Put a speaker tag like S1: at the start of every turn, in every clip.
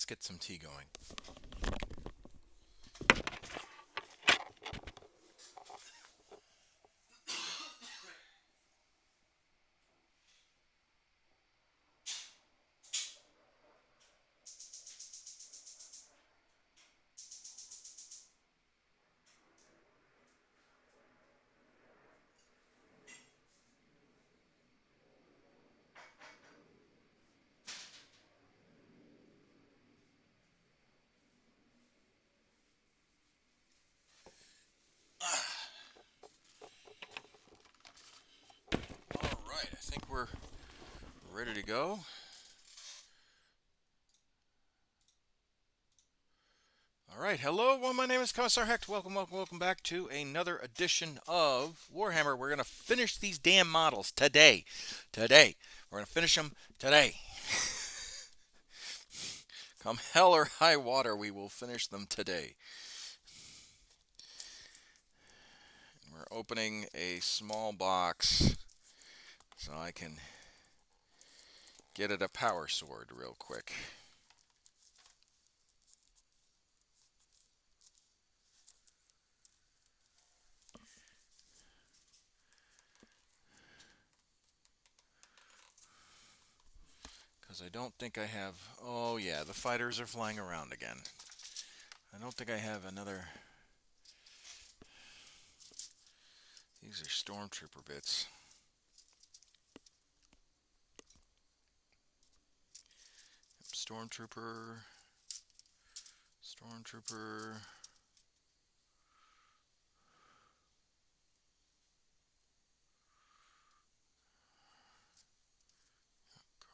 S1: let's get some tea going. All right, I think we're ready to go. All right, hello, well, my name is Commissar Hecht. Welcome back to another edition of Warhammer. We're going to finish these damn models today. We're going to finish them today. Come hell or high water, we will finish them today. We're opening a small box so I can get it a power sword real quick. Because I don't think I have... Oh yeah, the fighters are flying around again. I don't think I have another... These are stormtrooper bits. Stormtrooper...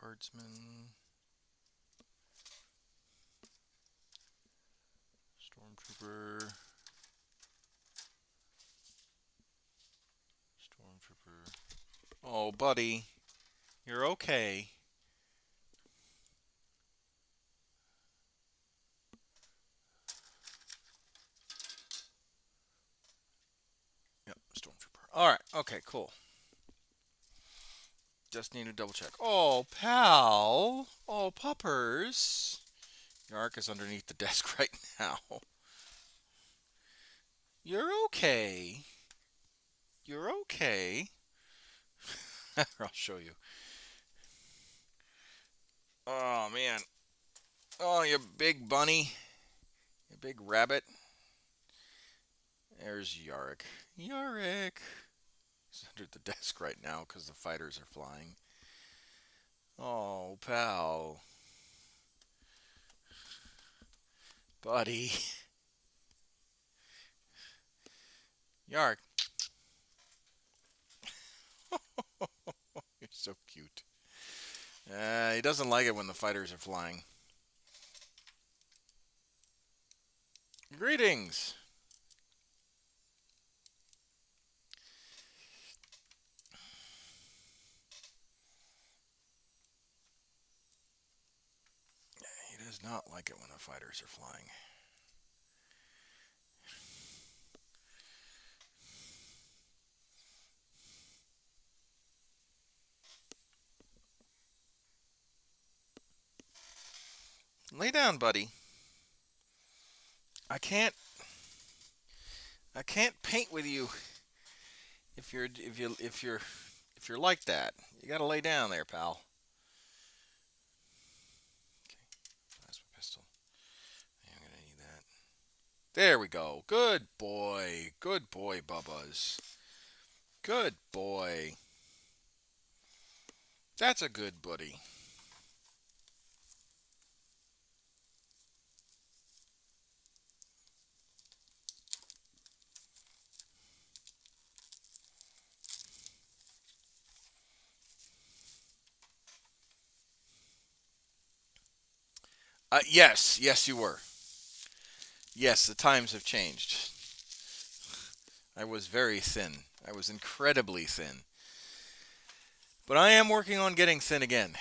S1: Guardsman... Stormtrooper... Oh, buddy. You're okay. Yep, Stormtrooper. Alright, okay, cool. Just need to double check. Oh, pal. Oh, puppers. Yark is underneath the desk right now. You're okay. You're okay. I'll show you. Oh, man. Oh, you big bunny. You big rabbit. There's Yarrick. Yarrick. He's under the desk right now because the fighters are flying. Oh, pal. Buddy. Yark. You're so cute. He doesn't like it when the fighters are flying. Greetings. He does not like it when the fighters are flying. Lay down, buddy. I can't paint with you if you're like that. You gotta lay down there, pal. Okay, plasma pistol. I'm gonna need that. There we go. Good boy. Good boy, Bubbas. Good boy. That's a good buddy. Yes, you were. Yes, the times have changed. I was very thin. I was incredibly thin. But I am working on getting thin again.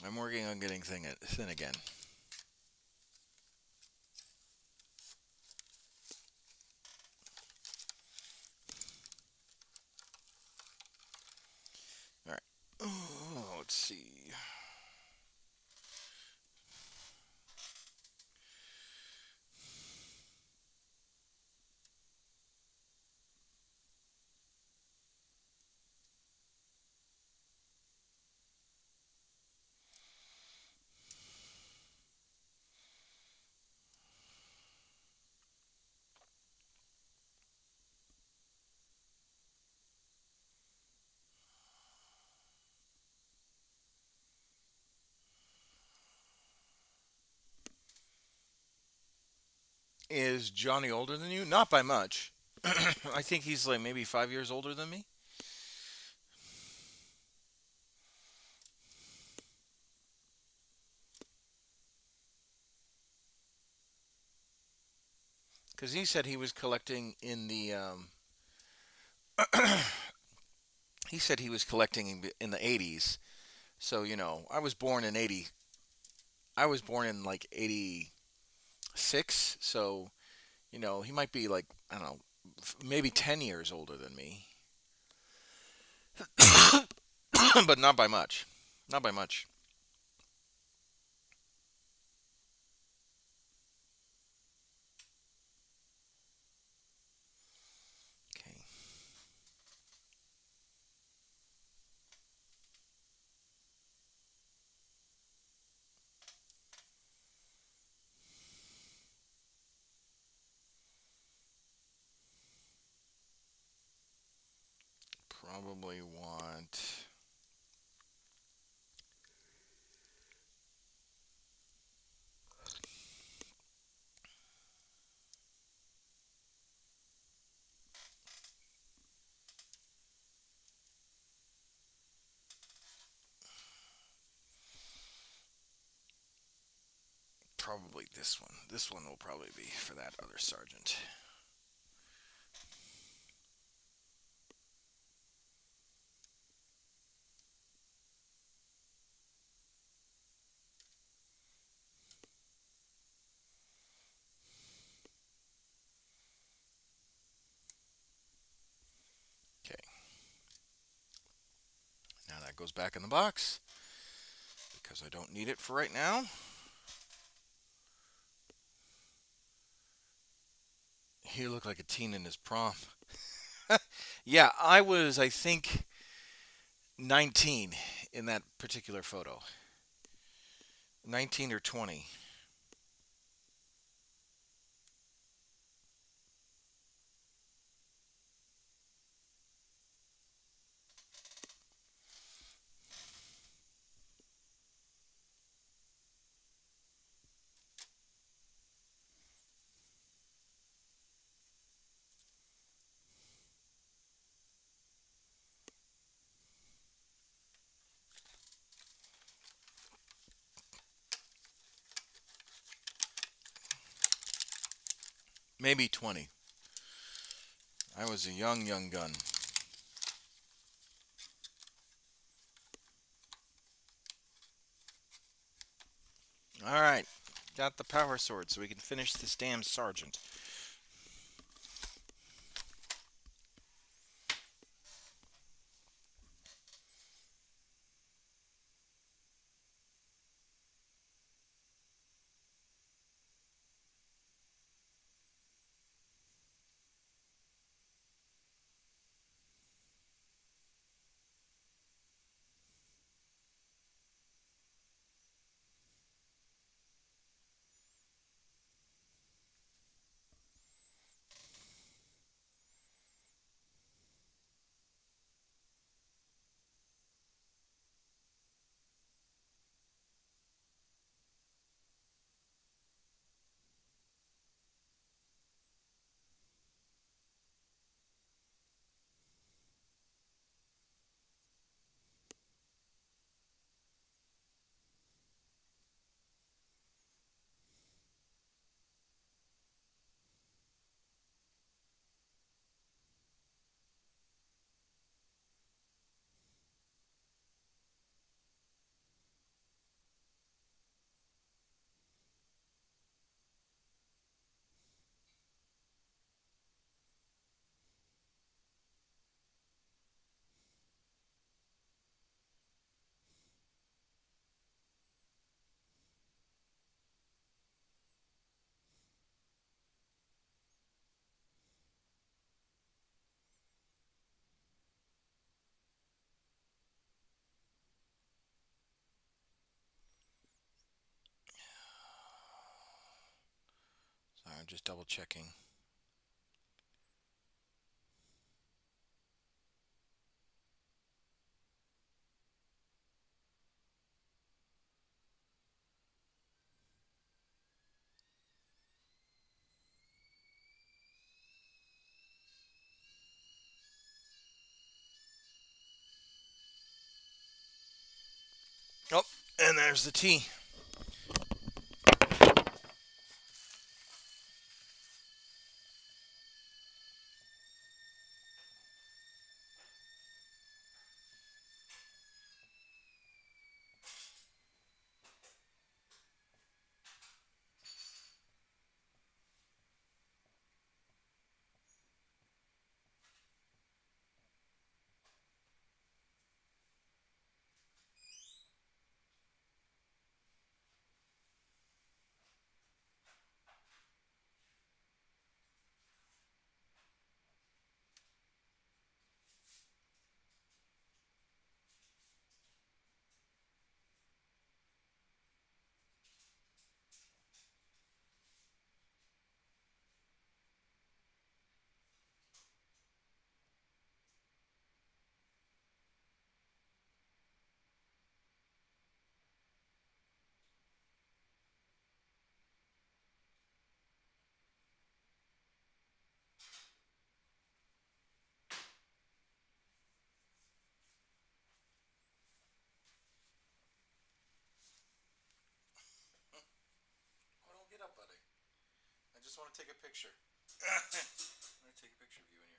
S1: I'm working on getting thin again. Is Johnny older than you? Not by much. I think he's like maybe 5 years older than me. Because he said he was collecting in the he said he was collecting in the 80s. So I was born in 80. I was born in like 86. So he might be like, I don't know, maybe 10 years older than me, but not by much. Not by much. Okay. Probably want. Probably this one. This one will probably be for that other sergeant. Okay. Now that goes back in the box because I don't need it for right now. He looked like a teen in his prom. Yeah, I was, I think, 19 in that particular photo. 19 or 20. Maybe 20. I was a young, young gun. All right. Got the power sword so we can finish this damn sergeant. Sorry, I'm just double checking. Oh, and there's the tea. Oh, don't get up, buddy. I just want to take a picture. I'm going to take a picture of you in here.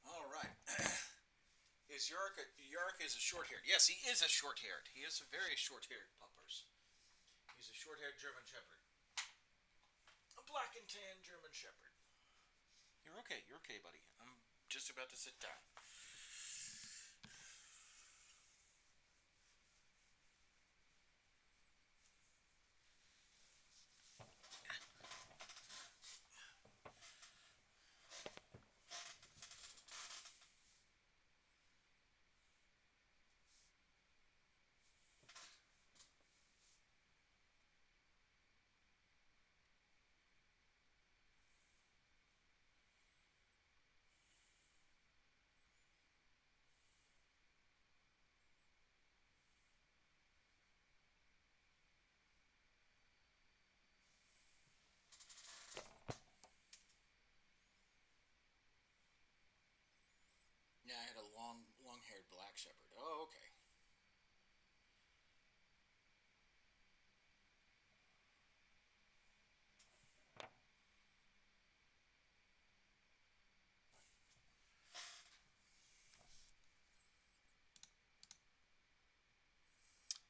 S1: All right. Is Yark is a short-haired? Yes, he is a short-haired. He is a very short-haired puppers. He's a short-haired German Shepherd. A black and tan German Shepherd. You're okay. You're okay, buddy. I'm just about to sit down. Yeah, I had a long-haired black shepherd. Oh, okay.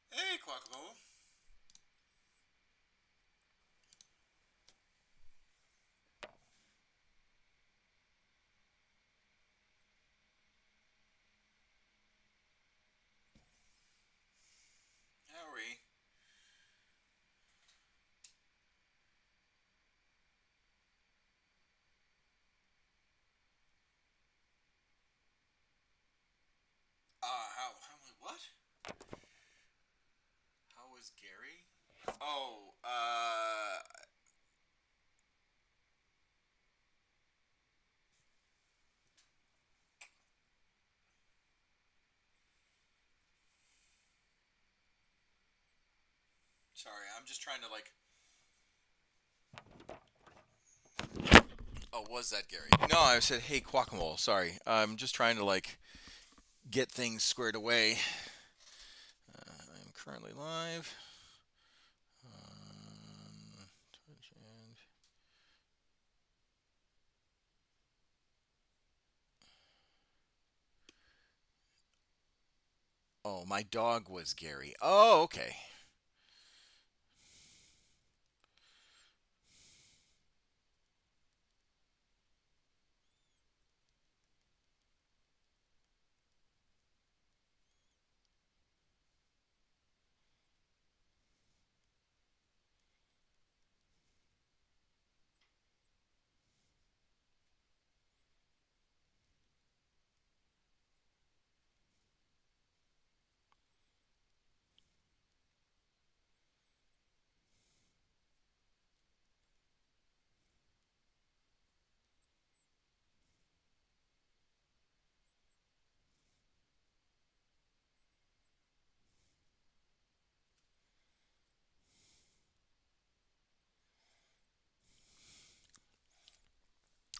S1: Hey, Quackamo. Howry. What? How was Gary? Oh, sorry. I'm just trying to like. Oh, was that Gary? No, I said, hey, Quackamo. Sorry. I'm just trying to like get things squared away. I'm currently live. Twitch and oh, my dog was Gary. Oh, okay.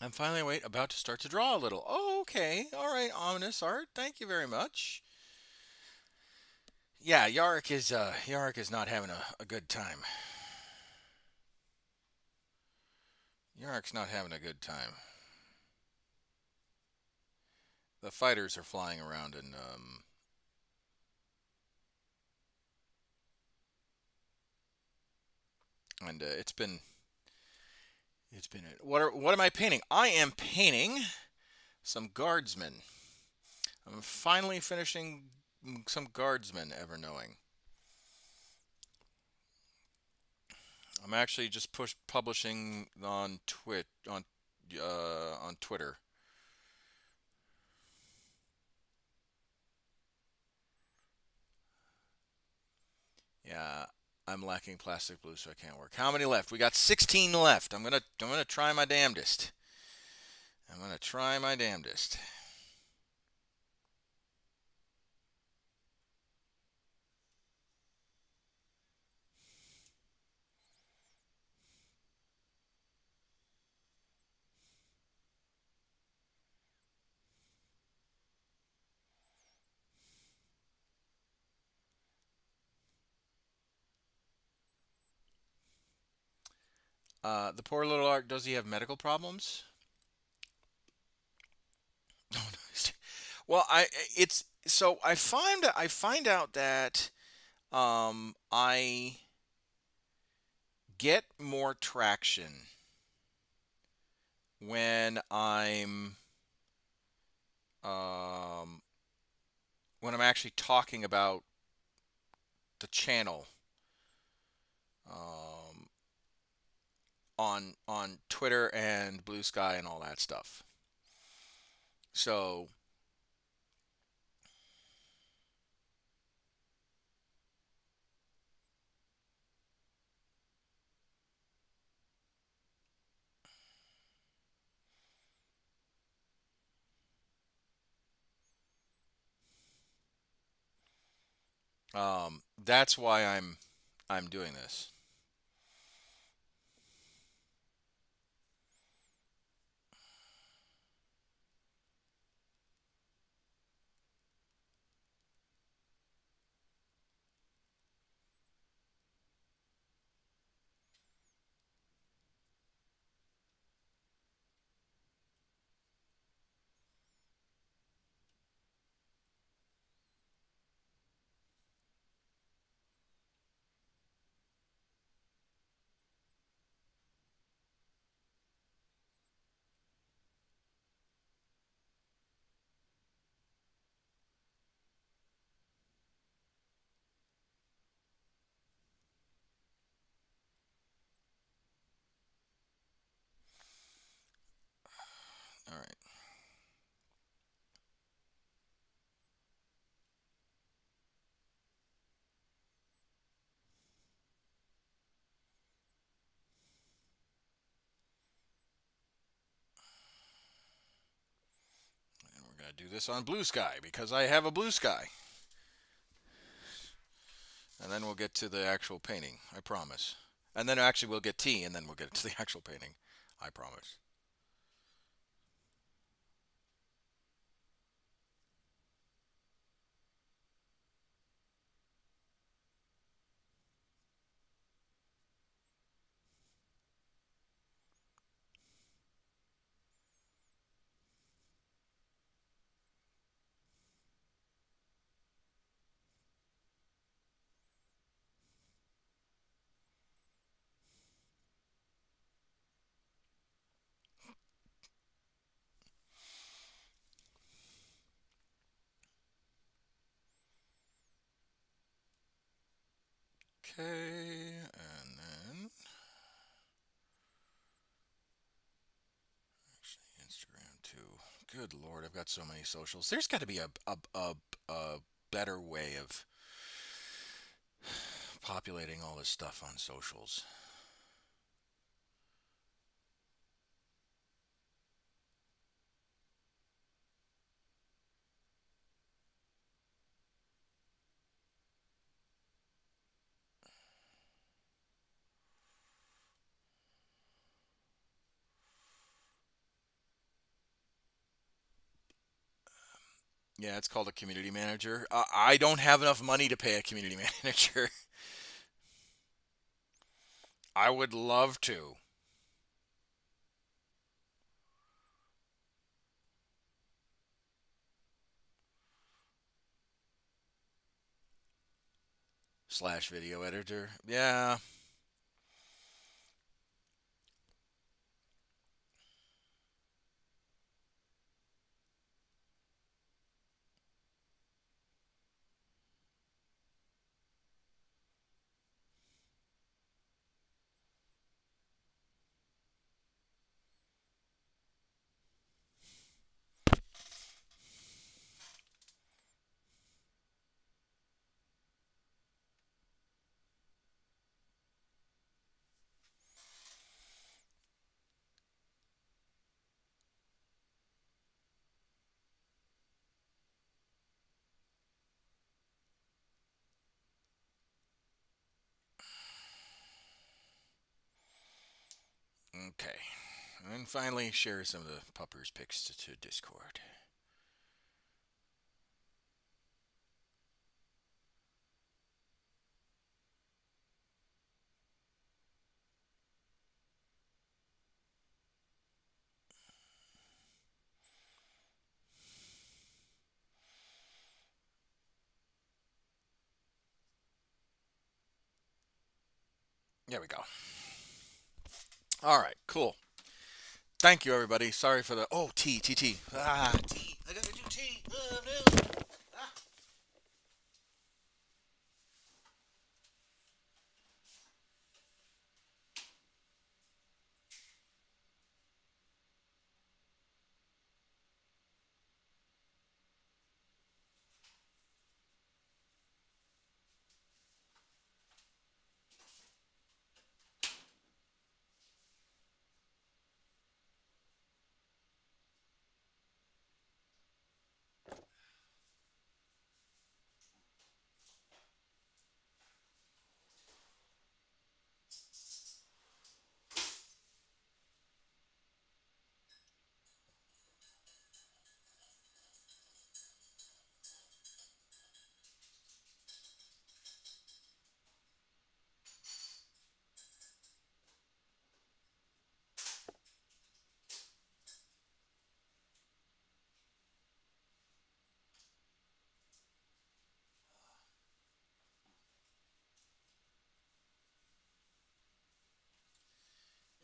S1: I'm finally about to start to draw a little. Oh, okay. All right, ominous art. Thank you very much. Yeah, Yarick is not having a good time. Yarick's not having a good time. The fighters are flying around and it's been what am I painting? I am painting some guardsmen. I'm finally finishing some guardsmen ever knowing. I'm actually just publishing on on Twitter. Yeah, I'm lacking plastic blue, so I can't work. How many left? We got 16 left. I'm gonna try my damnedest. I'm gonna try my damnedest. The poor little Ark. Does he have medical problems? Well, it's so I find out that I get more traction when um, I'm actually talking about the channel um, on Twitter and Blue Sky and all that stuff. So that's why I'm doing this. All right. And we're gonna do this on Blue Sky because I have a Blue Sky. And then we'll get to the actual painting. I promise. And then actually we'll get tea, and then we'll get to the actual painting. I promise. Okay, and then actually Instagram too. Good lord, I've got so many socials. There's got to be a better way of populating all this stuff on socials. Yeah, it's called a community manager. I don't have enough money to pay a community manager. I would love to. Slash video editor. Yeah. Okay. And finally, share some of the puppers pics to Discord. There we go. All right, cool. Thank you, everybody. Sorry for the. Oh, tea. Tea. I gotta do tea. Oh, no. Ah.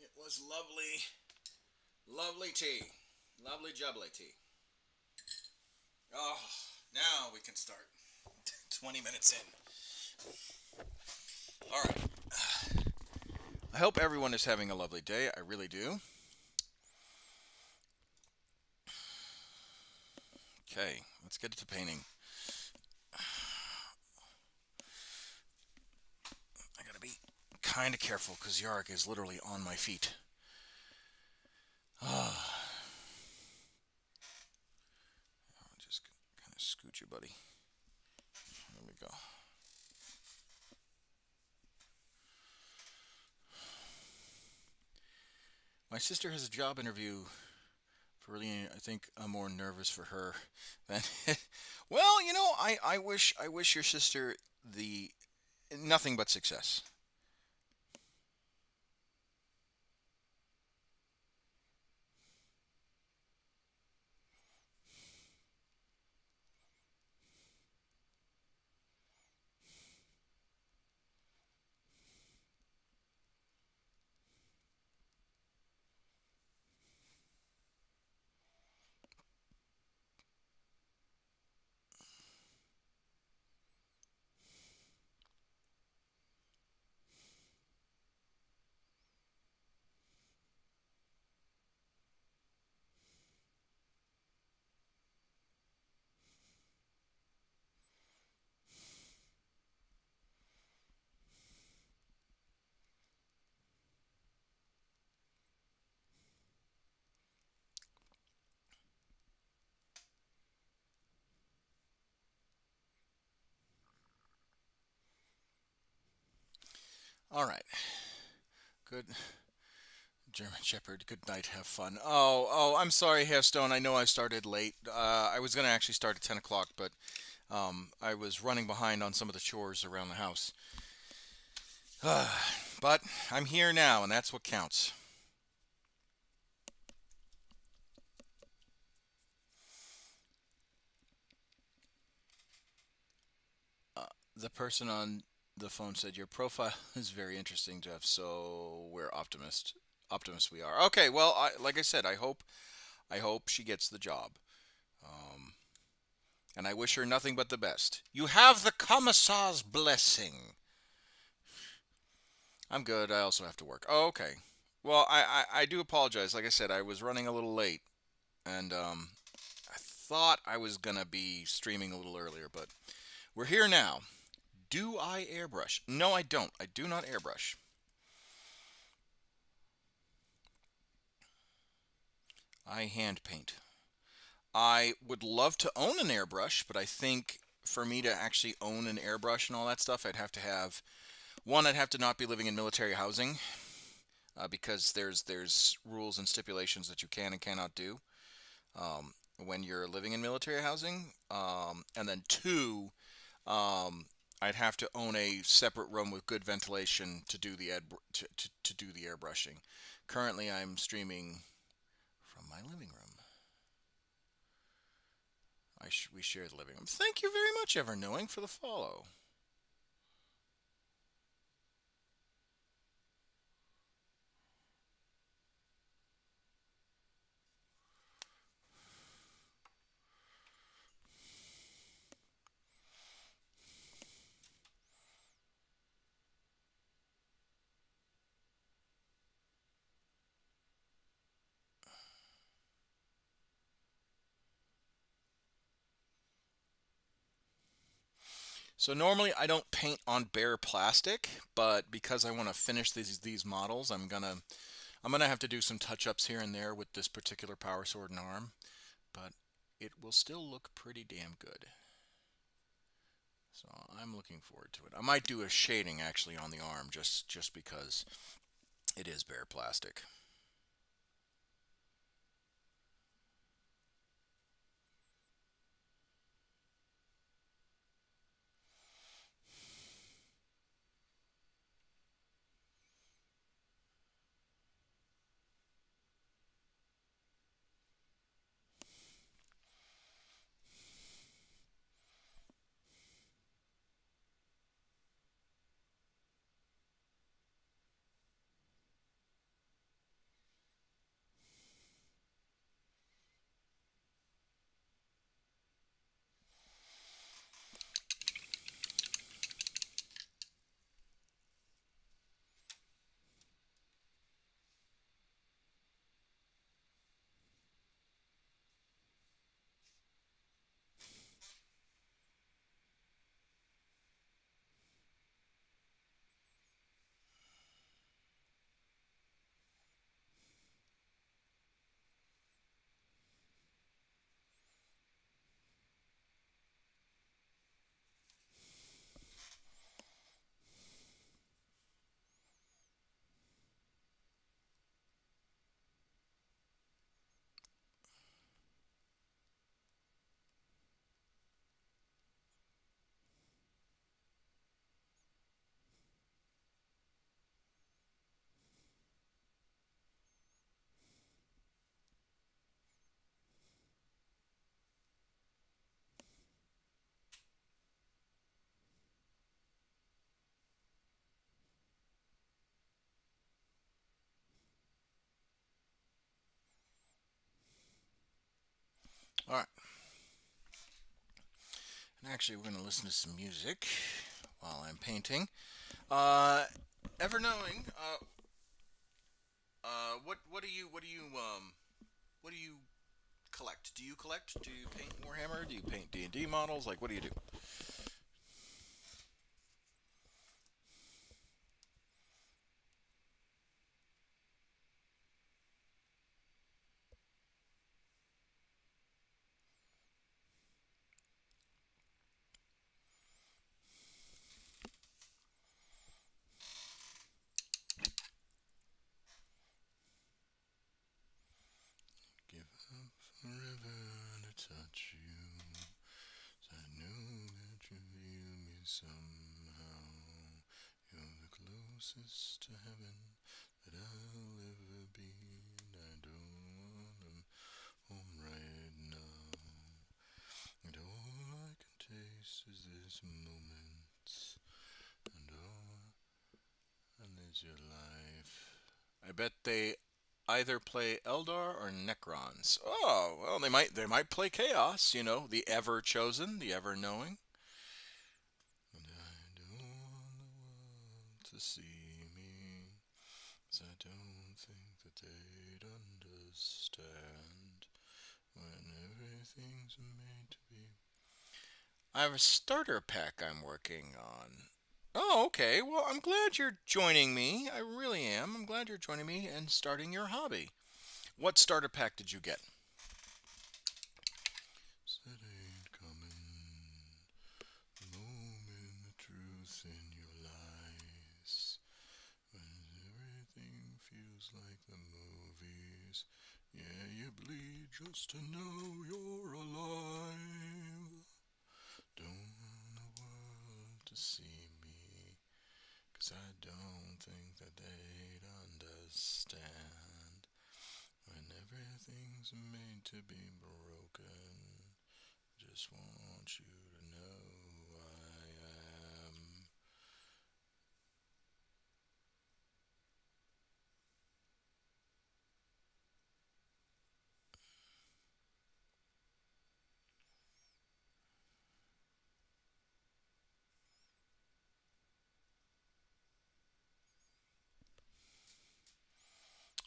S1: It was lovely tea. Lovely jubbly tea. Oh, now we can start. 20 minutes in. All right. I hope everyone is having a lovely day. I really do. Okay, let's get to painting. I gotta be kind of careful because Yarg is literally on my feet. Just kind of scoot you, buddy. There we go. My sister has a job interview for really. I think I'm more nervous for her than. Well, I wish your sister the nothing but success. All right. Good. German Shepherd, good night, have fun. Oh, I'm sorry, Hairstone. I know I started late. I was going to actually start at 10 o'clock, but I was running behind on some of the chores around the house. But I'm here now, and that's what counts. The person on the phone said your profile is very interesting, Jeff. So we're optimists we are. Okay, well, like I said, I hope she gets the job. Um, and I wish her nothing but the best. You have the Commissar's blessing. I'm good. I also have to work. Oh, okay. Well, I do apologize. Like I said, I was running a little late, and I thought I was gonna be streaming a little earlier, but we're here now. Do I airbrush? No, I don't. I do not airbrush. I hand paint. I would love to own an airbrush, but I think for me to actually own an airbrush and all that stuff, I'd have to have one. I'd have to not be living in military housing because there's rules and stipulations that you can and cannot do when you're living in military housing. And then two, I'd have to own a separate room with good ventilation to do to do the airbrushing. Currently, I'm streaming from my living room. We share the living room. Thank you very much, Ever Knowing, for the follow. So normally I don't paint on bare plastic, but because I want to finish these models, I'm gonna have to do some touch-ups here and there with this particular power sword and arm, but it will still look pretty damn good. So I'm looking forward to it. I might do a shading actually on the arm just because it is bare plastic. All right. And actually, we're going to listen to some music while I'm painting. Uh, Ever Knowing, what do you collect? Do you collect? Do you paint Warhammer? Do you paint D&D models? Like, what do you do? somehow you're the closest to heaven that I'll ever be, and I don't wanna home right now. And all I can taste is this moment, and all and is your life. I bet they either play Eldar or Necrons. Oh, well, they might play Chaos, the ever chosen, the ever knowing. And I don't want the world to see me, 'cause I don't think that they'd understand when everything's made to be. I have a starter pack I'm working on. Oh, okay. Well, I'm glad you're joining me. I really am. I'm glad you're joining me and starting your hobby. What starter pack did you get? Said ain't coming. The moment the truth in your lies. When everything feels like the movies. Yeah, you bleed just to know you're alive. Don't want the world to see me, 'cause I don't think that they'd understand when everything's made to be broken. Just want you to know who I am.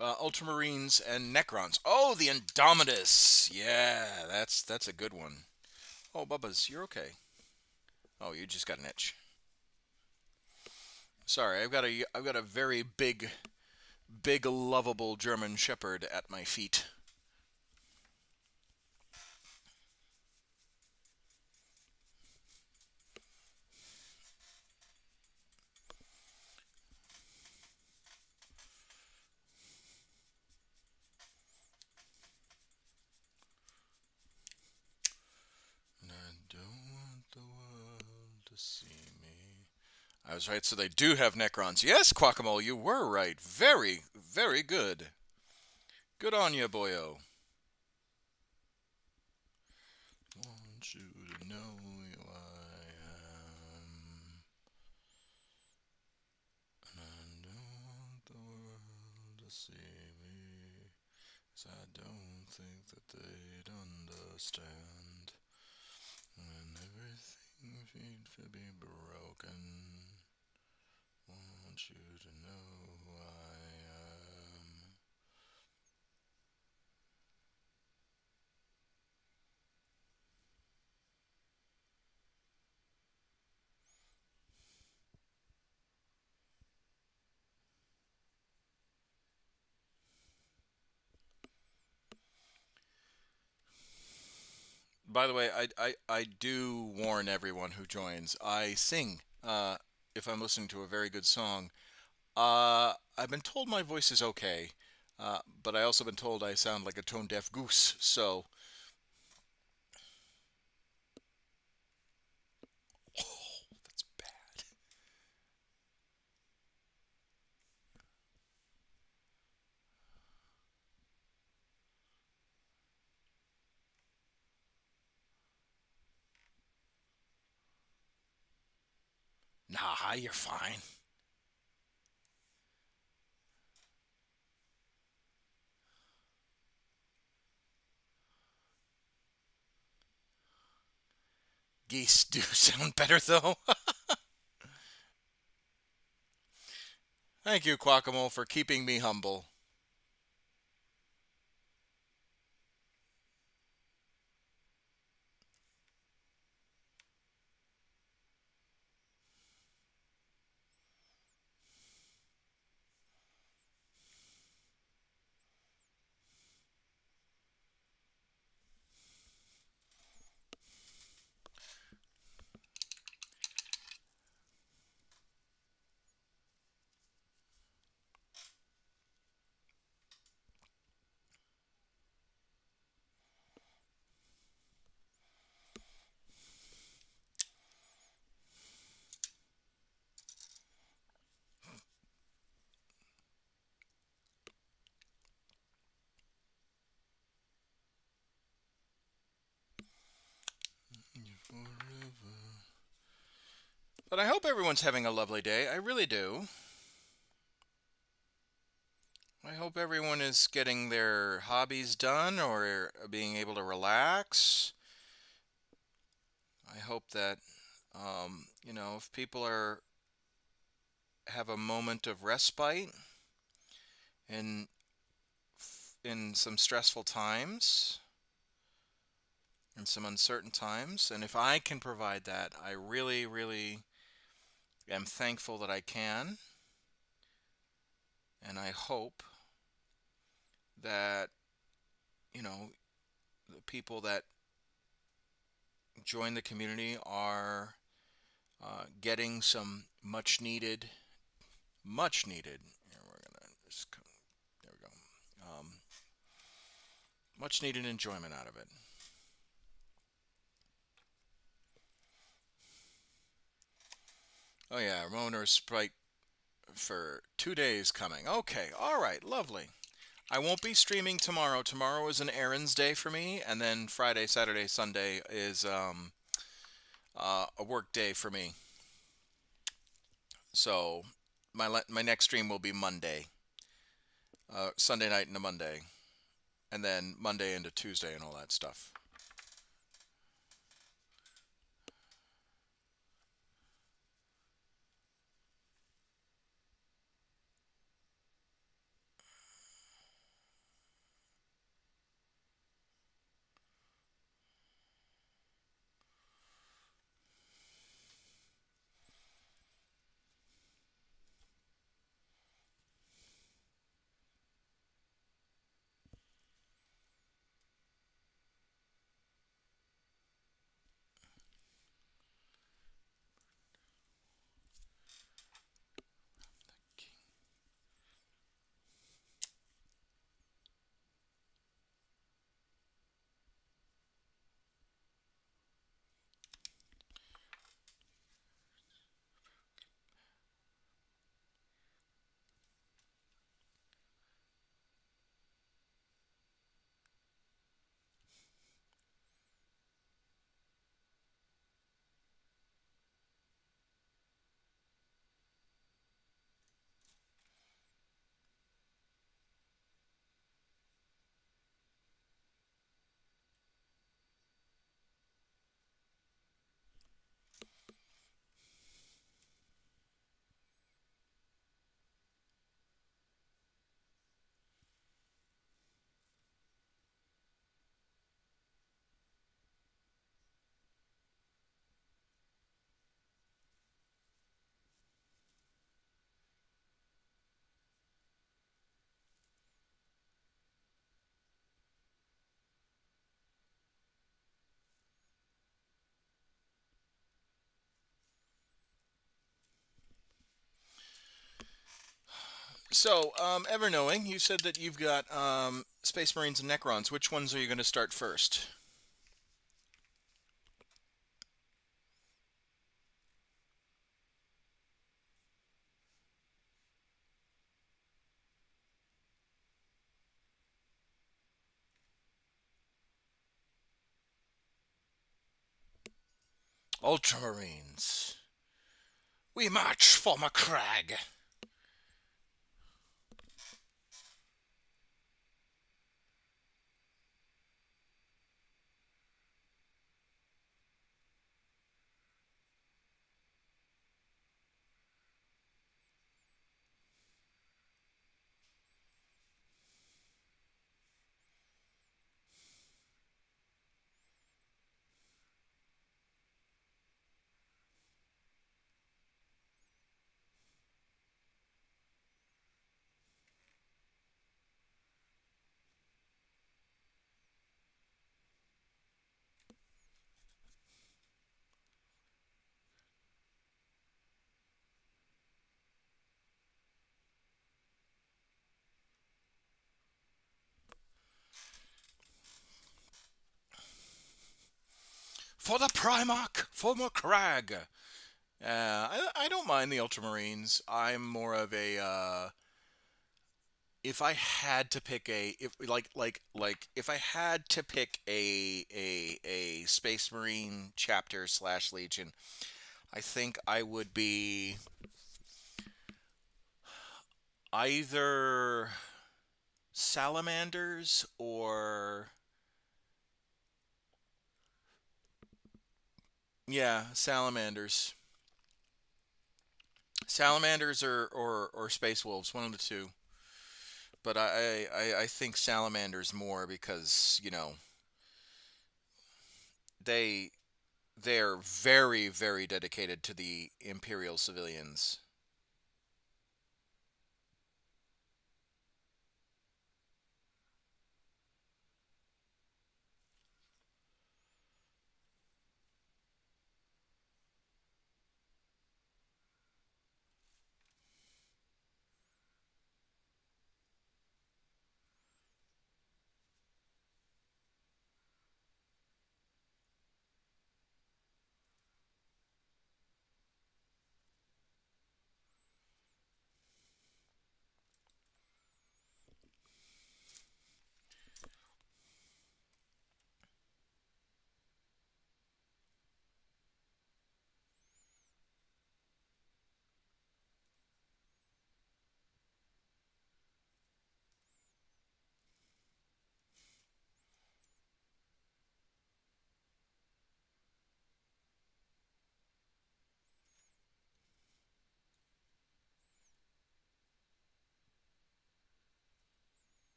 S1: Ultramarines and Necrons. Oh, the Indomitus. Yeah, that's a good one. Oh, Bubba's, you're okay. Oh, you just got an itch. Sorry, I've got a very big lovable German Shepherd at my feet. And I don't want the world to see me. I was right, so they do have Necrons. Yes, Quackamo, you were right. Very, very good. Good on you, boyo. Want you to know who I am. And I don't want the world to see me, 'cause I don't think that they'd understand when everything seems to be broken. Want you to know who I am. By the way, I do warn everyone who joins. I sing if I'm listening to a very good song. I've been told my voice is okay, but I also been told I sound like a tone deaf goose. So, oh, that's bad. Nah, you're fine. Geese do sound better though. Thank you, Quackamo, for keeping me humble. But I hope everyone's having a lovely day. I really do. I hope everyone is getting their hobbies done or being able to relax. I hope that, if people are have a moment of respite in in some stressful times and some uncertain times, and if I can provide that, I really, really am thankful that I can, and I hope that, the people that join the community are getting some much needed. Here we're gonna just there we go. Much needed enjoyment out of it. Oh yeah, Roner Sprite for 2 days coming. Okay, all right, lovely. I won't be streaming tomorrow. Tomorrow is an errands day for me, and then Friday, Saturday, Sunday is a work day for me. So my next stream will be Monday, Sunday night into Monday, and then Monday into Tuesday and all that stuff. So, ever knowing, you said that you've got Space Marines and Necrons. Which ones are you going to start first? Ultramarines. We march for McCrag. For the Primarch, for McCrag. I don't mind the Ultramarines. I'm more of a If I had to pick a if like if I had to pick a Space Marine chapter slash Legion, I think I would be either salamanders or yeah, salamanders or space wolves, one of the two. But I think salamanders more because they they're very dedicated to the imperial civilians.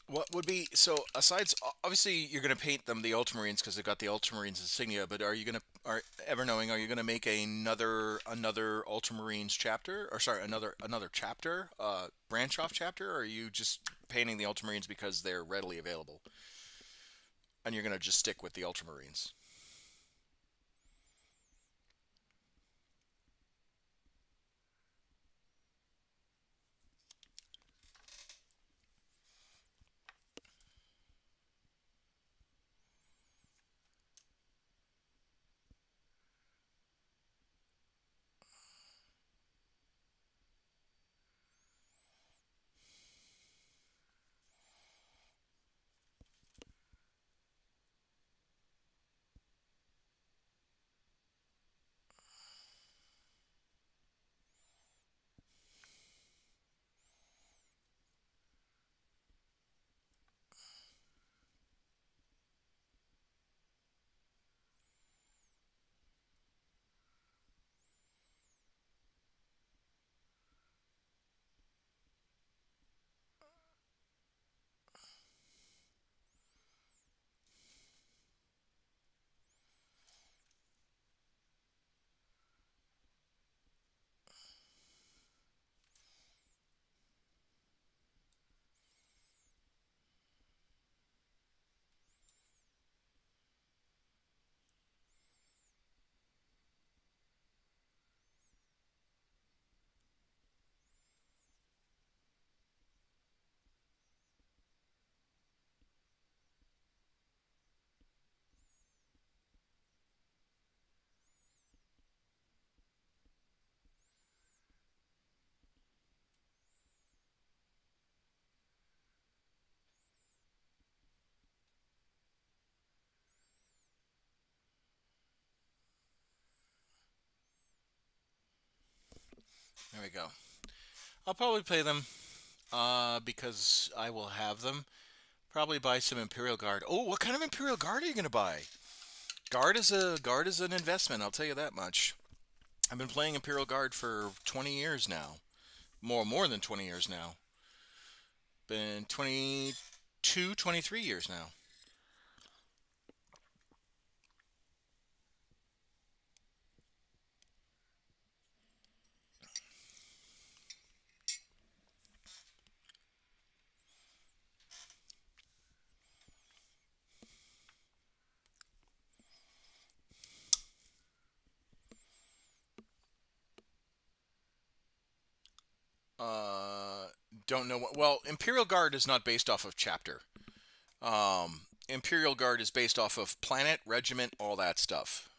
S1: What would be so asides? Obviously, you're going to paint them the Ultramarines because they've got the Ultramarines insignia. But are you going to are ever knowing? Are you going to make another Ultramarines chapter, or sorry, another chapter, branch off chapter? Or are you just painting the Ultramarines because they're readily available, and you're going to just stick with the Ultramarines? There we go. I'll probably play them because I will have them. Probably buy some Imperial Guard. Oh, what kind of Imperial Guard are you going to buy? Guard is an investment. I'll tell you that much. I've been playing Imperial Guard for 20 years now. More than 20 years now. Been 22, 23 years now. Don't know what. Well, Imperial Guard is not based off of chapter. Imperial Guard is based off of planet, regiment, all that stuff.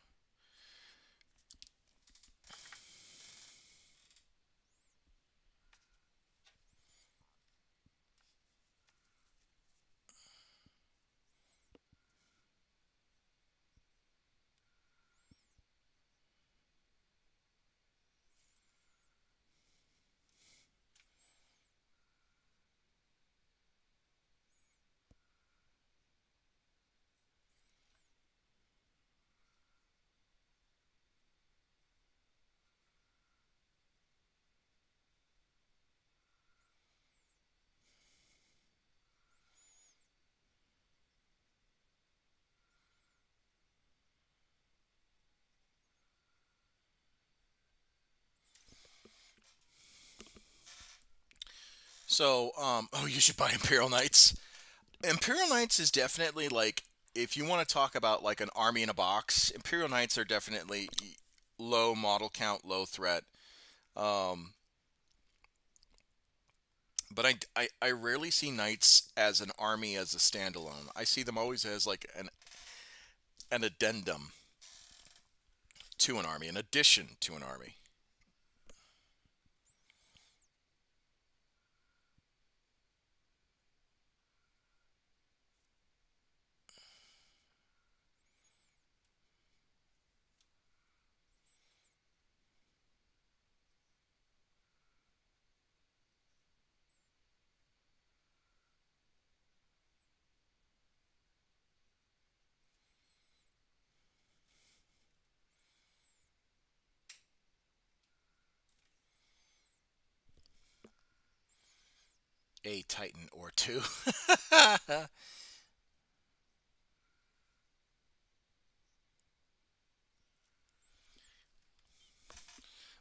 S1: So, oh, you should buy Imperial Knights. Imperial Knights is definitely like, if you want to talk about like an army in a box, Imperial Knights are definitely low model count, low threat. Um, but I rarely see Knights as an army as a standalone. I see them always as like an addendum to an army, an addition to an army. A Titan or two.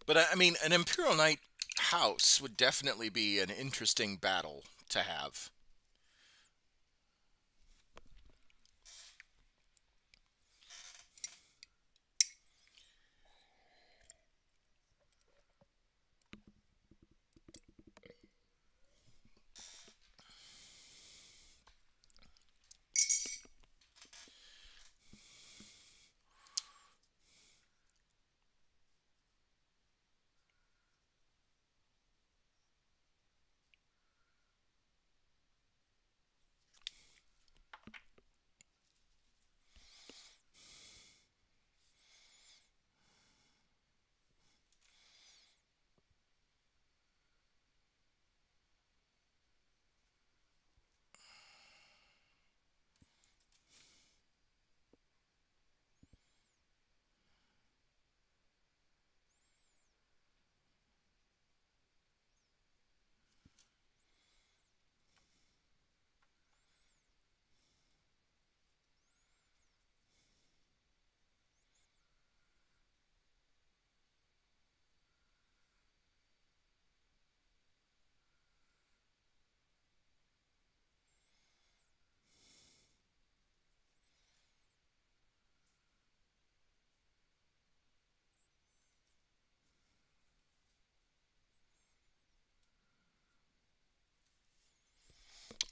S1: But I mean, an Imperial Knight house would definitely be an interesting battle to have.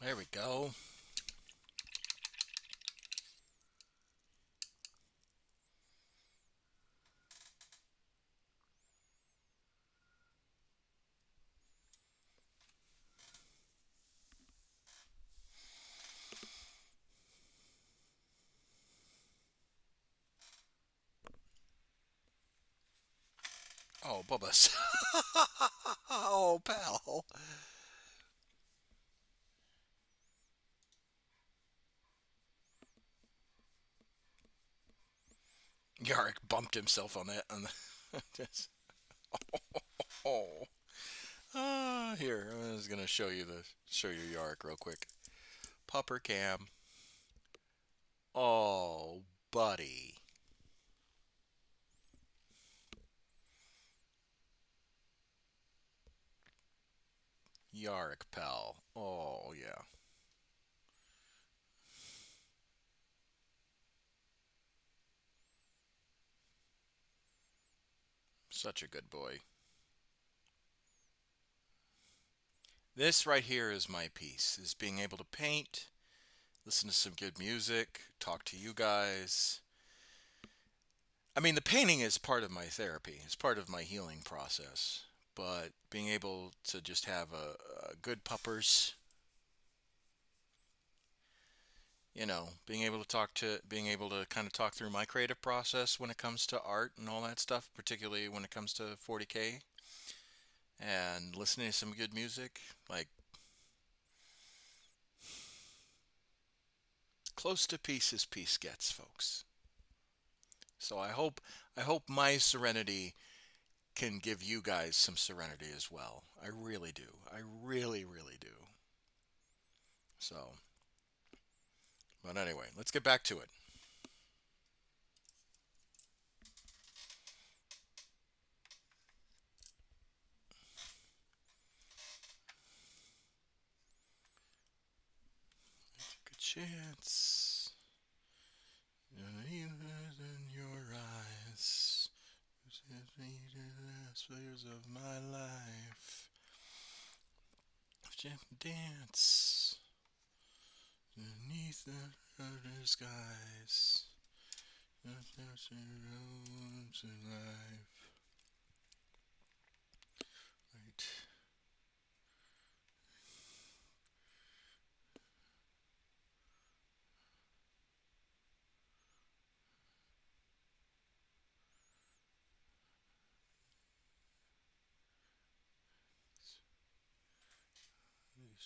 S1: There we go. Oh, Bubba's. Oh, pal. Yarrick bumped himself on that. Just, oh. Here, I was gonna show you Yarrick real quick. Pupper cam. Oh, buddy. Yarrick, pal. Oh, yeah. Such a good boy. This right here is my peace, is being able to paint, listen to some good music, talk to you guys. I mean, the painting is part of my therapy, it's part of my healing process. But being able to just have a good puppers, being able to kind of talk through my creative process when it comes to art and all that stuff, particularly when it comes to 40K, and listening to some good music, like close to peace as peace gets, folks. So I hope my serenity can give you guys some serenity as well. I really do. I really, really do. So, but anyway, let's get back to it. Take a chance. In your eyes. Aspects of my life. Dance beneath the skies. Roads in life. Right. Those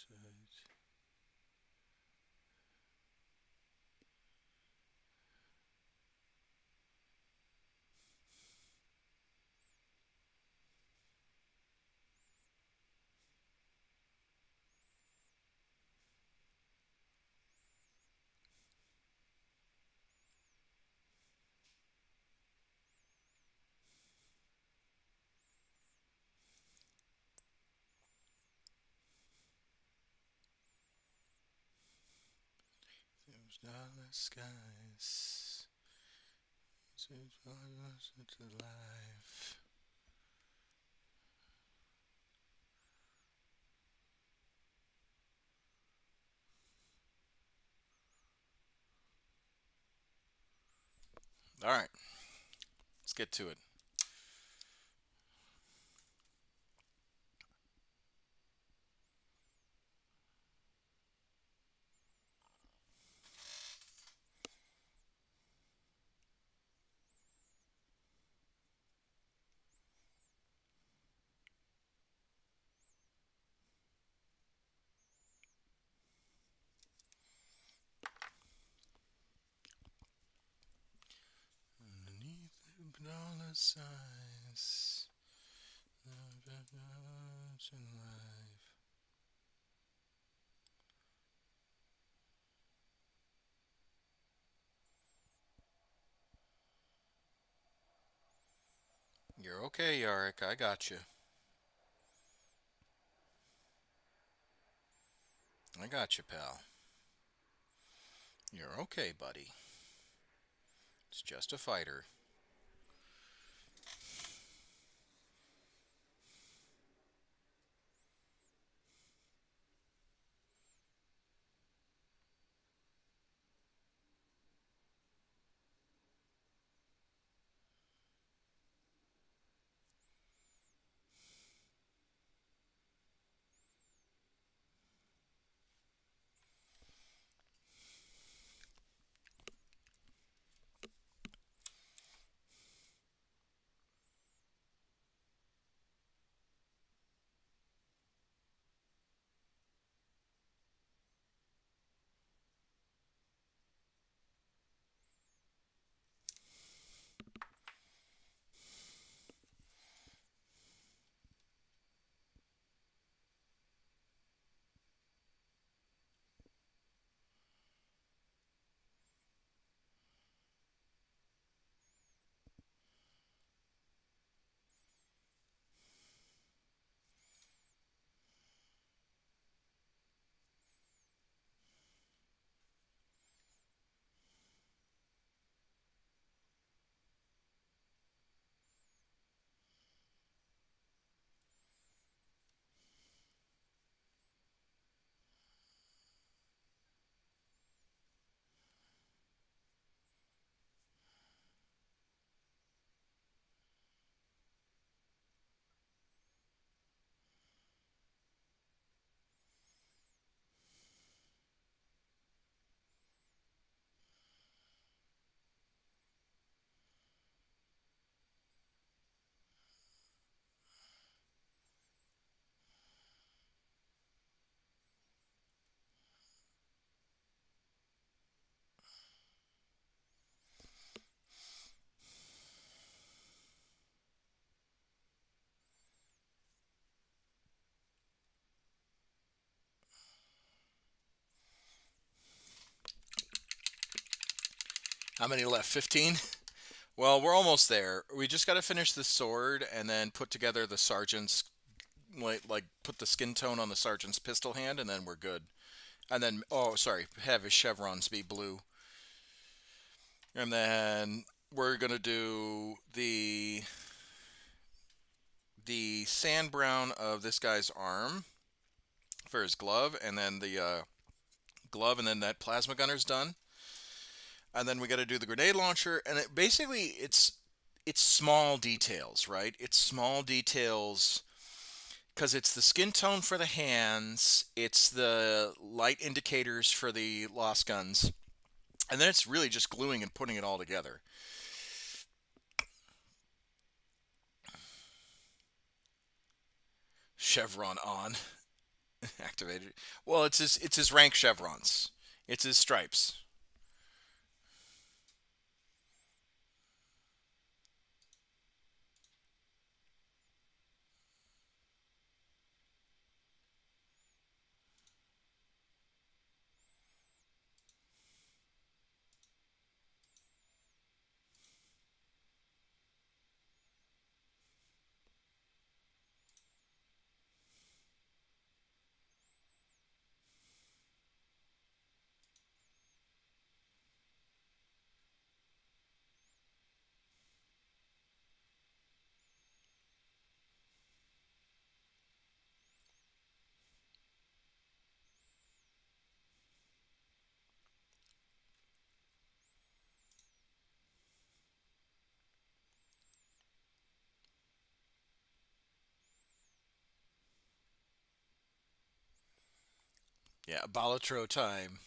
S1: starless skies. To life. All right, let's get to it. Underneath the dollar signs, in life. You're okay, Yarick. I got you. I got you, pal. You're okay, buddy. It's just a fighter. How many left? 15? Well, we're almost there. We just got to finish the sword and then put together the sergeant's, like put the skin tone on the sergeant's pistol hand, and then we're good. And then, oh, sorry, have his chevrons be blue. And then we're gonna do the sand brown of this guy's arm for his glove, and then the glove, and then that plasma gunner's done. And then we got to do the grenade launcher, and it's small details, right? It's small details because it's the skin tone for the hands, it's the light indicators for the lost guns, and then it's really just gluing and putting it all together. Chevron on, activated. Well, it's his rank chevrons. It's his stripes. Yeah, Balatro time.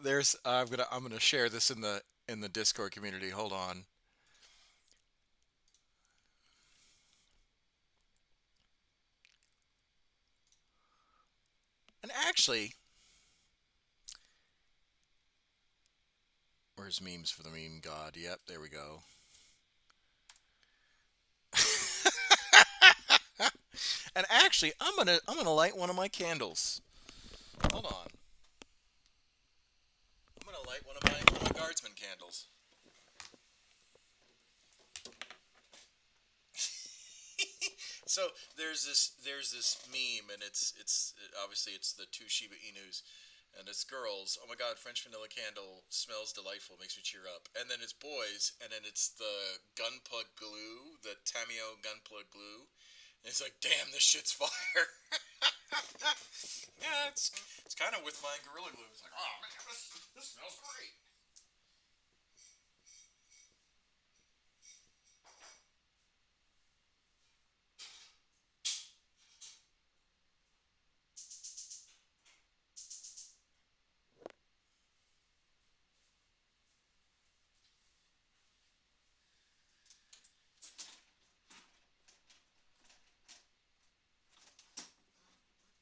S1: There's I'm gonna share this in the Discord community. Hold on. And actually, where's memes for the meme god? Yep, there we go. And actually, I'm gonna light one of my candles. Hold on. I'm gonna light one of my guardsman candles. So there's this meme, and obviously it's the two Shiba Inus, and it's girls. Oh my God, French vanilla candle smells delightful, makes me cheer up. And then it's boys, and then it's the gun plug glue, the Tamio gun plug glue. And it's like, damn, this shit's fire. Yeah, it's kind of with my Gorilla Glue. It's like, oh man, this smells great.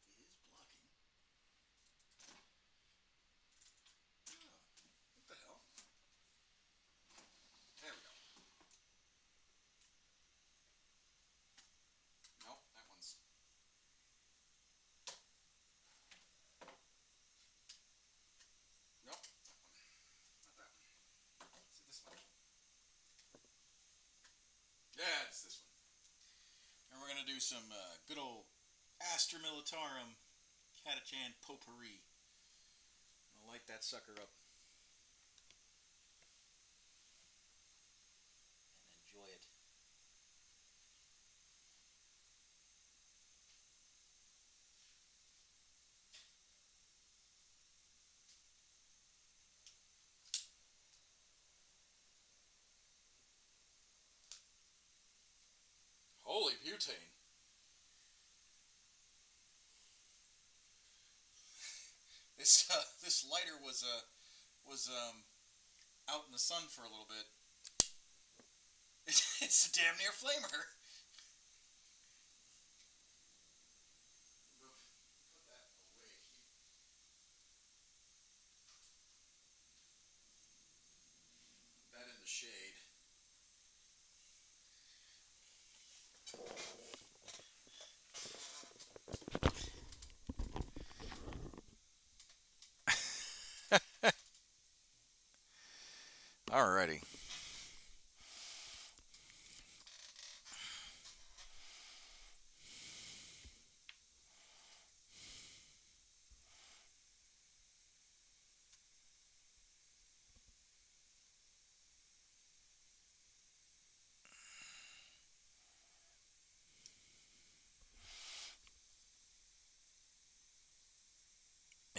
S1: It is blocking. What the hell? There we go. Nope, that one's. Nope, that one. Not that one. Is it this one? Yeah, it's this one. And we're gonna do some good old Astra Militarum Catachan potpourri. I'll light that sucker up and enjoy it. Holy butane! This lighter was out in the sun for a little bit. It's a damn near flamer. Put that away.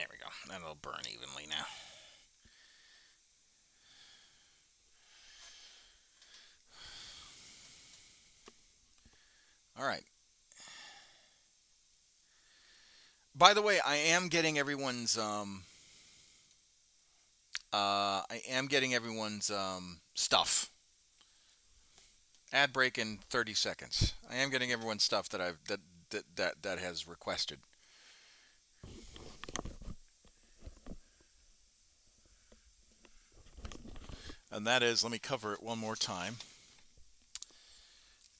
S1: There we go. That'll burn evenly now. All right. By the way, I am getting everyone's stuff. Ad break in 30 seconds. I am getting everyone's stuff that has requested. And that is, let me cover it one more time.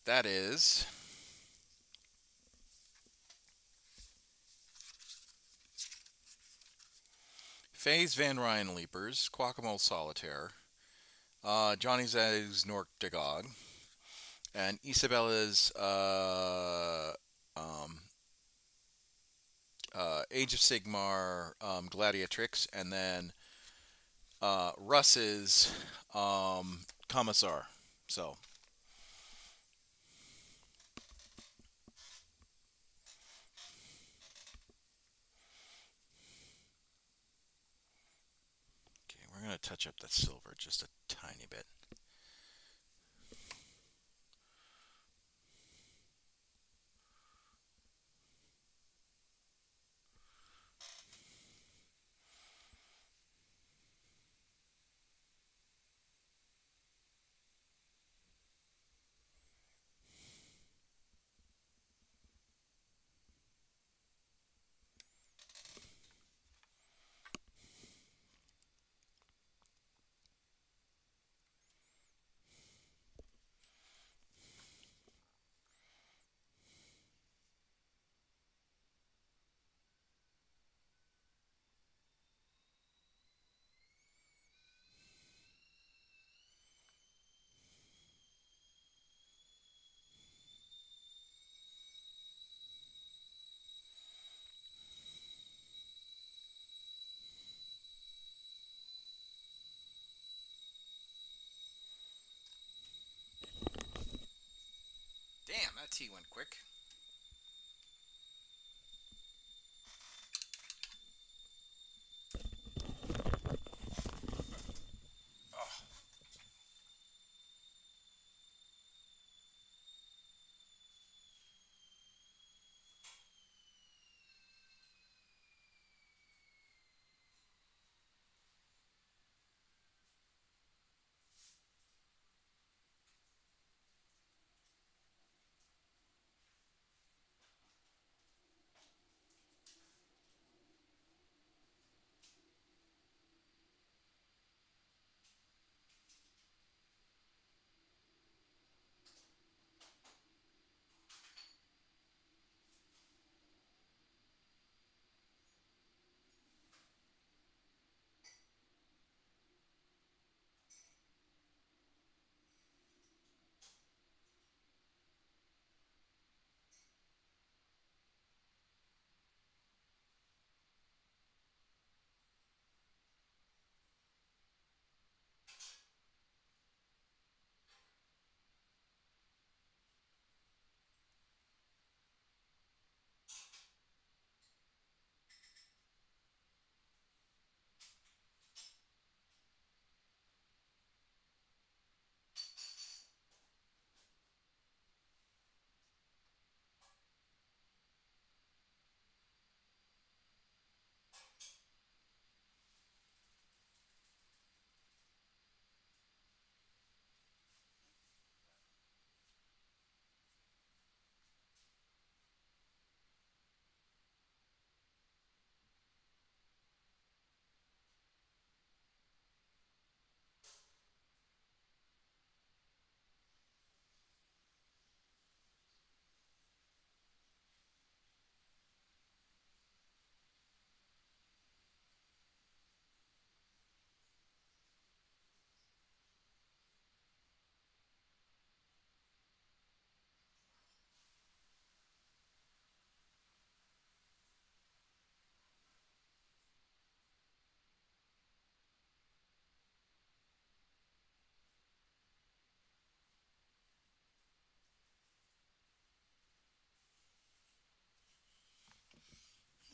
S1: That is Faye's Van Ryan Leapers, Quackamole Solitaire, Johnny's Eggs Norkdagog, and Isabella's Age of Sigmar Gladiatrix, and then Russ's Commissar. So, okay, we're going to touch up that silver just a tiny bit. Damn, that tea went quick.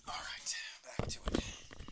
S1: All right, back to it.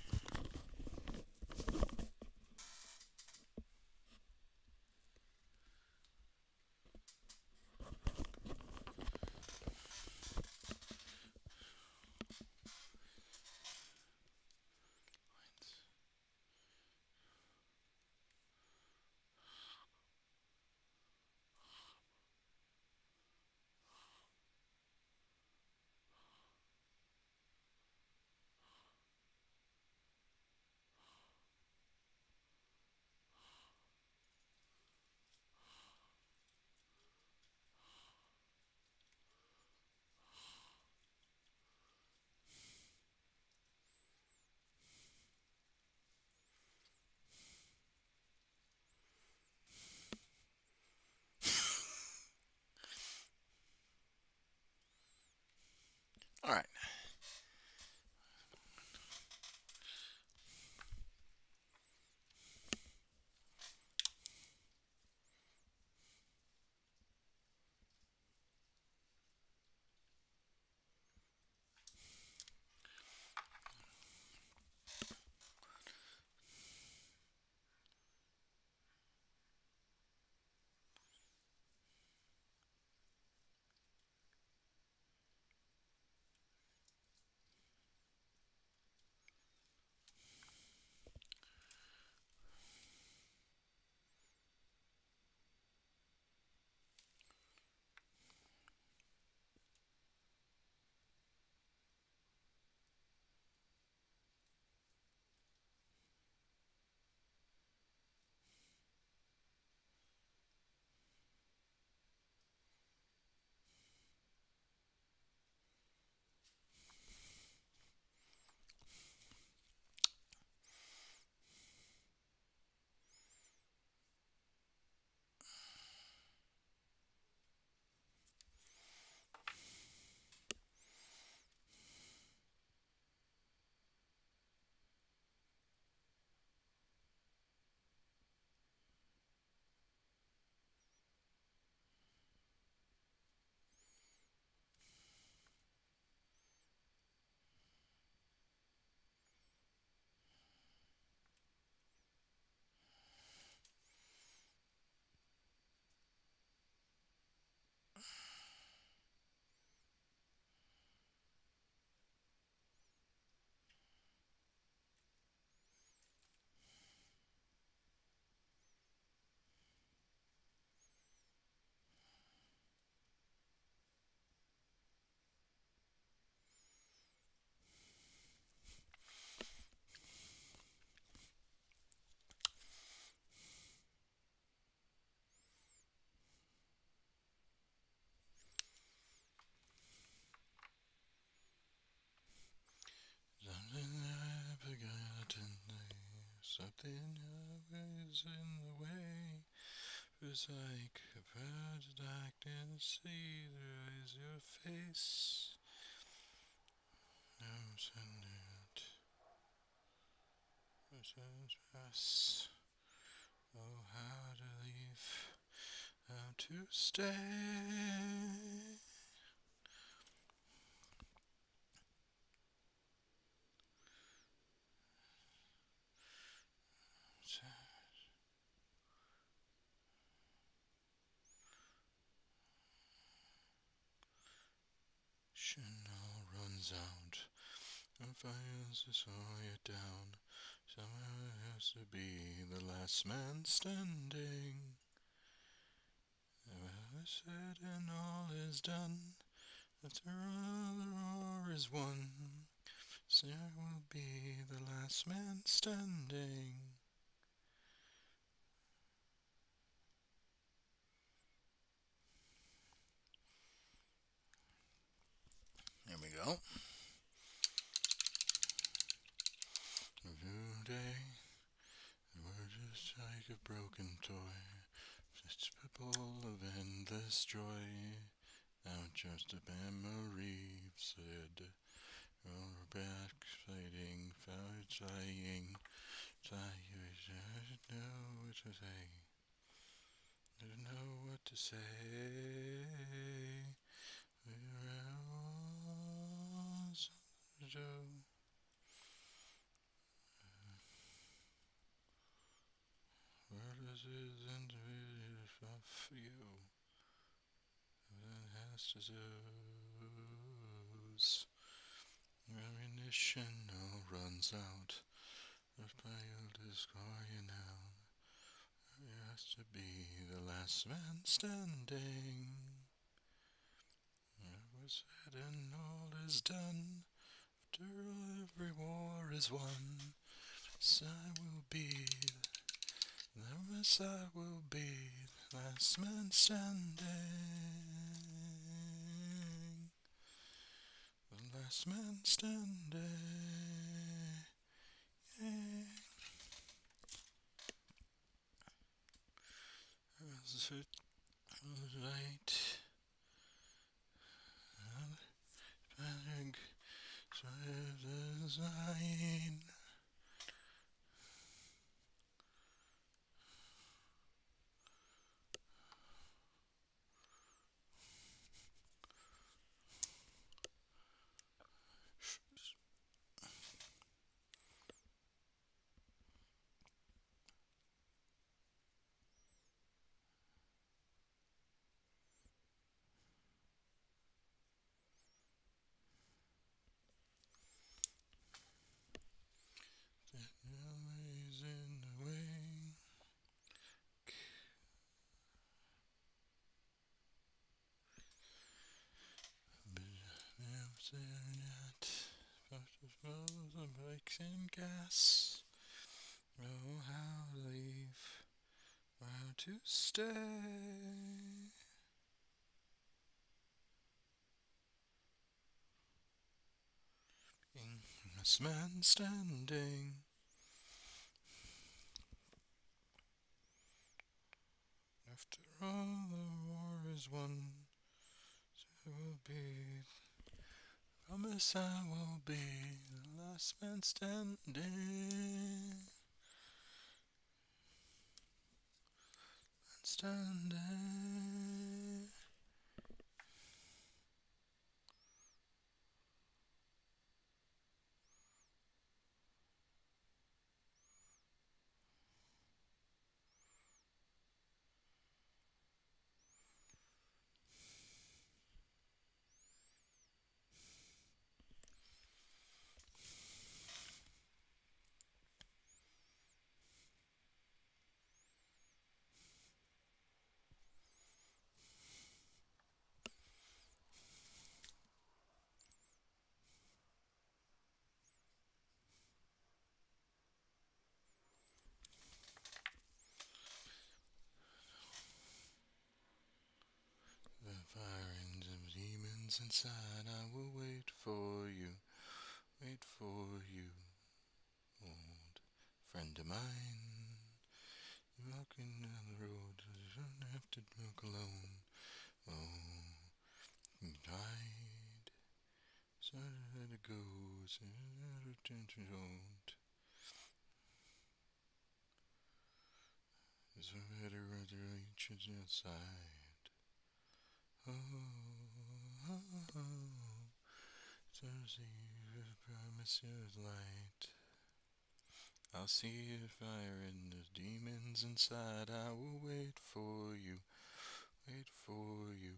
S1: nothing is in the way. It's like a bird I can see there is your face. I'm sending it. Us. Oh, how to leave, how to stay. Chanel runs out and finds to slow it down. Someone has to be the last man standing. Well, it's said and all is done. After all, the war is won. So I will be the last man standing. There we go. Every day, we're just like a broken toy. Just people of endless joy. Now just a memory said. We're backsliding, trying. I don't know what to say. I don't know what to say. We're all something to do. Where does it end for you? It has to lose. Ammunition all runs out. The field is crying out. It has to be the last man standing. It was said and all is done. After all, every war is won. So I will be, I will be the last man standing. The last man standing. As it was right. Panic, design. Is in the way. The bikes and gas. Oh, how to leave, how to stay. This man standing. After all, the war is won. So will be. Commissar will be the last man standing. Standing. The firings of demons inside, I will wait for you, old friend of mine. Walking down the road, you don't have to walk alone. Oh, he died. So let it go. So return to home. There's a better reach outside. Oh, oh, oh. So see if I promise you light. I'll see the fire and the demons inside. I will wait for you, wait for you.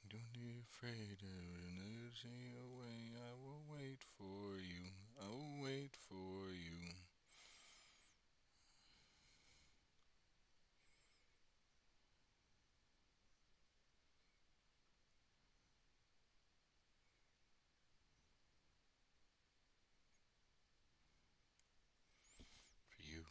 S1: Don't be afraid of losing away. I will wait for you, I will wait for you. For you.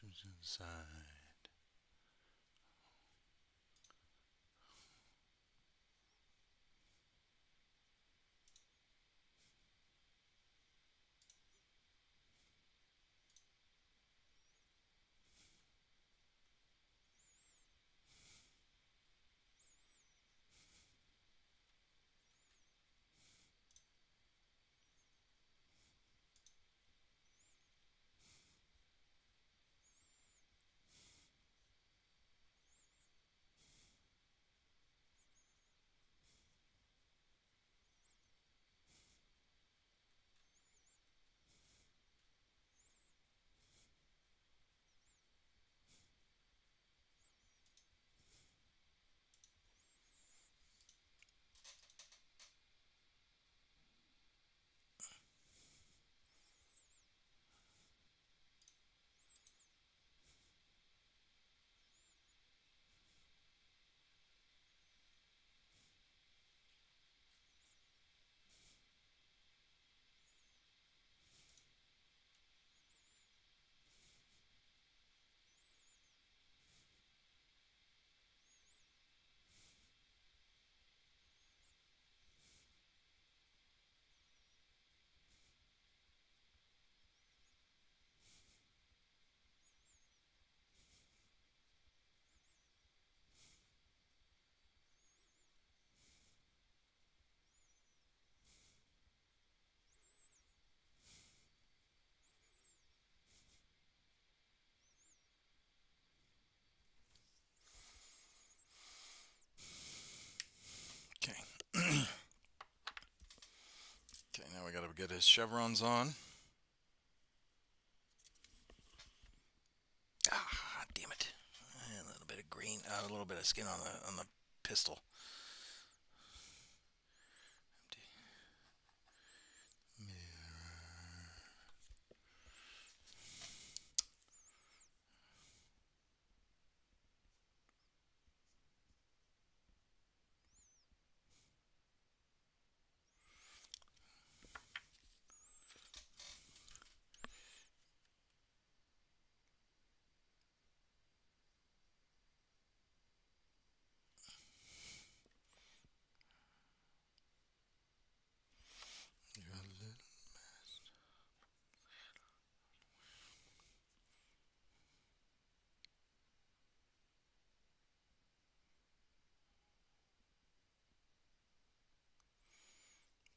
S1: Reach inside. Okay. Okay, now we gotta get his chevrons on. Ah, damn it. A little bit of green, a little bit of skin on the pistol.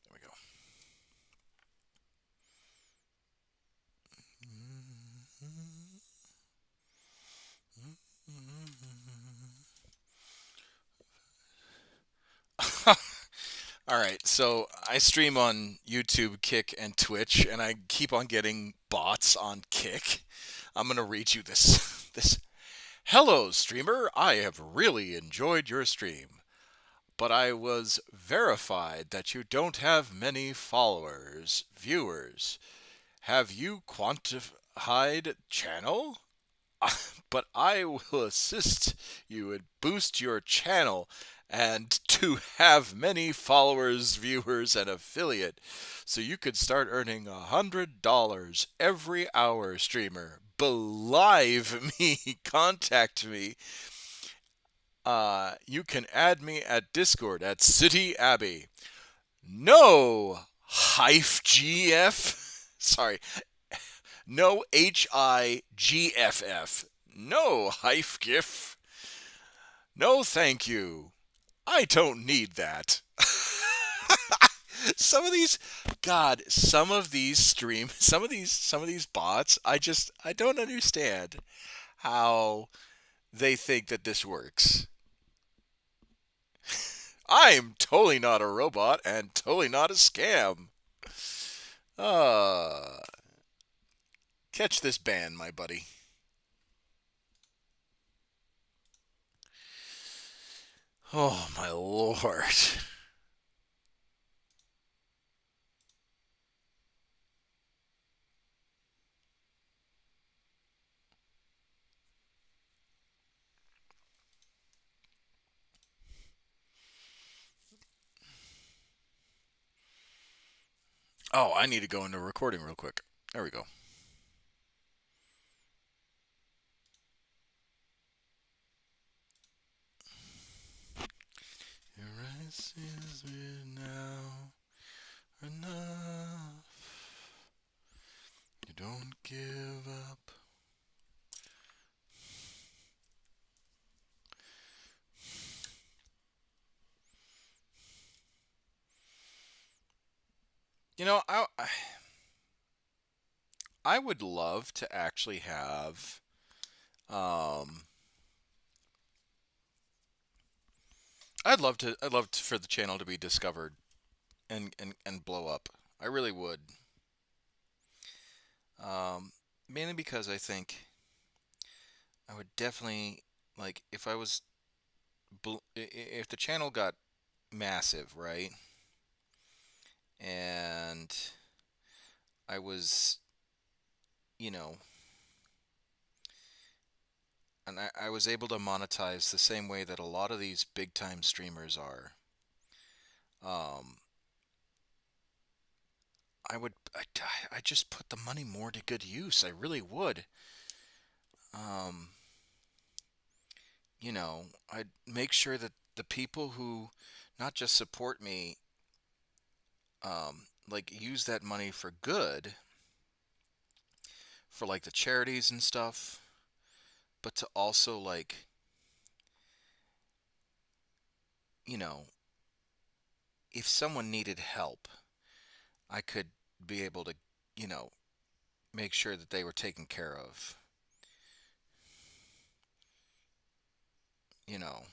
S1: There we go. All right, so I stream on YouTube, Kick, and Twitch, and I keep on getting bots on Kick. I'm gonna read you this. This. Hello, streamer. I have really enjoyed your stream, but I was verified that you don't have many followers, viewers. Have you quantified channel? But I will assist you and boost your channel and to have many followers, viewers, and affiliate. So you could start earning $100 every hour, streamer. Believe me, contact me. You can add me at Discord at City Abbey. No Hife GF. Sorry, no HIGFF. No Hife GIF. No, thank you. I don't need that. Some of these, God, some of these bots, I don't understand how they think that this works. I'm totally not a robot and totally not a scam. Uh, Catch this ban, my buddy. Oh, my lord. Oh, I need to go into recording real quick. There we go. Your eyes is now enough. You don't give up. You know, I would love to actually have um I'd love for the channel to be discovered and blow up. I really would. Mainly because I think I would definitely like if I was if the channel got massive, right? And I was, you know, and I was able to monetize the same way that a lot of these big time streamers are. Um, I just put the money more to good use. I really would. Um, I'd make sure that the people who not just support me, like use that money for good, for like the charities and stuff, but to also like, you know, if someone needed help, I could be able to, you know, make sure that they were taken care of, you know.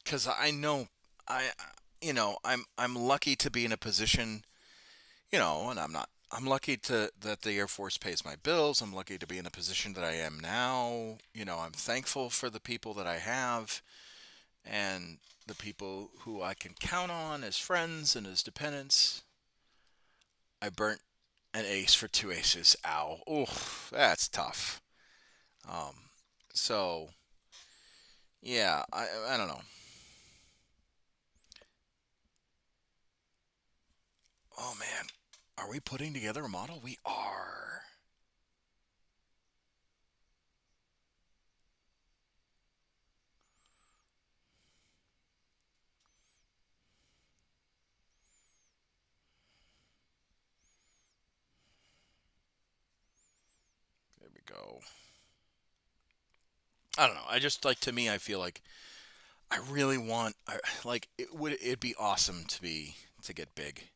S1: Cuz I know I'm lucky to be in a position, and I'm lucky to that the Air Force pays my bills. I'm lucky to be in a position that I am now. I'm thankful for the people that I have and the people who I can count on as friends and as dependents. I burnt an ace for two aces. Ow. Oh, that's tough. Um, so yeah, I don't know. Oh man, are we putting together a model? We are. There we go. I don't know. I just like to me. I feel like I really want. Like it'd be awesome to get big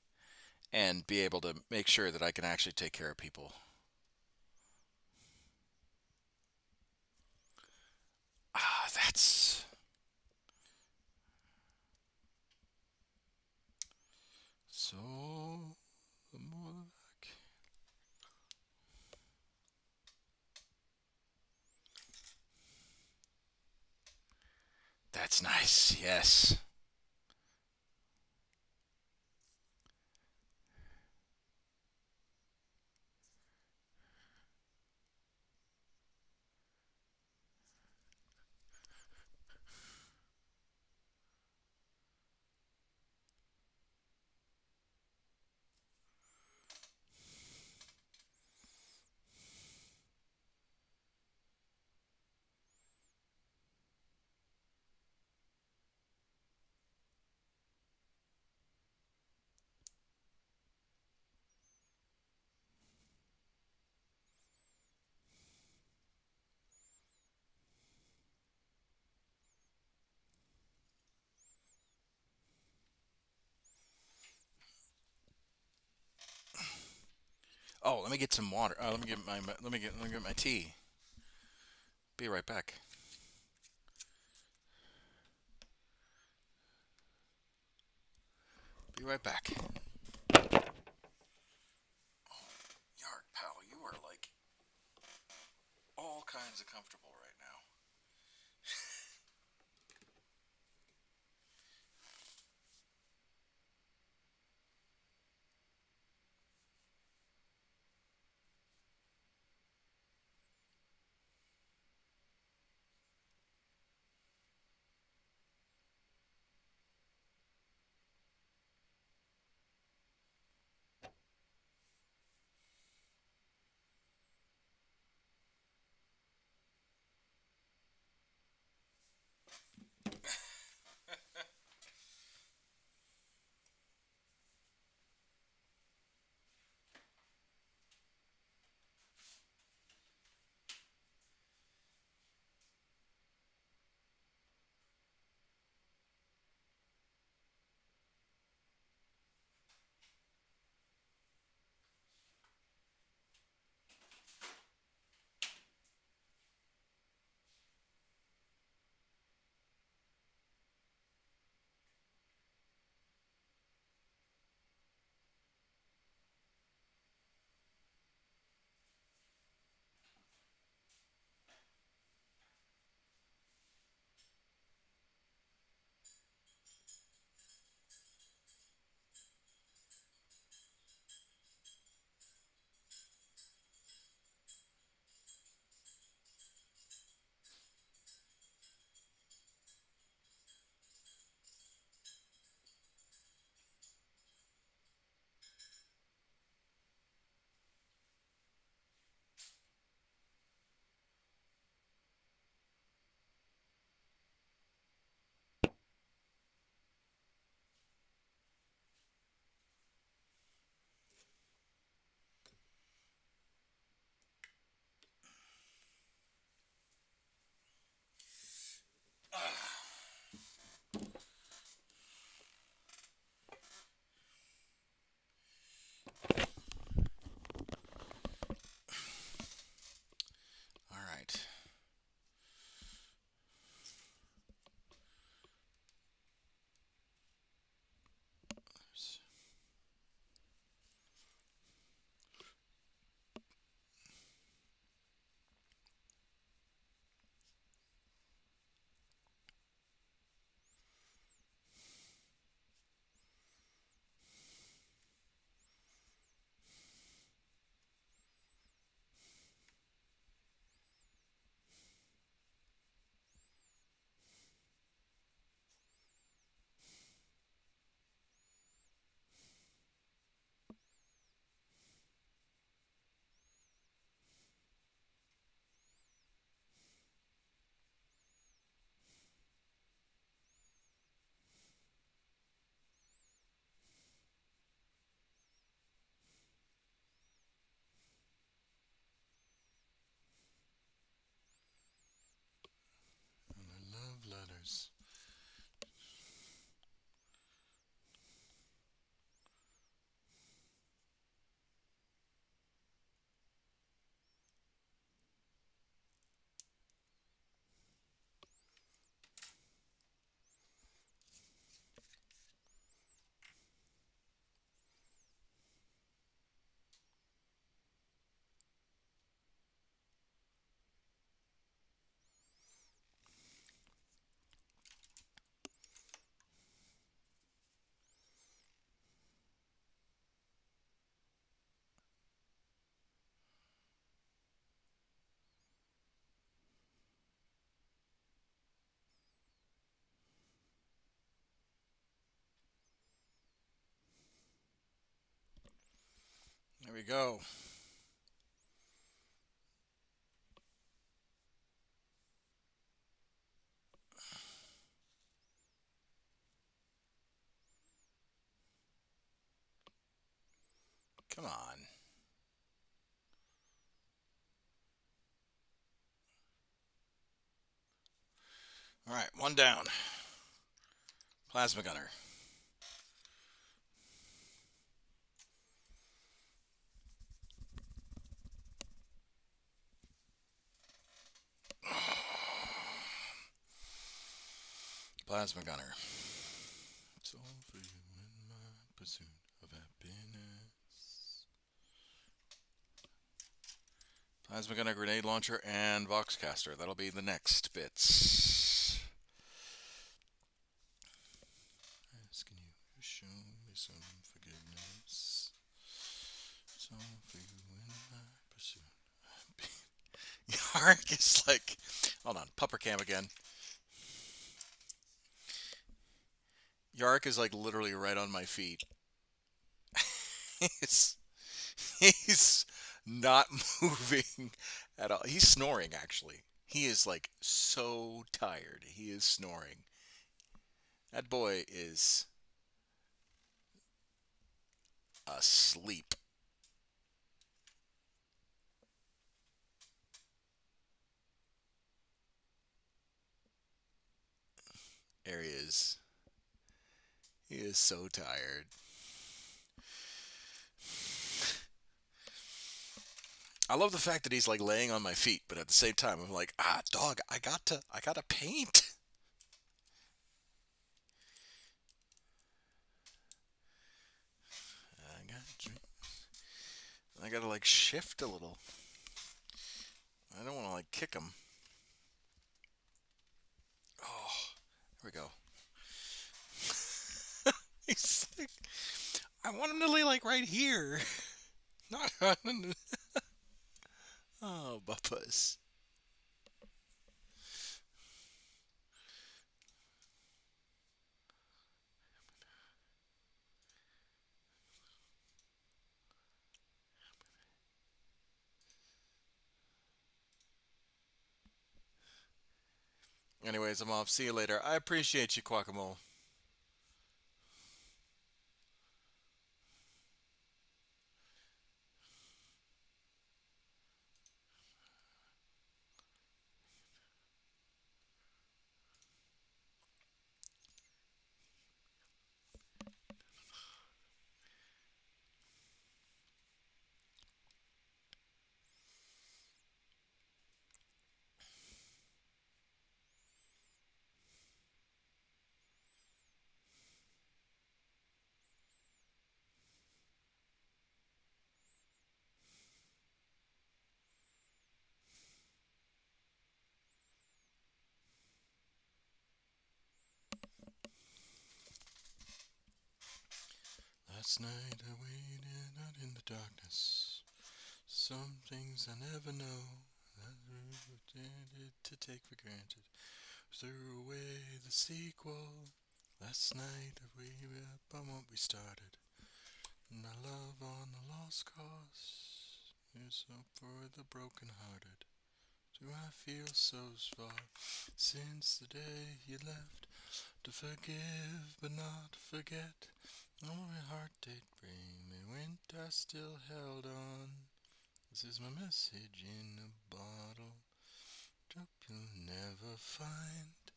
S1: and be able to make sure that I can actually take care of people. That's so the more that's nice. Yes. Oh, let me get some water. Let me get my tea. Be right back. Be right back. Yark, pal, you are like all kinds of comfortable right now. All right. Love letters. There we go. Come on. All right, one down. Plasma gunner. Plasma gunner. It's all for you in my pursuit of happiness. Plasma gunner, grenade launcher, and voxcaster. That'll be the next bits. Asking you to show me some forgiveness. It's all for you in my pursuit. Yark is like, hold on, pupper cam again. Yark is like literally right on my feet. he's not moving at all. He's snoring actually. He is like so tired. He is snoring. That boy is asleep. There he is. He is so tired. I love the fact that he's like laying on my feet, but at the same time I'm like, dog, I gotta paint. I gotta like shift a little. I don't want to like kick him. Oh, there we go. He's like, I want him to lay like right here. Not on. Oh, Buppas. Anyways, I'm off. See you later. I appreciate you, Quackamo. Last night I waited out in the darkness. Some things I never know that I pretended to take for granted. Threw away the sequel. Last night I waited up on what we started. And I love on the lost cause. There's hope for the broken-hearted. Do I feel so far since the day you left? To forgive but not forget. Oh, my heart did bring me when I still held on. This is my message in a bottle. Hope you'll never find.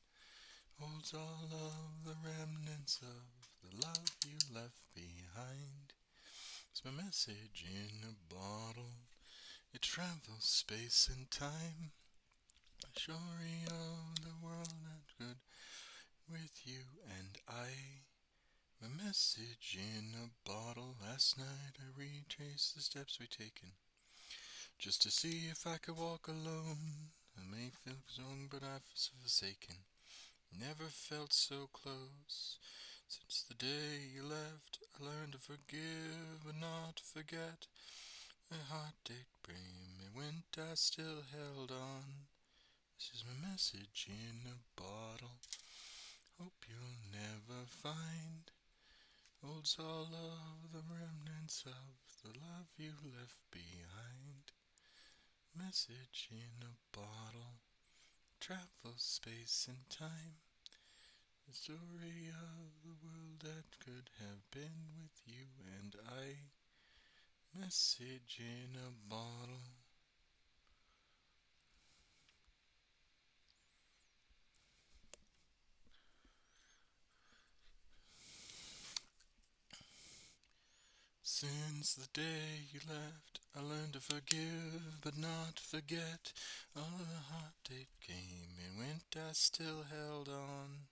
S1: Holds all of the remnants of the love you left behind. It's my message in a bottle. It travels space and time. A story of the world that good with you and I. My message in a bottle. Last night I retraced the steps we'd taken, just to see if I could walk alone. I may feel young, but I've forsaken. Never felt so close. Since the day you left, I learned to forgive but not to forget. My heart did bring me when I still held on. This is my message in a bottle. Hope you'll never find. Holds all of the remnants of the love you left behind. Message in a bottle. Travels space and time. The story of the world that could have been with you and I. Message in a bottle. Since the day you left, I learned to forgive but not forget. All of the heartache came and went, I still held on.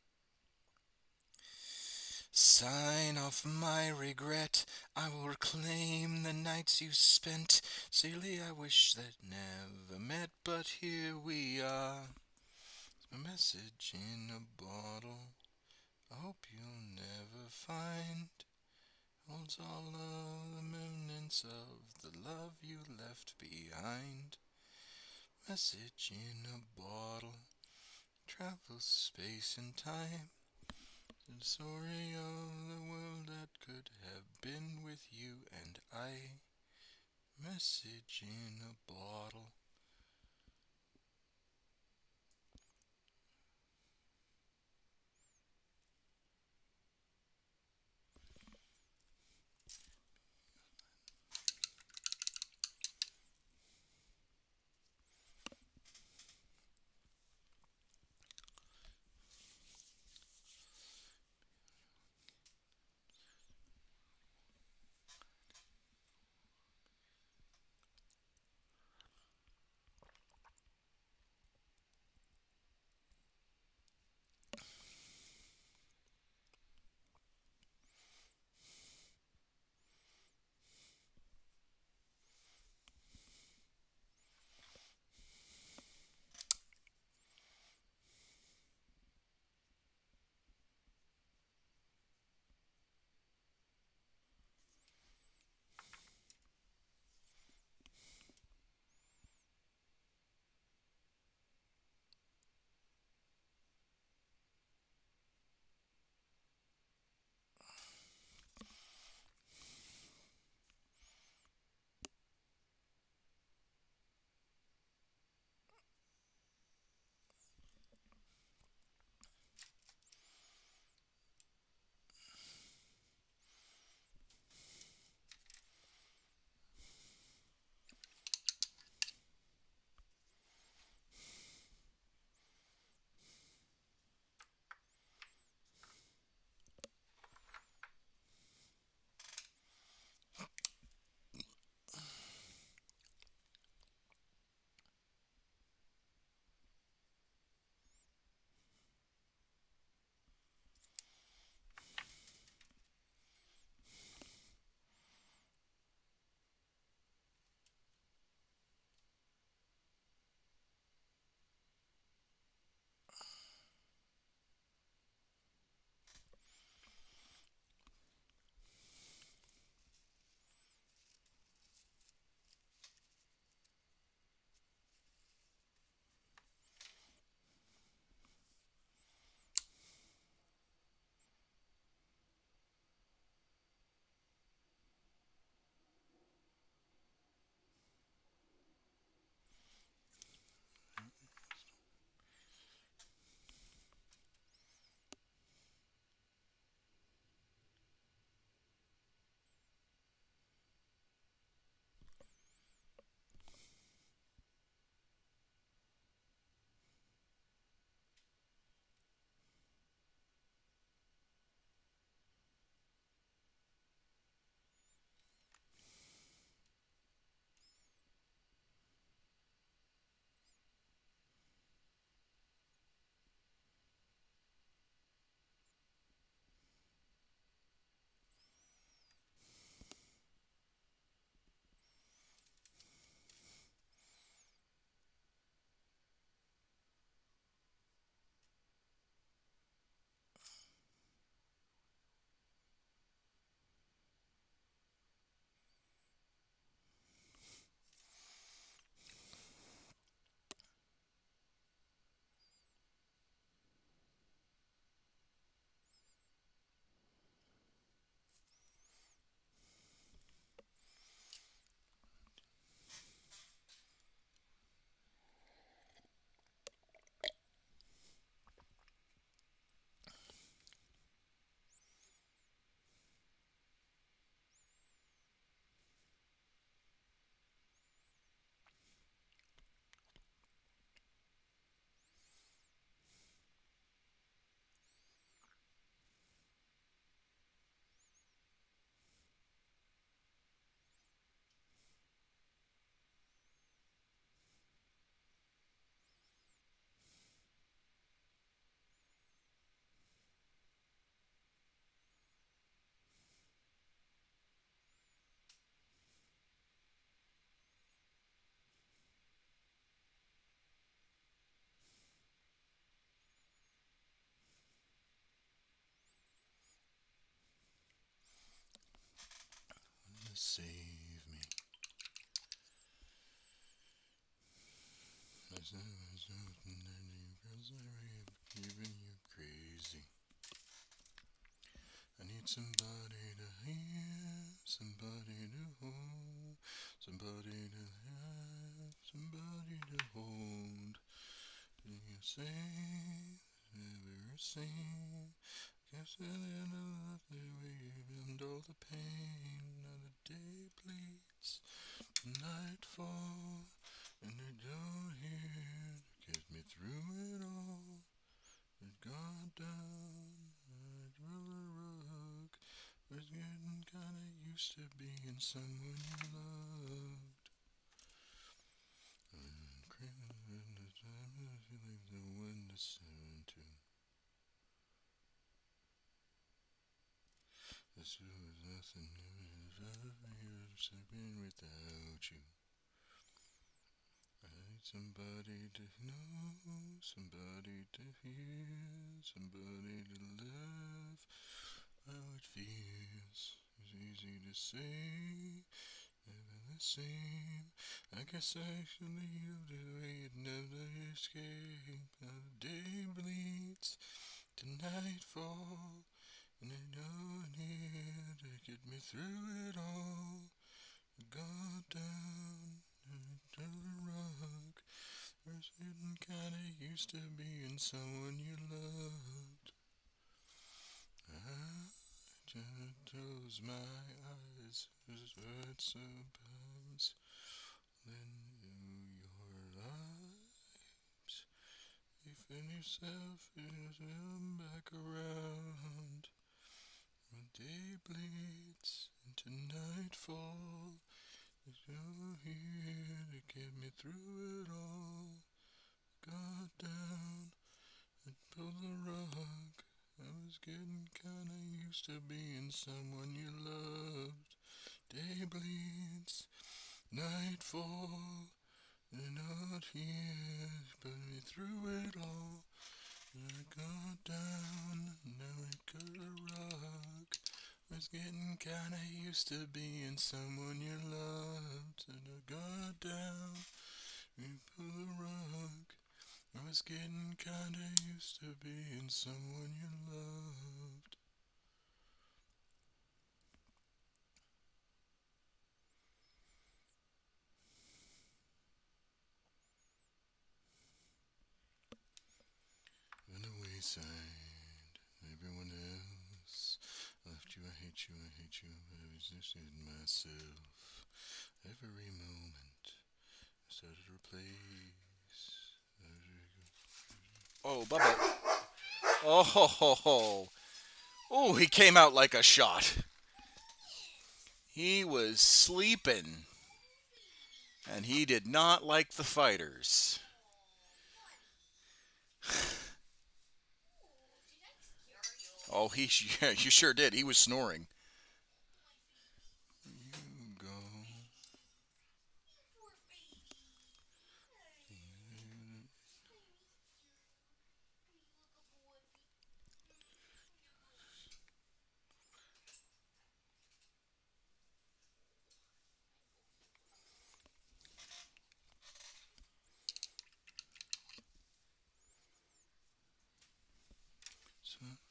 S1: Sign off my regret, I will reclaim the nights you spent. Silly, I wish that never met, but here we are. A message in a bottle, I hope you'll never find. Holds all of the remnants of the love you left behind. Message in a bottle, travels space and time. The story of the world that could have been with you and I. Message in a bottle. Keeping you crazy. I need somebody to hear, somebody to hold, somebody to have, somebody to hold. Do you say, never seen? Guess at the end of the way, and all the pain. Now the day bleeds, nightfall, and I don't hear to get me through it all. It got down, I'd roll a rug. Was getting kinda used to being someone you loved. And crazy in the time I feel like the one to turn to. This was nothing new. I've years I've been without you. I need somebody to know, somebody to hear, somebody to love. How it feels is easy to say, never the same. I guess I actually lived the way it never escaped. Now the day bleeds to nightfall, and I know I'm here to get me through it all. I got down to the rug. I was getting kinda used to being someone you loved. I just close my eyes, just hurt sometimes. Then your lives, you find yourself and come back around. When day bleeds into nightfall, you're here to get me through it all. Got down and pulled the rug. I was getting kinda used to being someone you loved. Day bleeds, nightfall, you're not here to put me through it all. I got down, now I got a rug. I was getting kinda used to being someone you loved. And I got down, we pulled the rug. I was getting kinda used to being someone you loved. Went a wayside, everyone else. I left you, I hate you, I hate you. I was just in myself. Every moment I started to replace. Oh, Bubba. Oh, ho, ho, ho. Oh, he came out like a shot. He was sleeping, and he did not like the fighters. Oh, yeah, you sure did. He was snoring. You go. Sudden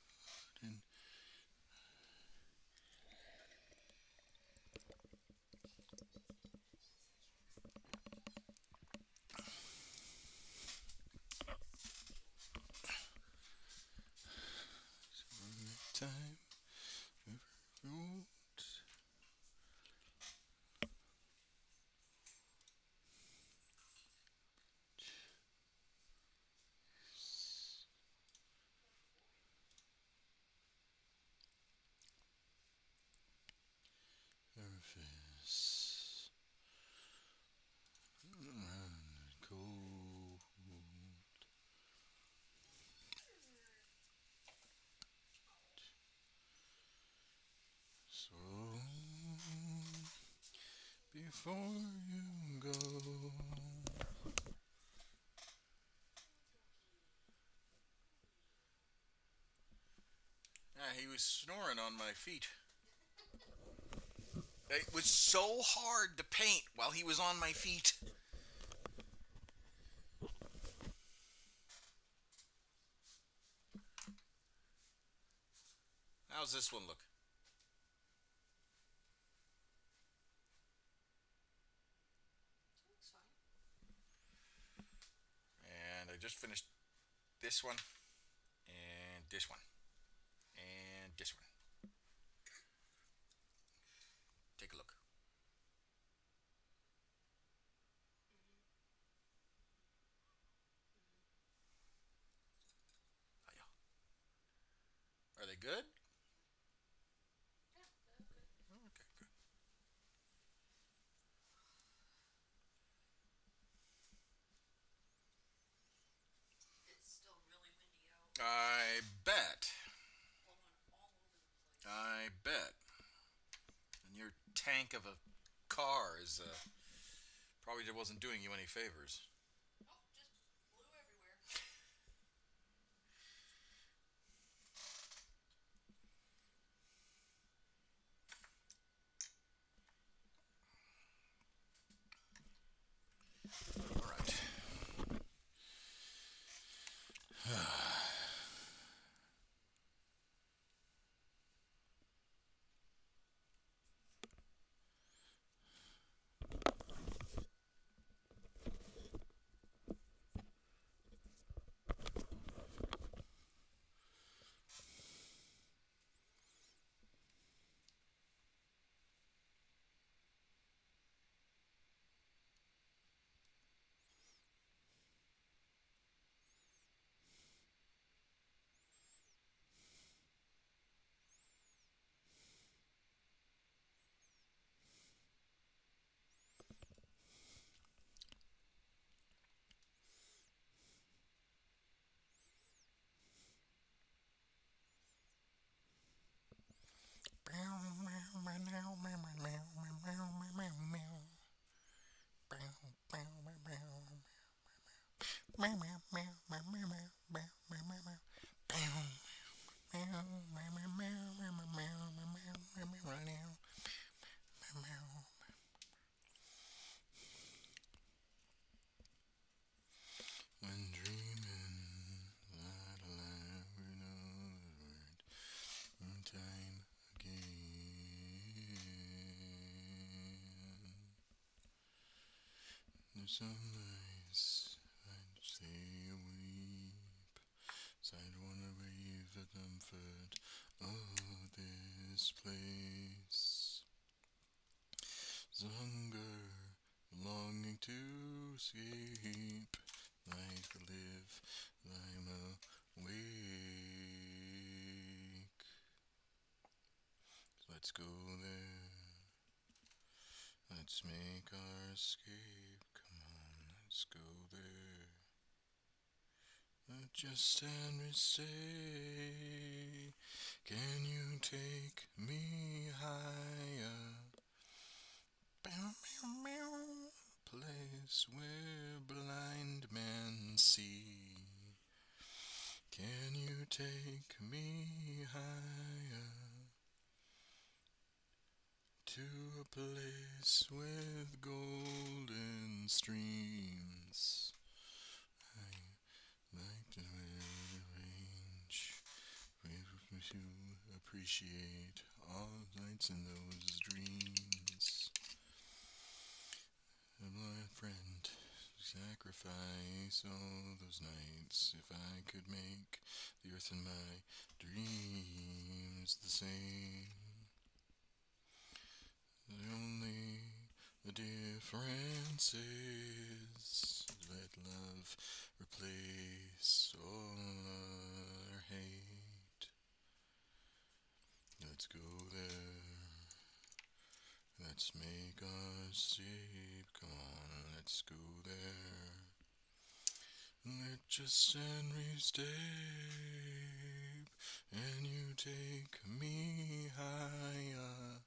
S1: time. Surface. Cold. So before you go. Yeah, he was snoring on my feet. It was so hard to paint while he was on my feet. How's this one look?
S2: Looks fine.
S1: And I just finished this one, and this one, and this one. Take a look. Oh, yeah. Are they good?
S2: Yeah, that's good.
S1: Okay, good.
S2: It's still really windy out.
S1: I bet.
S2: Blowing all over the place.
S1: I bet. And your tank of a car is probably wasn't doing you any favors.
S2: Oh, just blew everywhere.
S1: All right. When dreaming that alive we know the right time again. There's some nights I'd stay weep, so I'd wanna breathe the comfort of this place. The hunger, longing to escape, life to live, I'm awake. Let's go there, let's make our escape, come on, let's go there. Just and we stay, can you take me higher? Bow, bow, bow. Place where blind men see. Can you take me higher? To a place with golden streams. I like to arrange to appreciate all nights in those dreams. My friend, sacrifice all those nights if I could make the earth and my dreams the same. The difference is let love replace all our hate. Let's go there. Let's make our escape. Come on, let's go there. Let just and we stay, and you take me higher.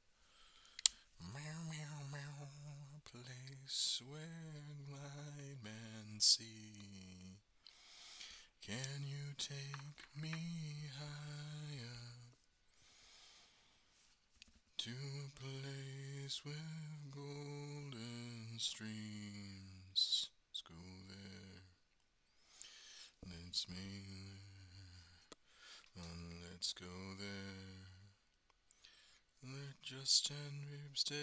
S1: Meow, meow, meow, a place where blind men see. Can you take me higher? To a place with golden streams. Let's go there. Let's make there. Let's go there. Let just and rib stay.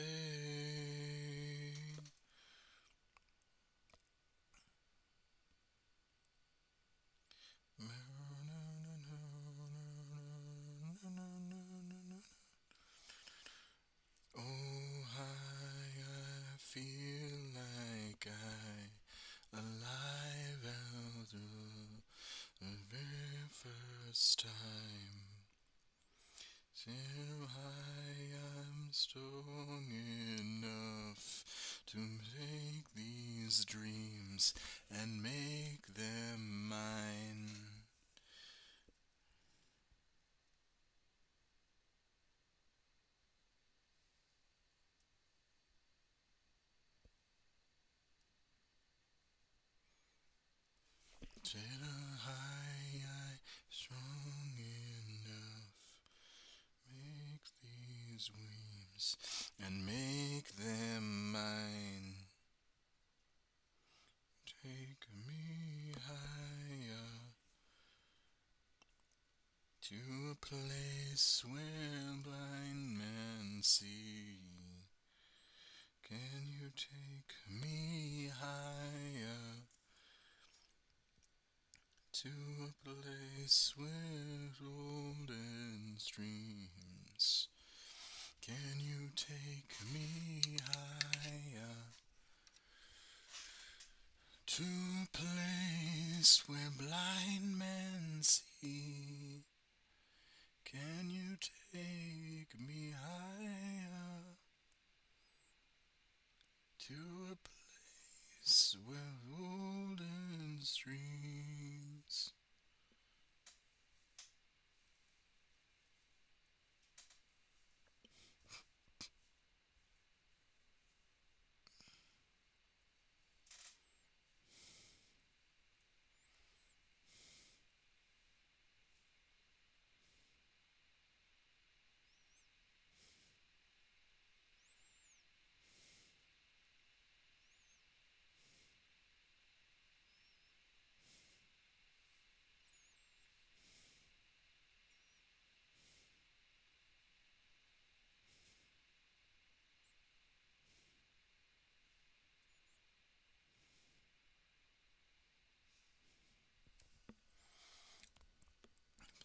S1: Oh, hi, I feel like I alive out the very first time. So high, I'm strong enough to take these dreams and make them mine. Till high, I'm strong enough, make these dreams and make them mine. Take me higher to a place where blind men see. Can you take me higher to a place with golden streams? Can you take me higher to a place where blind men see? Can you take me higher to a place where golden streams?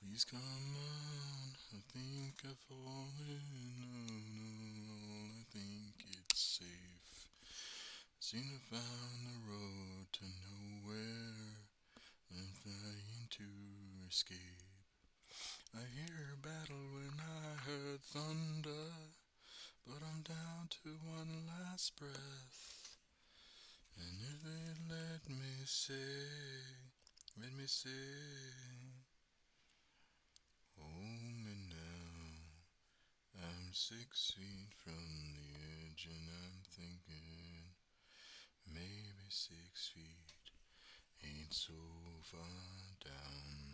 S1: Please come on, I think I've fallen. No, I think it's safe. Seem to found the road to nowhere. I'm trying to escape. I hear battle when I heard thunder, but I'm down to one last breath. And if they let me say, hold me now. I'm 6 feet from the edge and I'm thinking maybe 6 feet ain't so far down.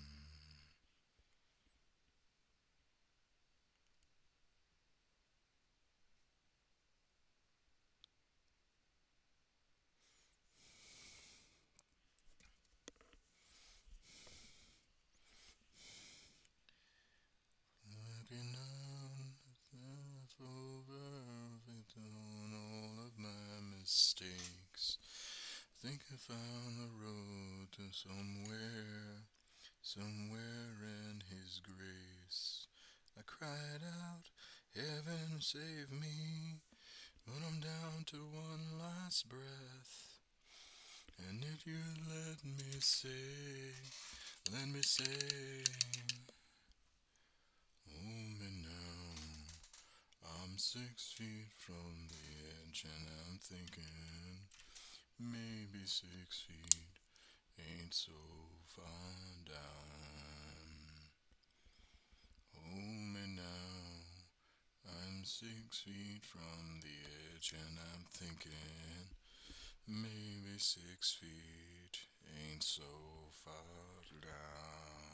S1: Looking on the over on all of my mistakes. Think I found the road to somewhere in His grace. I cried out, heaven save me, but I'm down to one last breath. And if you let me say, hold me now. I'm 6 feet from the edge and I'm thinking maybe 6 feet ain't so far down. Hold me now. I'm 6 feet from the edge and I'm thinking maybe 6 feet ain't so far down.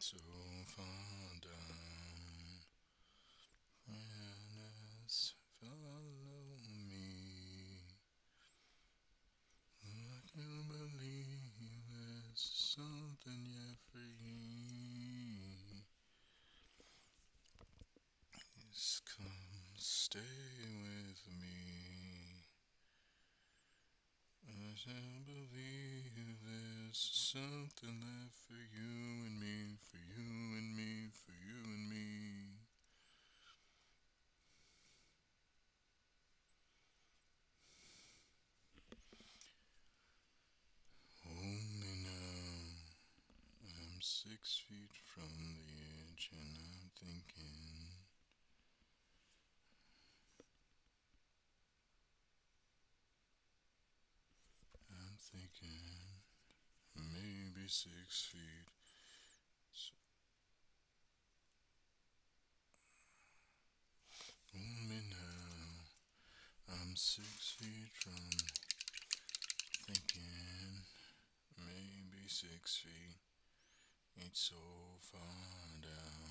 S1: So far down. Yes, follow me. I can believe there's something yet free. I believe there's something left for you and me, for you and me, for you and me. Only now I'm 6 feet from the edge and I'm thinking. I'm thinking maybe 6 feet. So only now I'm 6 feet from thinking maybe 6 feet. It's so far down.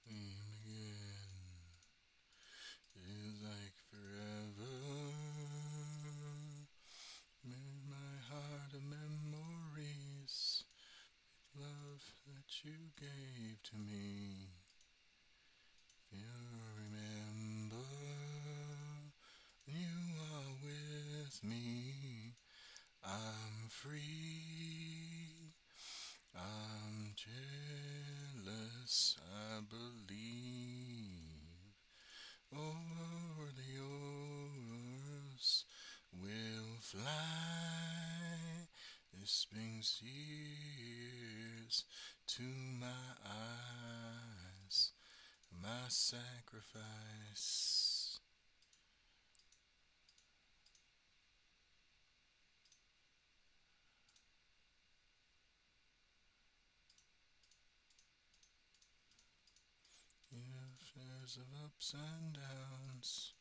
S1: Again, feels like forever. Made my heart of memories, love that you gave to me. You remember, you are with me. I'm free. I'm jealous, I believe. Over the oars we'll fly. This brings tears to my eyes. My sacrifice. Years of ups and downs,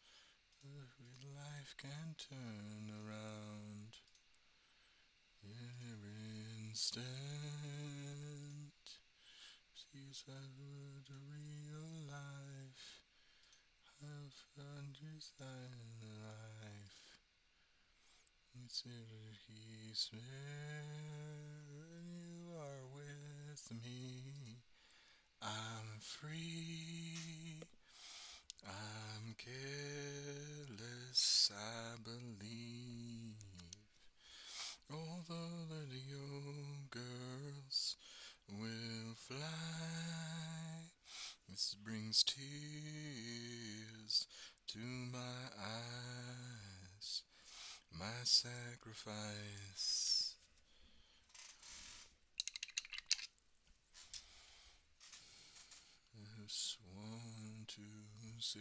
S1: every life can turn around. Every instant, sees I would a real life. I've undesigned life. It's it keeps me when you are with me. I'm free. I'm careless, I believe. All the little girls will fly. This brings tears to my eyes. My sacrifice. Just want to say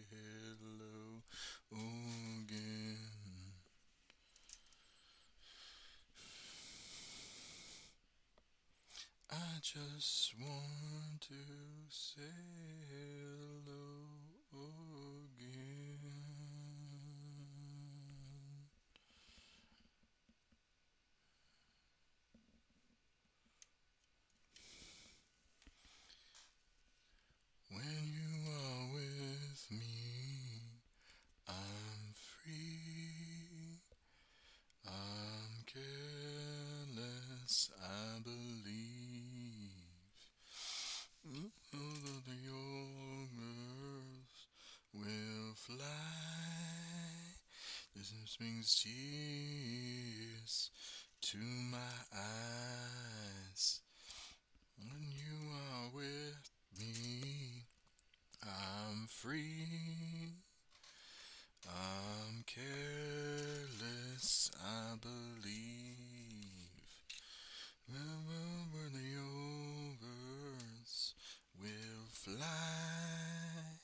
S1: hello again. I just want to say hello again. When you are with me, I'm free. I'm careless, I believe. All of the old girls will fly. This brings tears to my eyes. When you are with me, I'm free. I'm careless, lie.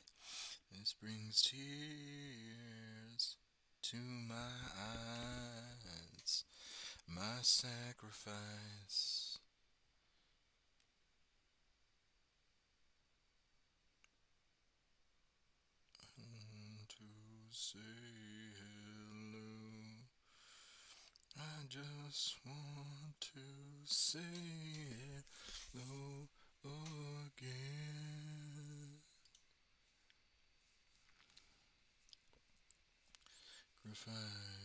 S1: This brings tears to my eyes. My sacrifice. To say hello. I just want to say hello again. Sacrifice.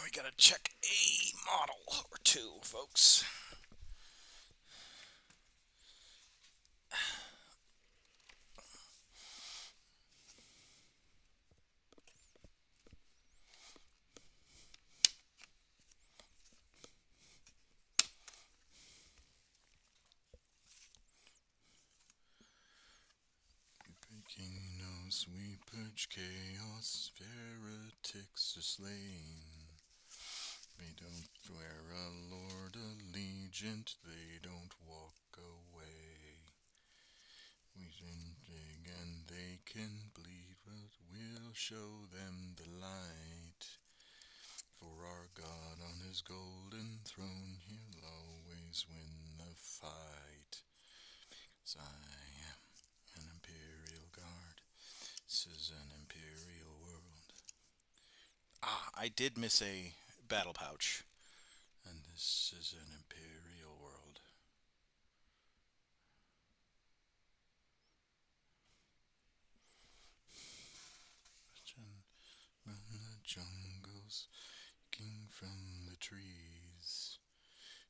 S1: We gotta check a model or two, folks. Kingdoms we purge chaos, heretics are slain. They don't wear a lord allegiant, they don't walk away. We can dig and they can bleed, but we'll show them the light. For our God on his golden throne, he'll always win the fight. 'Cause I am an Imperial Guard. This is an Imperial world. I did miss a battle pouch. And this is an Imperial world. From the jungles, king from the trees.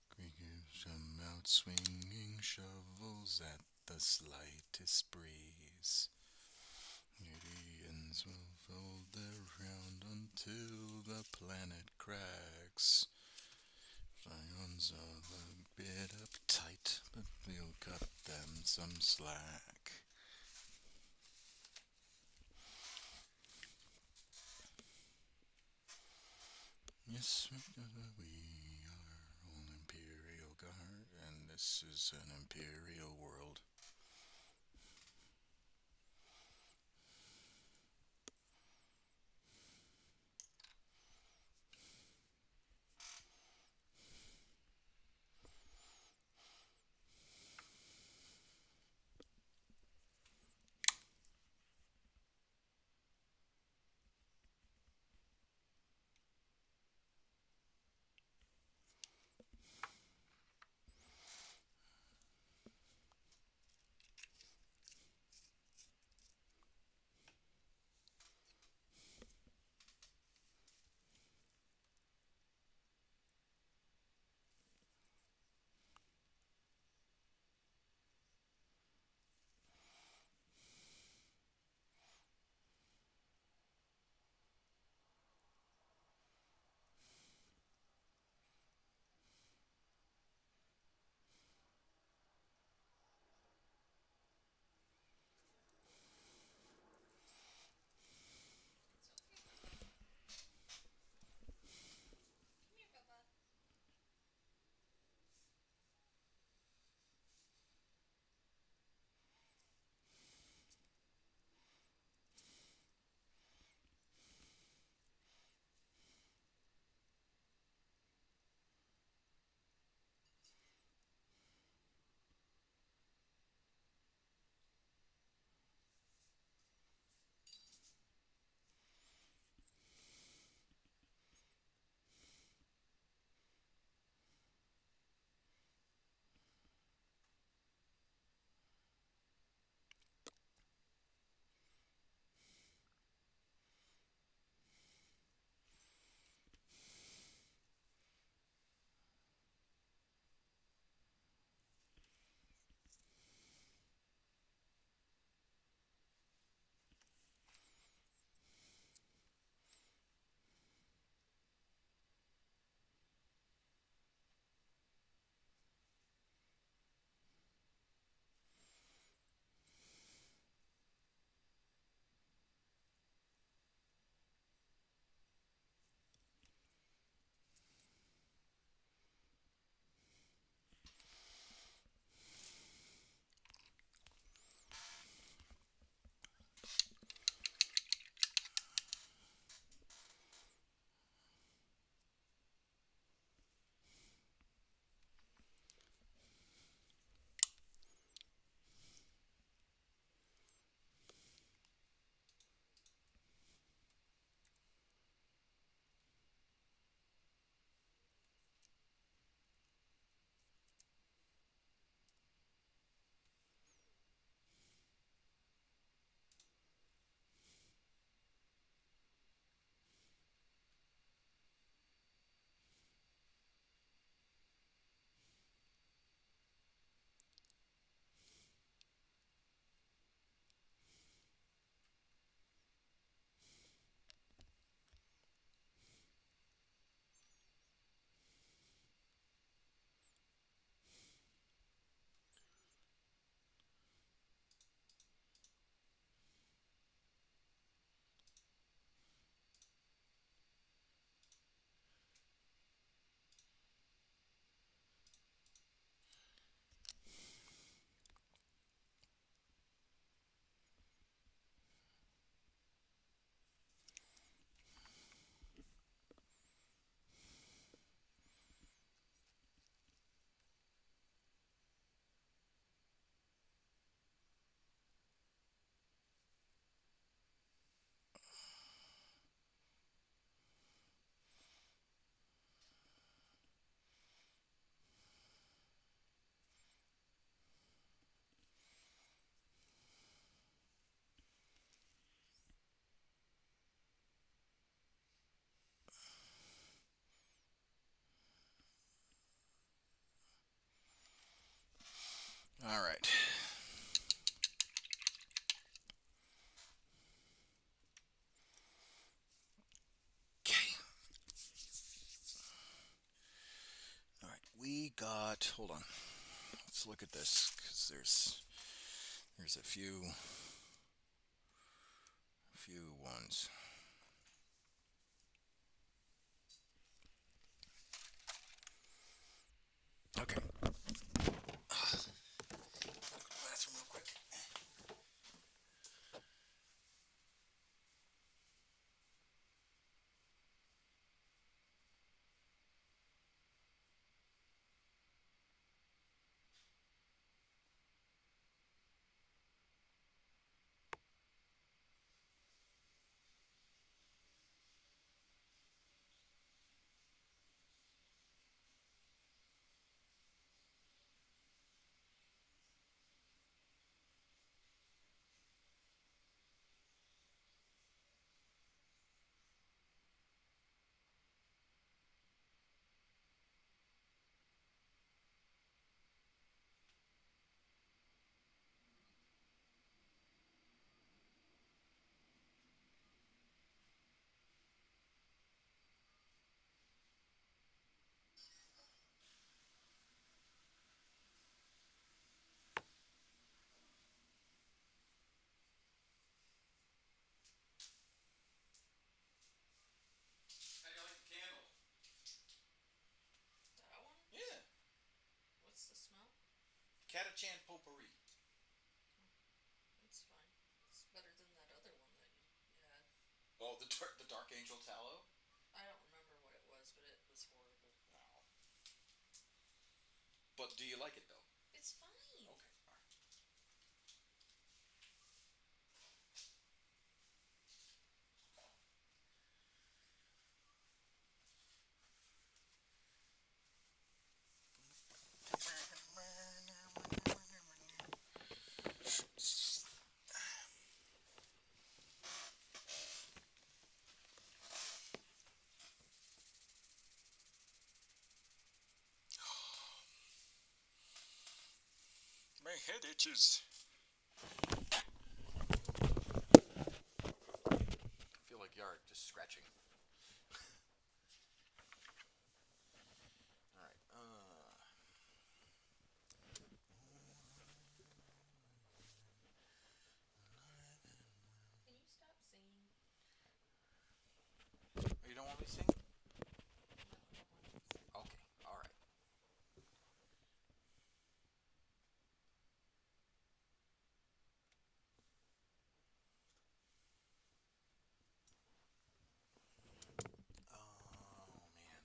S1: Creatures come out swinging shovels at the slightest breeze. Indians will fold their round until the planet cracks. Zions are a bit uptight, but we'll cut them some slack. Yes, we are all Imperial Guard, and this is an Imperial world. hold on. Let's look at this because there's a few ones. Okay. Bathroom real quick. How do you like the candle?
S2: That one?
S1: Yeah.
S2: What's the smell?
S1: Catachan potpourri.
S2: It's fine. It's better than that other one that you had.
S1: Oh, the Dark Angel tallow?
S2: I don't remember what it was, but it was horrible.
S1: Wow. But do you like it though?
S2: It's fine.
S1: Okay. All right. My head itches. I feel like you're just scratching. All right.
S2: Can you stop singing?
S1: You don't want me to sing?
S2: No, I don't want you to sing.
S1: Okay. All right. Oh man.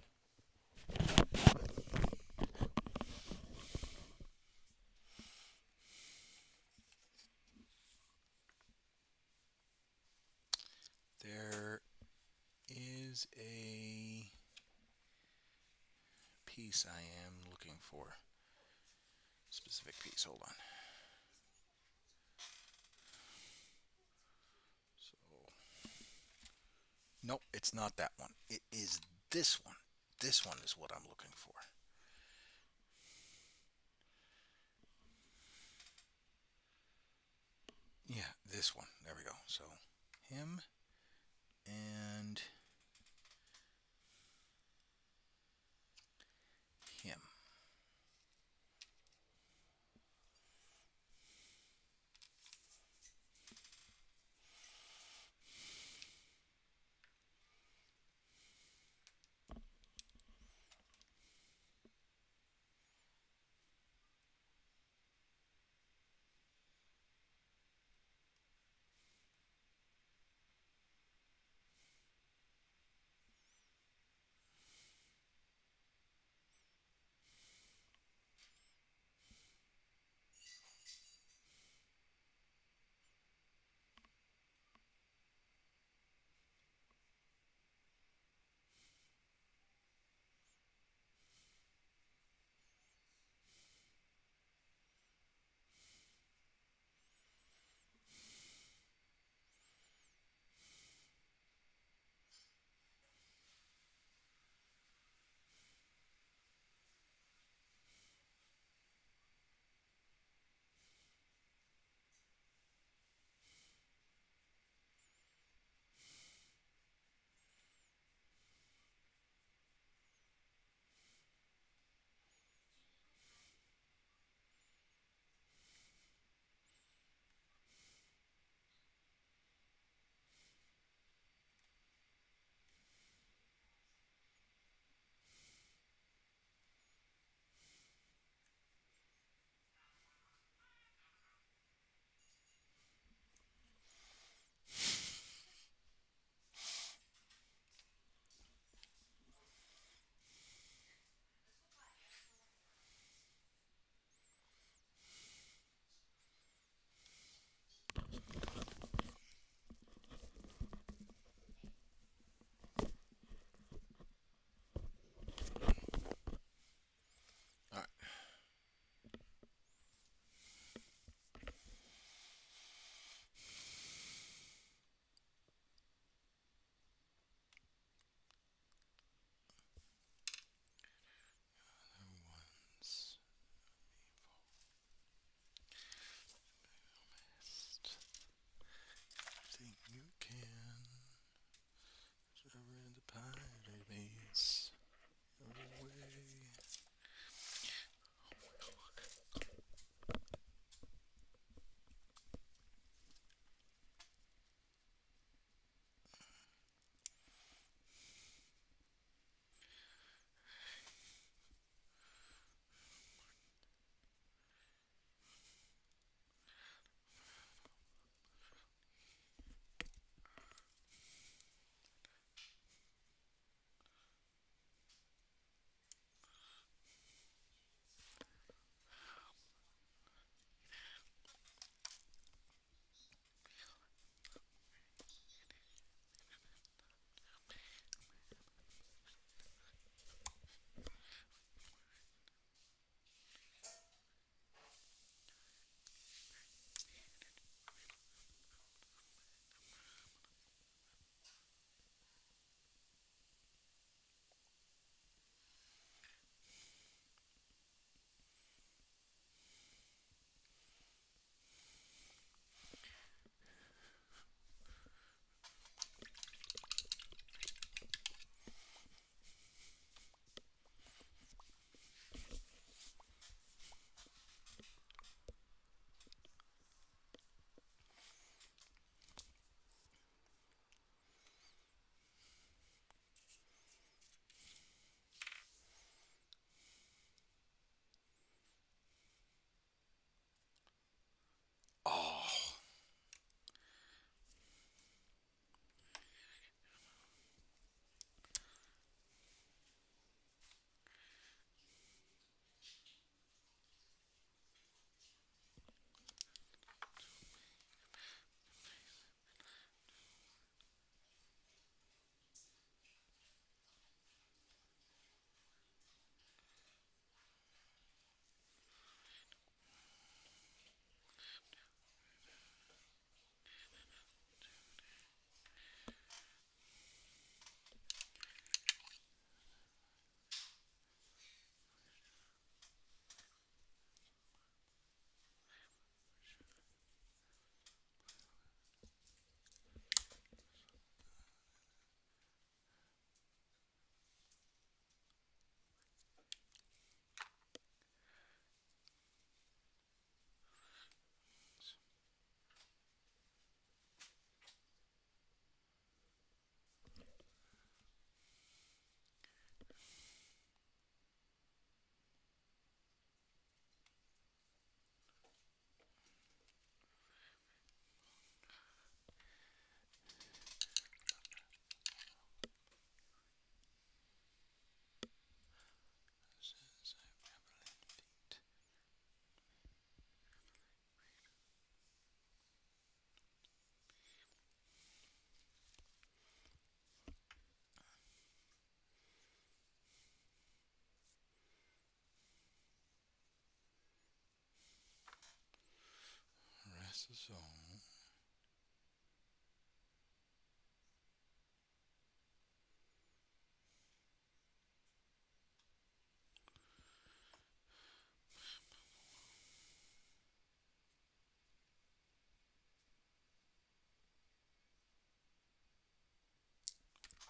S1: There is a piece I am looking for. Specific piece. Hold on. So, nope, it's not that one. It is this one. This one is what I'm looking for. Yeah, this one. There we go. So, him and him.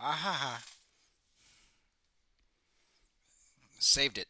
S3: Ahaha. Saved it.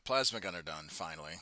S3: Plasma gunner done, finally.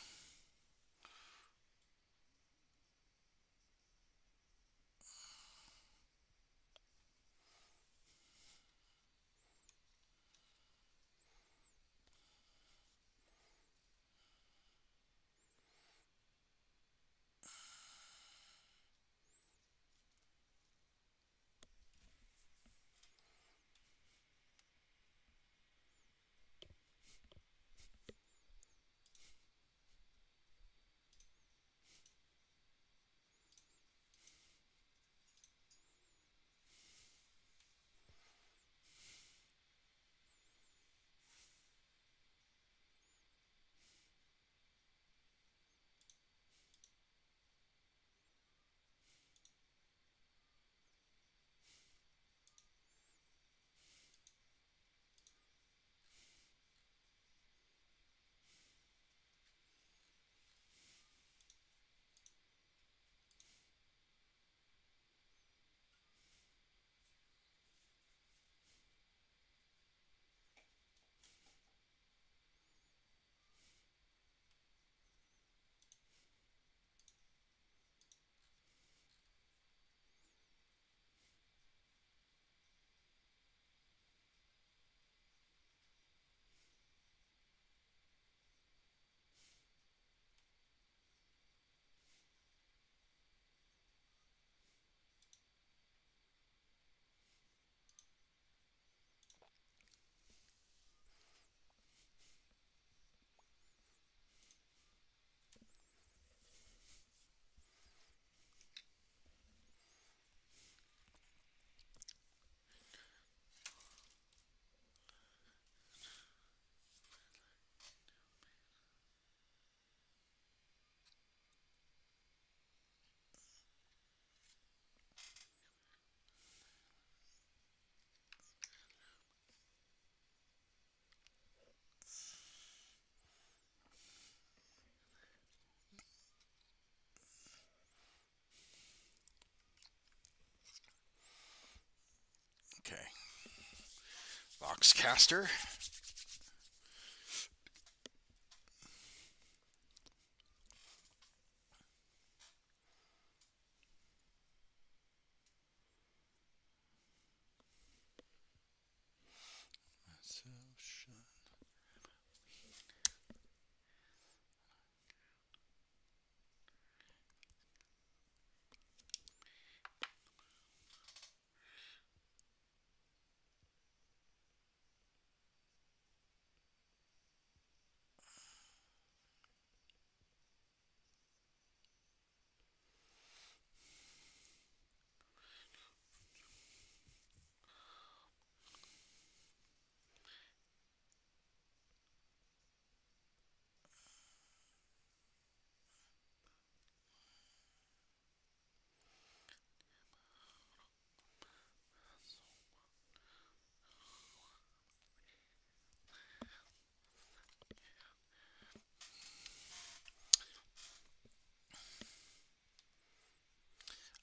S3: Voxcaster.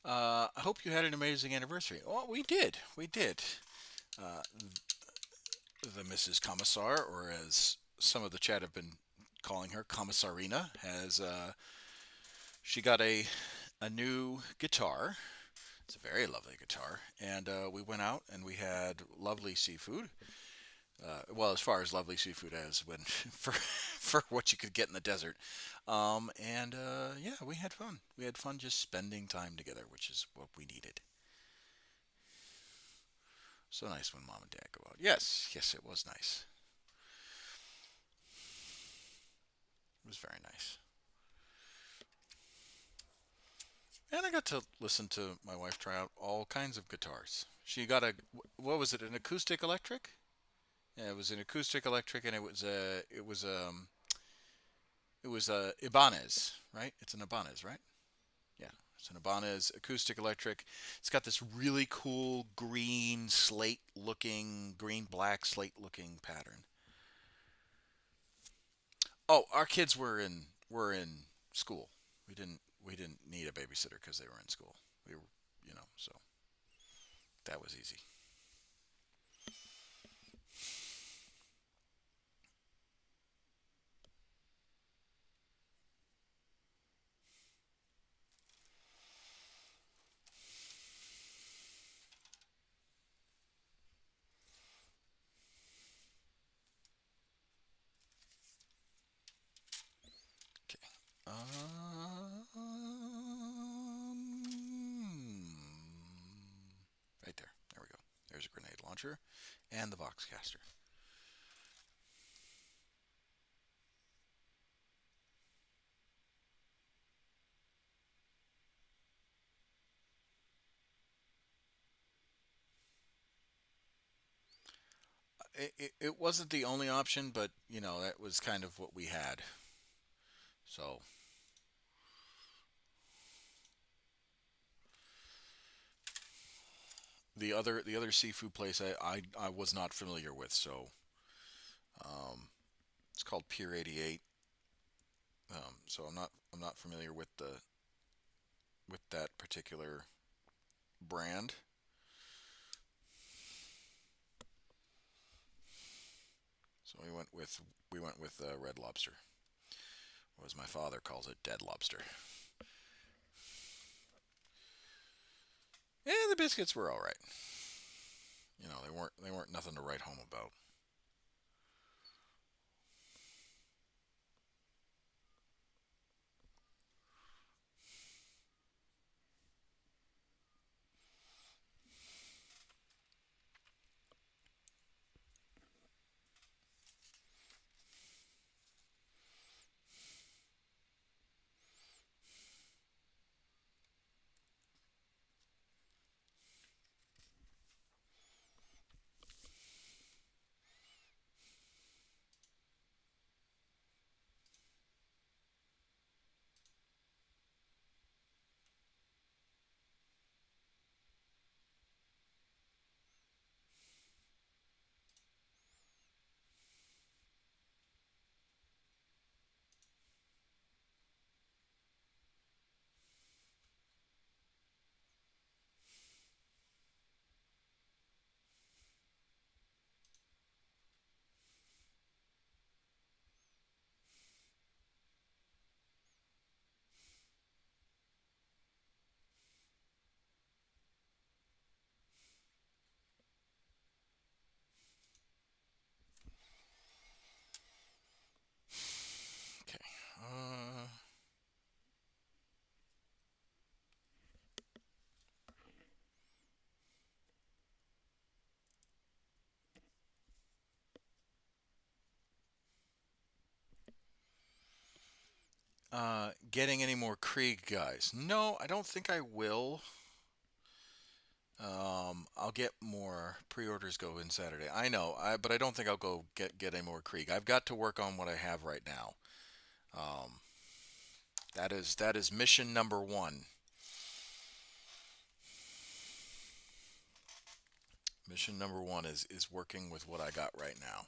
S3: I hope you had an amazing anniversary. Oh, we did. We did. Uh, the Mrs. Commissar, or as some of the chat have been calling her, Commissarina, has she got a new guitar. It's a very lovely guitar, and we went out and we had lovely seafood. Well, as far as lovely seafood as when for what you could get in the desert, and yeah, we had fun. We had fun just spending time together, which is what we needed. So nice when mom and dad go out. Yes, yes, it was nice. It was very nice. And I got to listen to my wife try out all kinds of guitars. She got what was it? An acoustic electric? Yeah, it was an acoustic electric, and it was a Ibanez, right? It's an Ibanez, right? Yeah, it's an Ibanez acoustic electric. It's got this really cool green slate looking, green black slate looking pattern. Oh, our kids were in school. We didn't need a babysitter because they were in school. We were, so that was easy. Okay. Right there. There we go. There's a grenade launcher and the Voxcaster. It wasn't the only option, but that was kind of what we had. So the other seafood place I was not familiar with. So it's called Pier 88. So I'm not familiar with that particular brand. So we went with Red Lobster, or as my father calls it, Dead Lobster. Yeah, the biscuits were all right. They weren't nothing to write home about. Getting any more Krieg guys? No, I don't think I will. I'll get more pre-orders go in Saturday. I know, but I don't think I'll go get any more Krieg. I've got to work on what I have right now. Um, that is mission number one. Mission number one is working with what I got right now.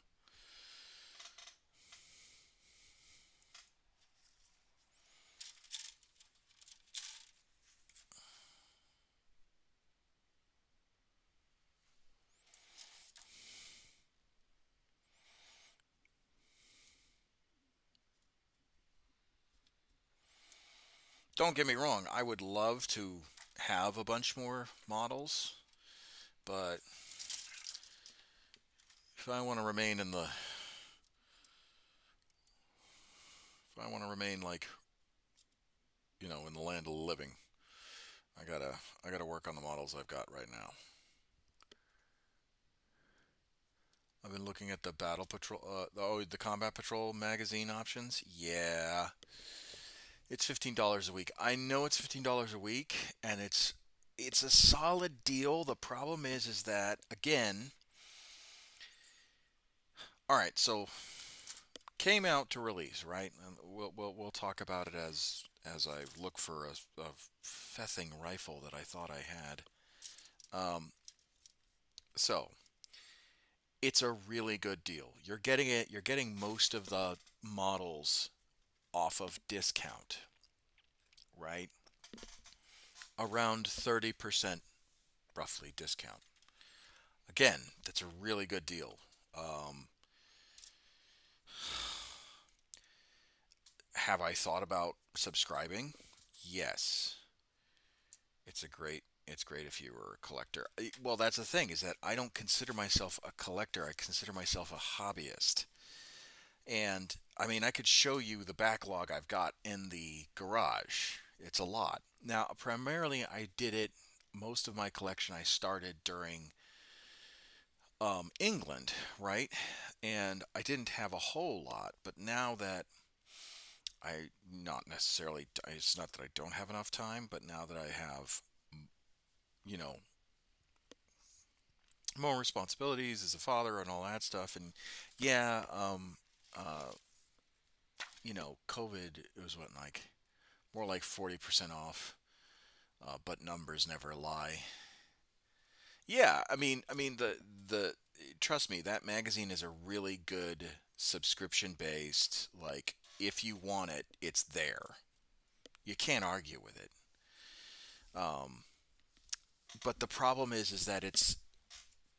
S3: Don't get me wrong, I would love to have a bunch more models, but if I want to remain in the if I want to remain like, in the land of the living, I gotta work on the models I've got right now. I've been looking at the Battle Patrol, the Combat Patrol magazine options. Yeah, it's $15 a week. I know it's $15 a week, and it's a solid deal. The problem is that again, all right. So came out to release, right? And we'll talk about it as I look for a fething rifle that I thought I had. Um, so it's a really good deal. You're getting it. You're getting most of the models off of discount, right? Around 30% roughly discount. Again, that's a really good deal. Um, have I thought about subscribing? Yes. It's great if you were a collector. Well, that's the thing is that I don't consider myself a collector. I consider myself a hobbyist. And I mean, I could show you the backlog I've got in the garage. It's a lot. Now, primarily I did it most of my collection I started during England, right? And I didn't have a whole lot, but now that not necessarily, it's not that I don't have enough time, but now that I have, you know, more responsibilities as a father and all that stuff, and yeah, uh, COVID, it was what, like, more like 40% off, but numbers never lie. Yeah, I mean the trust me, that magazine is a really good subscription based. Like, if you want it, it's there. You can't argue with it. Um, but the problem is that it's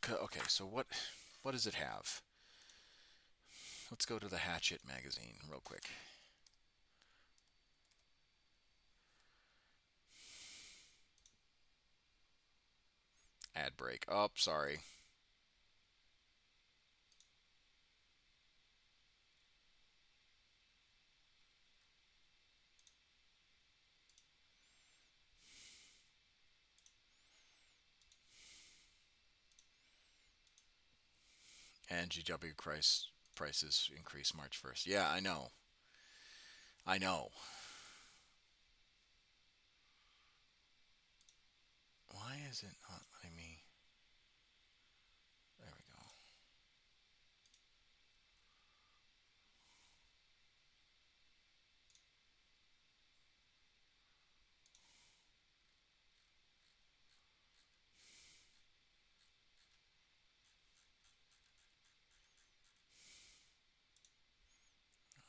S3: okay. So what does it have? Let's go to the Hatchet magazine real quick. Ad break. Oh, sorry. And GW prices increase March 1st. Yeah, I know. I know. Why is it not letting me? There we go.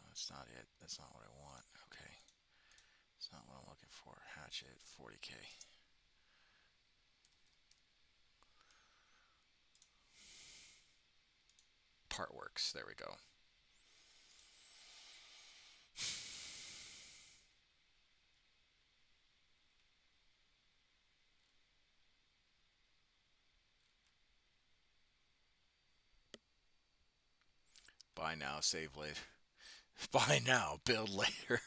S3: That's not it. That's not what I want. Okay. It's not what I'm looking for. Hatchet, 40K. Partworks. There we go. Buy now, save later. Buy now, build later.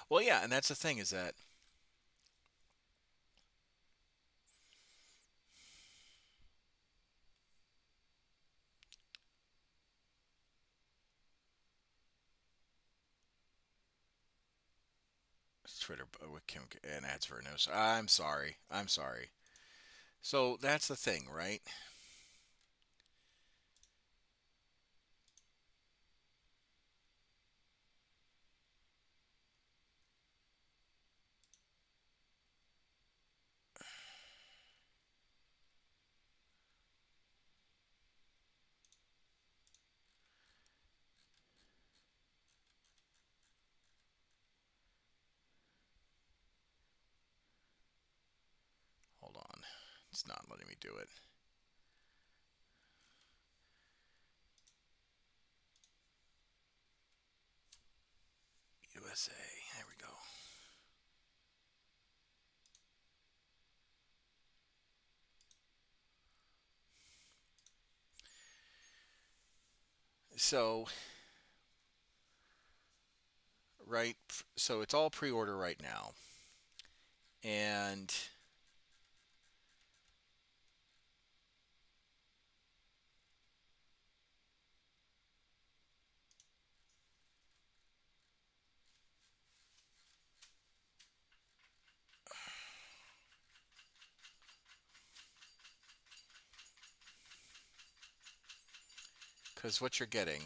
S3: Well, yeah, and that's the thing is that Twitter with Kim and ads for no. I'm sorry. I'm sorry. So that's the thing, right? Hold on. It's not letting me do it. USA. There we go. So, right. So it's all pre-order right now. And because what you're getting,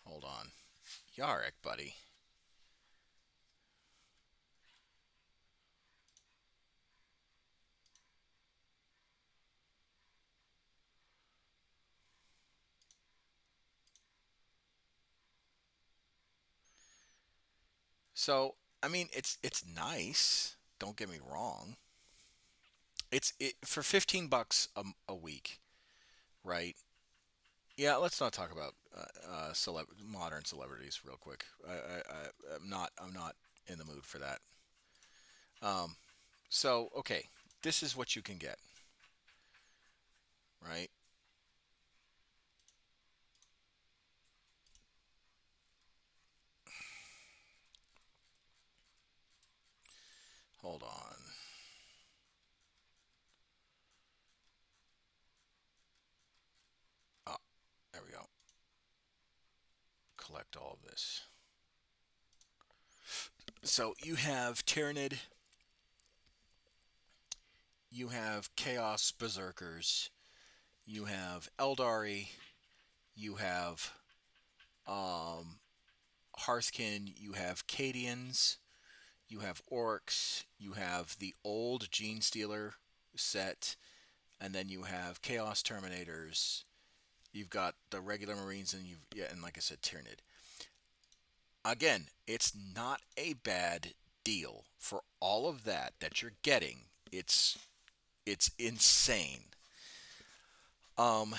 S3: hold on. Yarek, buddy. So, I mean, it's nice. Don't get me wrong. For 15 bucks a week, right? Yeah, let's not talk about modern celebrities real quick. I'm not in the mood for that. Um, so okay, this is what you can get, right? Hold on. Oh, there we go. Collect all of this. So you have Tyranid, you have Chaos Berserkers, you have Eldari, you have um, Hearthkin, you have Cadians, you have Orcs, you have the old Gene Stealer set, and then you have Chaos Terminators. You've got the regular Marines, and and like I said, Tyranid. Again, it's not a bad deal for all of that you're getting. It's insane. Um,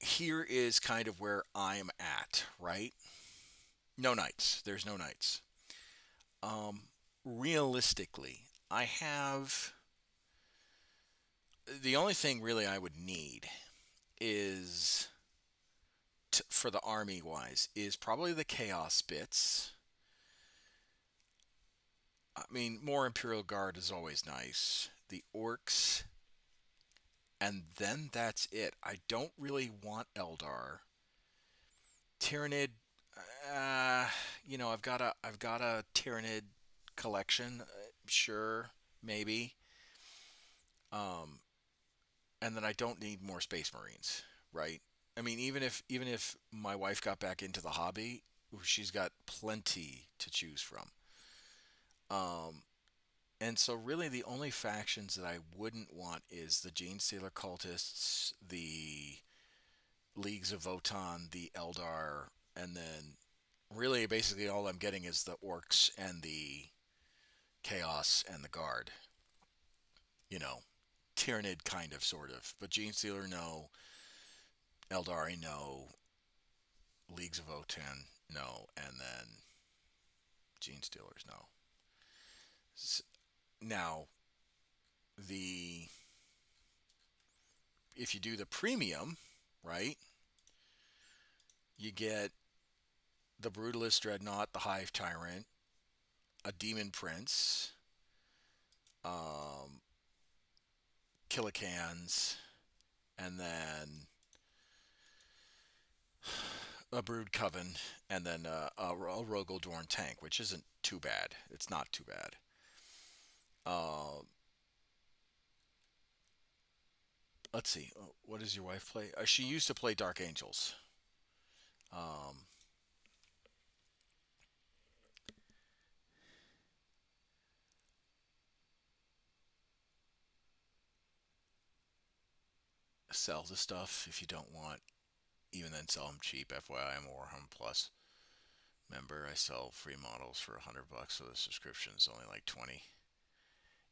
S3: Here is kind of where I'm at, right? No knights. There's no knights. Um, Realistically, I have the only thing really I would need is for the army wise is probably the chaos bits. I mean, more Imperial Guard is always nice. The orcs, and then that's it. I don't really want Eldar. Tyranid, uh, I've got a Tyranid collection. Sure, maybe. Um, and then I don't need more Space Marines, right? I mean, even if my wife got back into the hobby, she's got plenty to choose from. Um, and so really the only factions that I wouldn't want is the Gene Stealer cultists, the Leagues of Votan, the Eldar, and then really basically all I'm getting is the orcs and the chaos and the guard. You know, Tyranid kind of sort of, but Gene Stealer no, Eldari no, Leagues of Votan no, and then Gene Stealers no. Now the if you do the premium, right, you get the Brutalist Dreadnought, the Hive Tyrant, a Demon Prince, um, Killicans, and then a Brood Coven, and then a Rogaldorn tank, which isn't too bad. It's not too bad. Uh, let's see. What does your wife play? She used to play Dark Angels. Um, sell the stuff if you don't want. Even then, sell them cheap. FYI, I'm a Warhammer Plus member. I sell free models for $100, so the subscription's only like 20.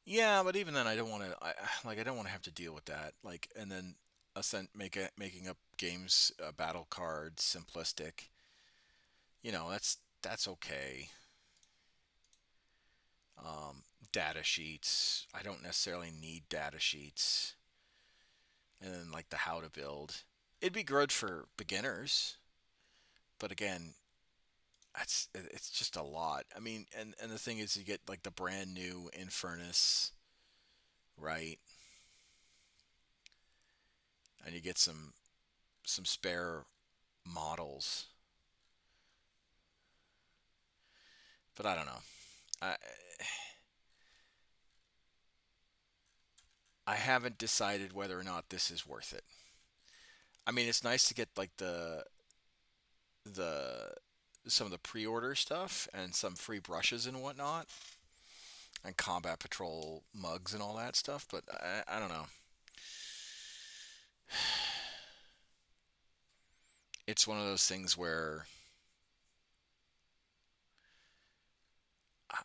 S3: Yeah, but even then, I don't want to. I don't want to have to deal with that. Like, and then making up games, battle cards, simplistic. That's okay. Data sheets. I don't necessarily need data sheets. And then like the how to build. It'd be good for beginners, but again, it's just a lot. I mean, and the thing is, you get like the brand new Infernus, right? And you get some spare models, but I don't know. I I haven't decided whether or not this is worth it. I mean, it's nice to get like the some of the pre-order stuff and some free brushes and whatnot, and combat patrol mugs and all that stuff. But I don't know. It's one of those things where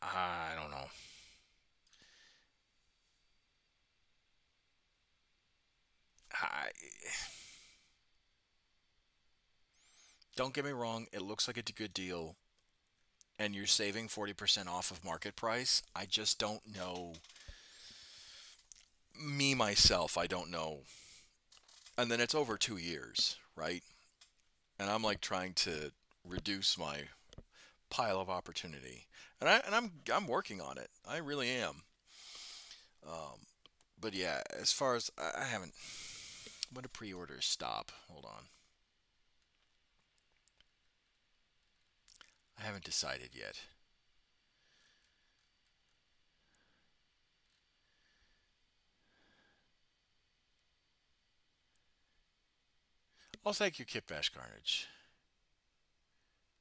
S3: I don't know. I, don't get me wrong. It looks like it's a good deal, and you're saving 40% off of market price. I just don't know. Me myself, I don't know. And then it's over 2 years, right? And I'm like trying to reduce my pile of opportunity, and I'm working on it. I really am. Um, but yeah, as far as I haven't, when do pre-orders stop? Hold on, I haven't decided yet. Oh, thank you, Kip Bash Carnage.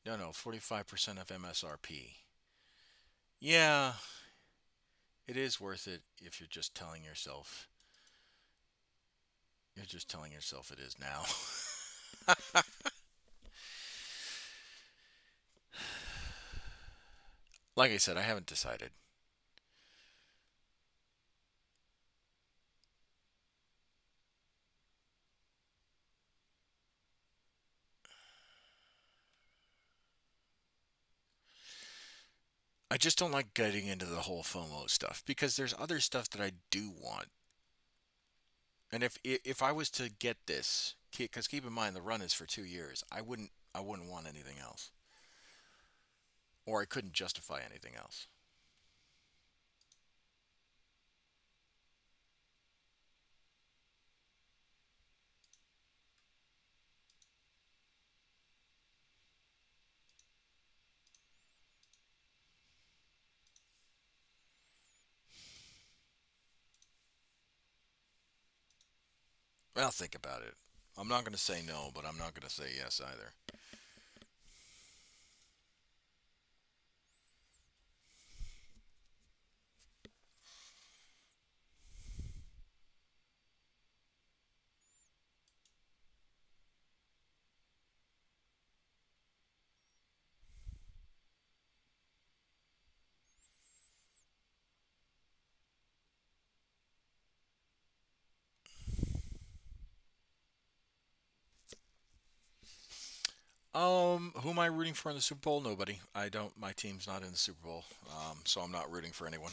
S3: No, no, 45% of MSRP. Yeah, it is worth it if you're just telling yourself. You're just telling yourself it is now. Like I said, I haven't decided. I just don't like getting into the whole FOMO stuff because there's other stuff that I do want. And if I was to get this, because keep in mind the run is for 2 years, I wouldn't want anything else, or I couldn't justify anything else. Well, think about it. I'm not going to say no, but I'm not going to say yes either. Who am I rooting for in the Super Bowl? Nobody. I don't. My team's not in the Super Bowl, so I'm not rooting for anyone.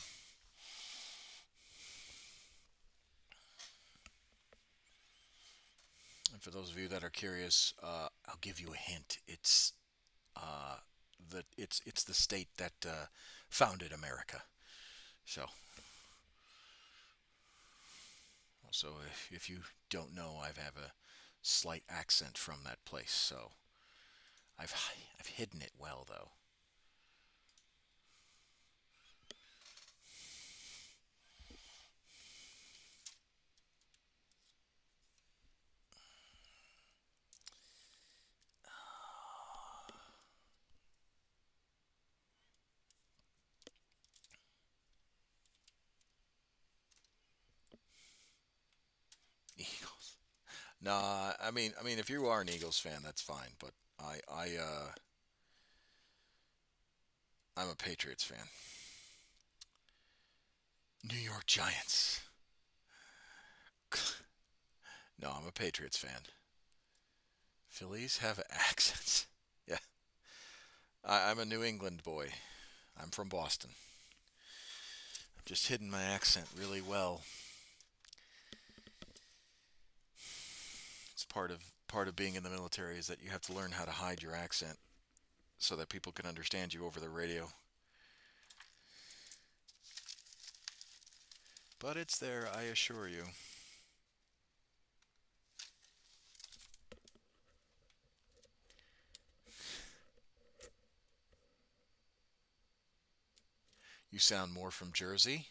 S3: And for those of you that are curious, I'll give you a hint. Uh, it's the state that founded America. So if you don't know, I have a slight accent from that place. So I've I've hidden it well though. Eagles. Nah, I mean, if you are an Eagles fan, that's fine. But I'm a Patriots fan. New York Giants. No, I'm a Patriots fan. Phillies have accents. Yeah, I'm a New England boy. I'm from Boston. I've just hidden my accent really well. It's part of being in the military is that you have to learn how to hide your accent so that people can understand you over the radio. But it's there, I assure you. You sound more from Jersey?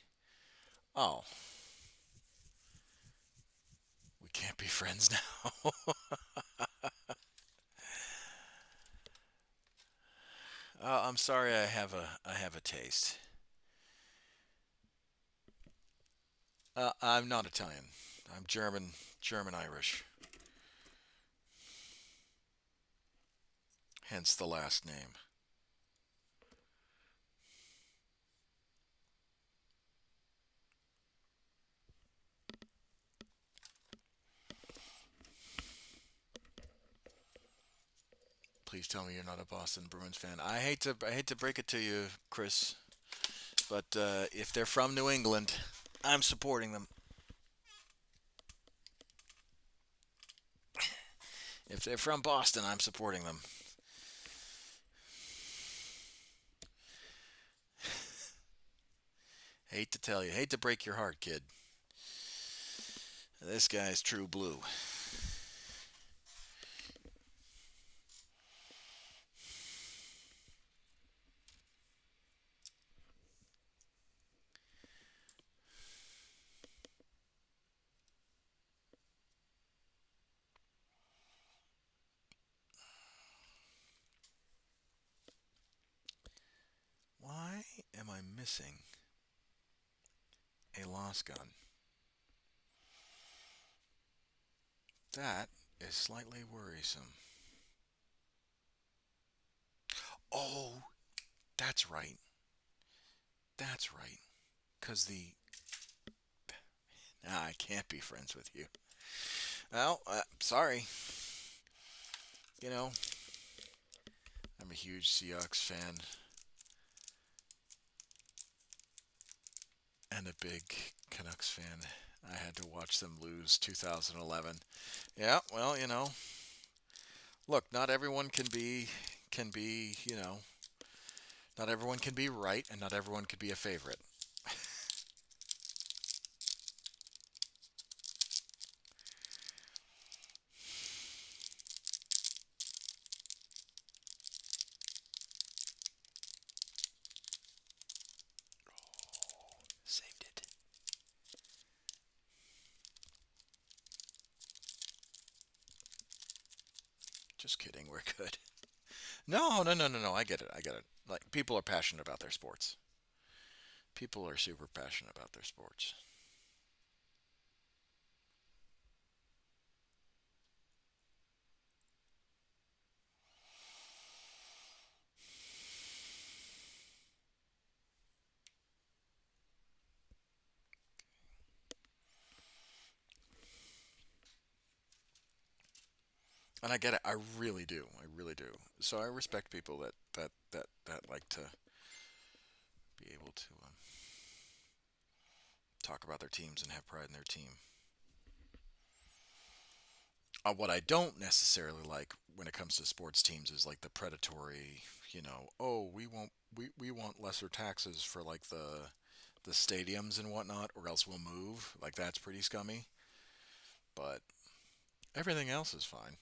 S3: Oh, we can't be friends now. I'm sorry. I have a taste. I'm not Italian. I'm German, German Irish. Hence the last name. Please tell me you're not a Boston Bruins fan. I hate to break it to you, Chris, but if they're from New England, I'm supporting them. If they're from Boston, I'm supporting them. Hate to tell you, hate to break your heart, kid. This guy's true blue. Why am I missing a lost gun? That is slightly worrisome. Oh, that's right. That's right. Because I can't be friends with you. Well, sorry. You know, I'm a huge Seahawks fan and a big Canucks fan. I had to watch them lose 2011. Yeah, well, look, not everyone can be, not everyone can be right, and not everyone can be a favorite. Saved it. Just kidding. We're good. No, no, no, no, no. I get it. I get it. Like people are passionate about their sports. People are super passionate about their sports. And I get it. I really do. I really do. So I respect people that like to be able to talk about their teams and have pride in their team. What I don't necessarily like when it comes to sports teams is like the predatory, oh, we want lesser taxes for like the stadiums and whatnot, or else we'll move. Like that's pretty scummy. But everything else is fine.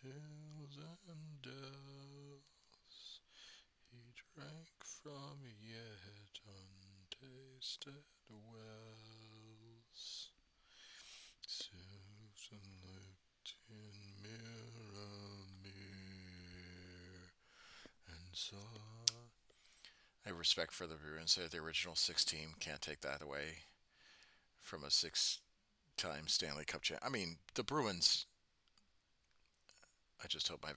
S3: hills and dells, he drank from yet untasted wells. Susan looked in mirror, and saw. I have respect for the Bruins. They're the original six team. Can't take that away from a six-time Stanley Cup champ. I mean, the Bruins. I just hope my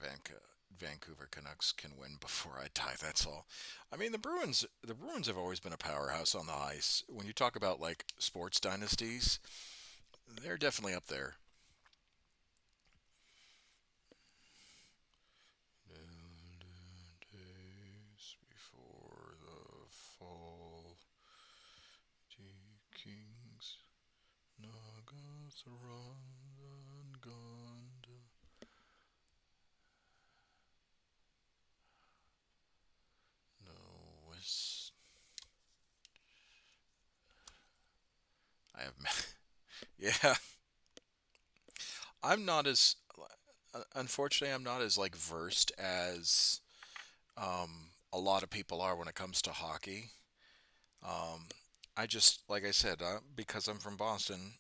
S3: Vancouver Canucks can win before I die. That's all. I mean, the Bruins. The Bruins have always been a powerhouse on the ice. When you talk about like sports dynasties, they're definitely up there. Days before the fall, the kings Nagathron and Gonda. No, it's I have. Yeah, I'm not as. Unfortunately, I'm not as like versed as a lot of people are when it comes to hockey. Um, I just, like I said, because I'm from Boston,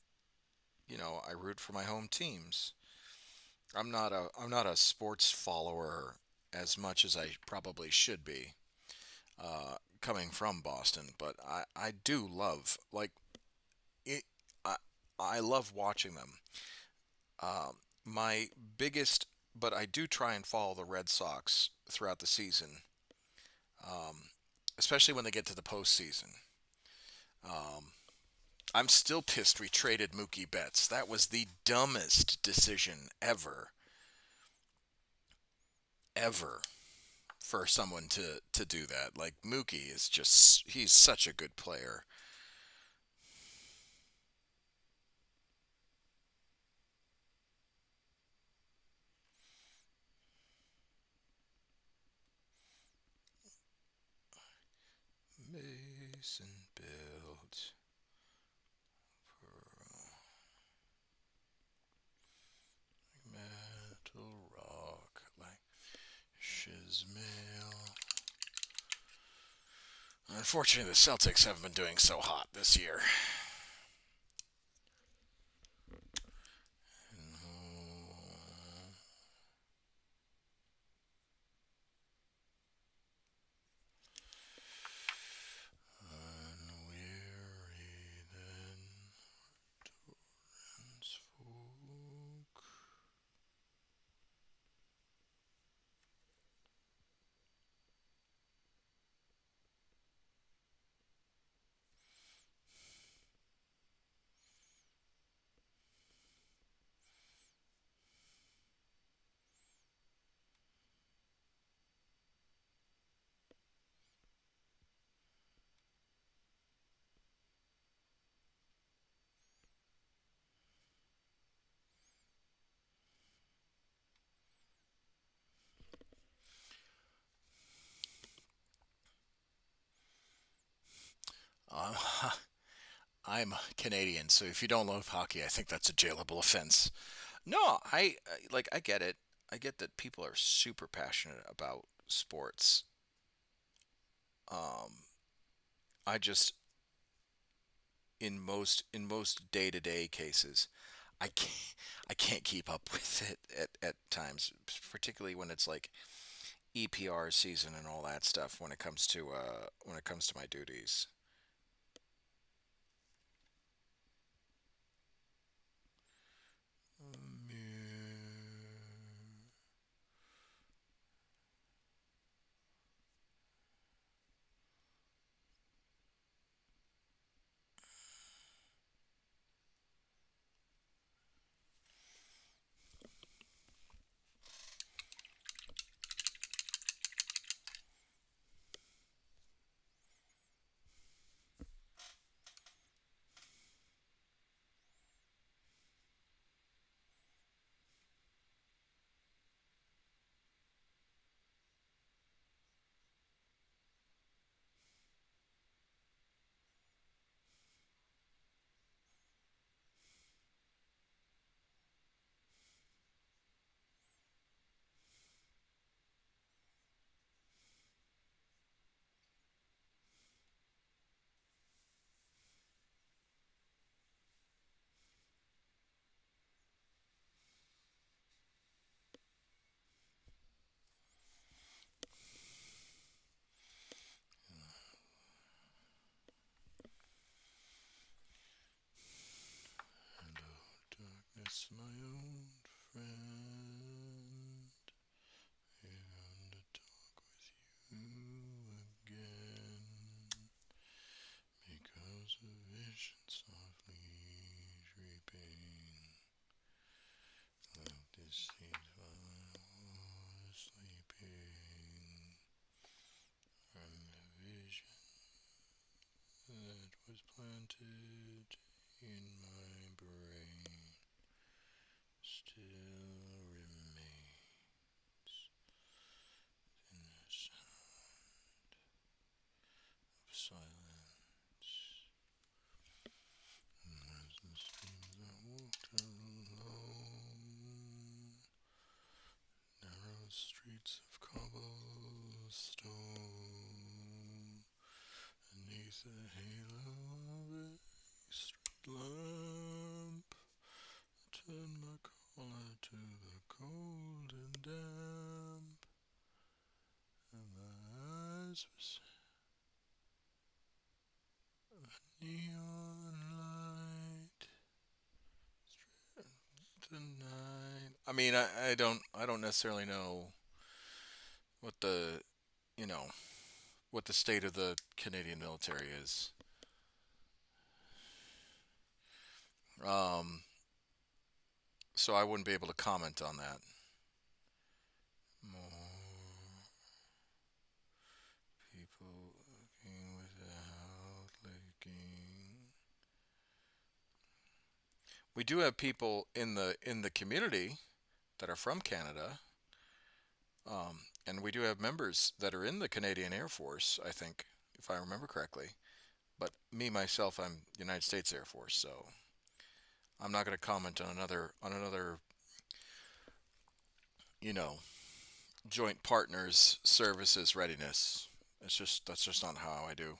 S3: I root for my home teams. I'm not a sports follower as much as I probably should be, coming from Boston. But I do love like it. I I love watching them. My biggest, but I do try and follow the Red Sox throughout the season, especially when they get to the postseason. Um, I'm still pissed we traded Mookie Betts. That was the dumbest decision ever, for someone to do that. Like Mookie is just he's such a good player. Mason built metal rock like Shizmail. Unfortunately, the Celtics haven't been doing so hot this year. Unweary then folk. Um, I'm Canadian, so if you don't love hockey, I think that's a jailable offense. No, I get it. I get that people are super passionate about sports. Um, I just in most day-to-day cases, I can't keep up with it at times, particularly when it's like EPR season and all that stuff when it comes to my duties. the halo of a street lamp, turn my collar to the cold and damp, and my eyes were neon light. Tonight. I mean, I don't necessarily know what the you know what the state of the Canadian military is. Um, so I wouldn't be able to comment on that. More people looking without leaking. We do have people in the community that are from Canada, and we do have members that are in the Canadian Air Force. I think, if I remember correctly. But me myself, I'm United States Air Force, so I'm not going to comment on another you know joint partners services readiness. That's just not how I do.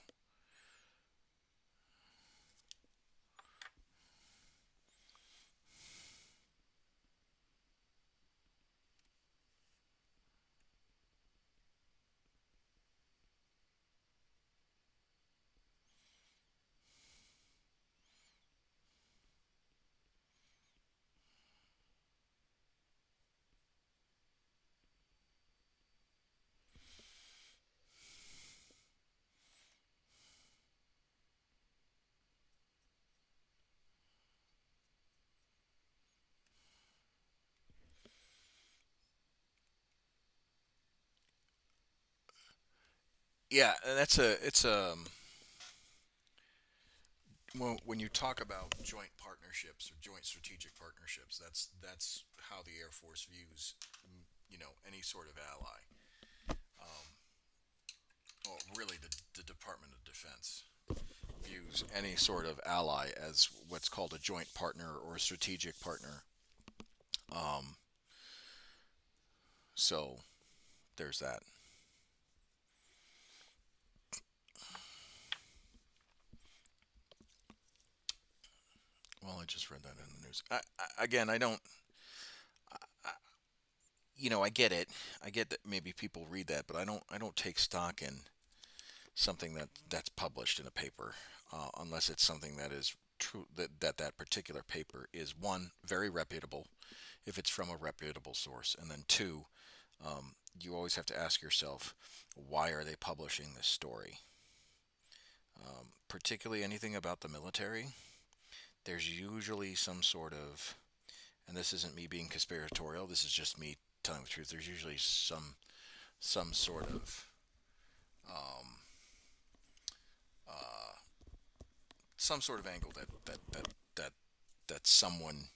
S3: Yeah, and that's a it's when you talk about joint partnerships or joint strategic partnerships, that's how the Air Force views any sort of ally. Well, really, the Department of Defense views any sort of ally as what's called a joint partner or a strategic partner. Um, so there's that. Well, I just read that in the news. Again, I don't. I get it. I get that maybe people read that, but I don't take stock in something that's published in a paper, unless it's something that is true, that particular paper is, one, very reputable, if it's from a reputable source, and then two, you always have to ask yourself, why are they publishing this story? Particularly anything about the military, there's usually some sort of, and this isn't me being conspiratorial, this is just me telling the truth. There's usually some sort of um, uh, some sort of angle that someone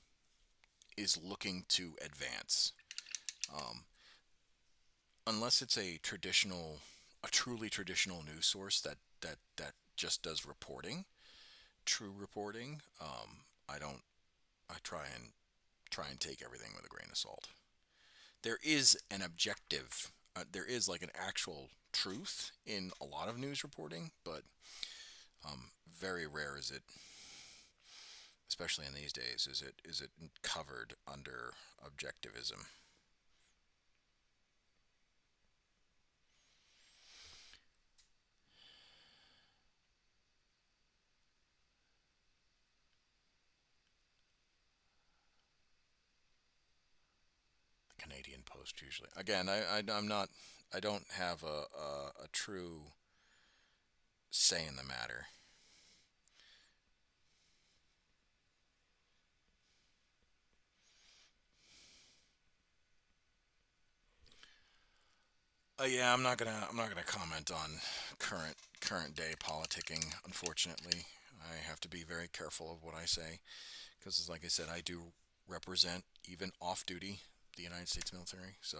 S3: is looking to advance. Um, Unless it's a truly traditional news source that just does reporting, true reporting. I don't. I try and take everything with a grain of salt. There is an objective. There is like an actual truth in a lot of news reporting, but very rare is it, especially in these days, is it covered under objectivism. The Canadian Post usually. Again, I'm not. I don't have a true say in the matter. Yeah, I'm not gonna comment on current day politicking. Unfortunately, I have to be very careful of what I say because, like I said, I do represent, even off duty, the United States military. So,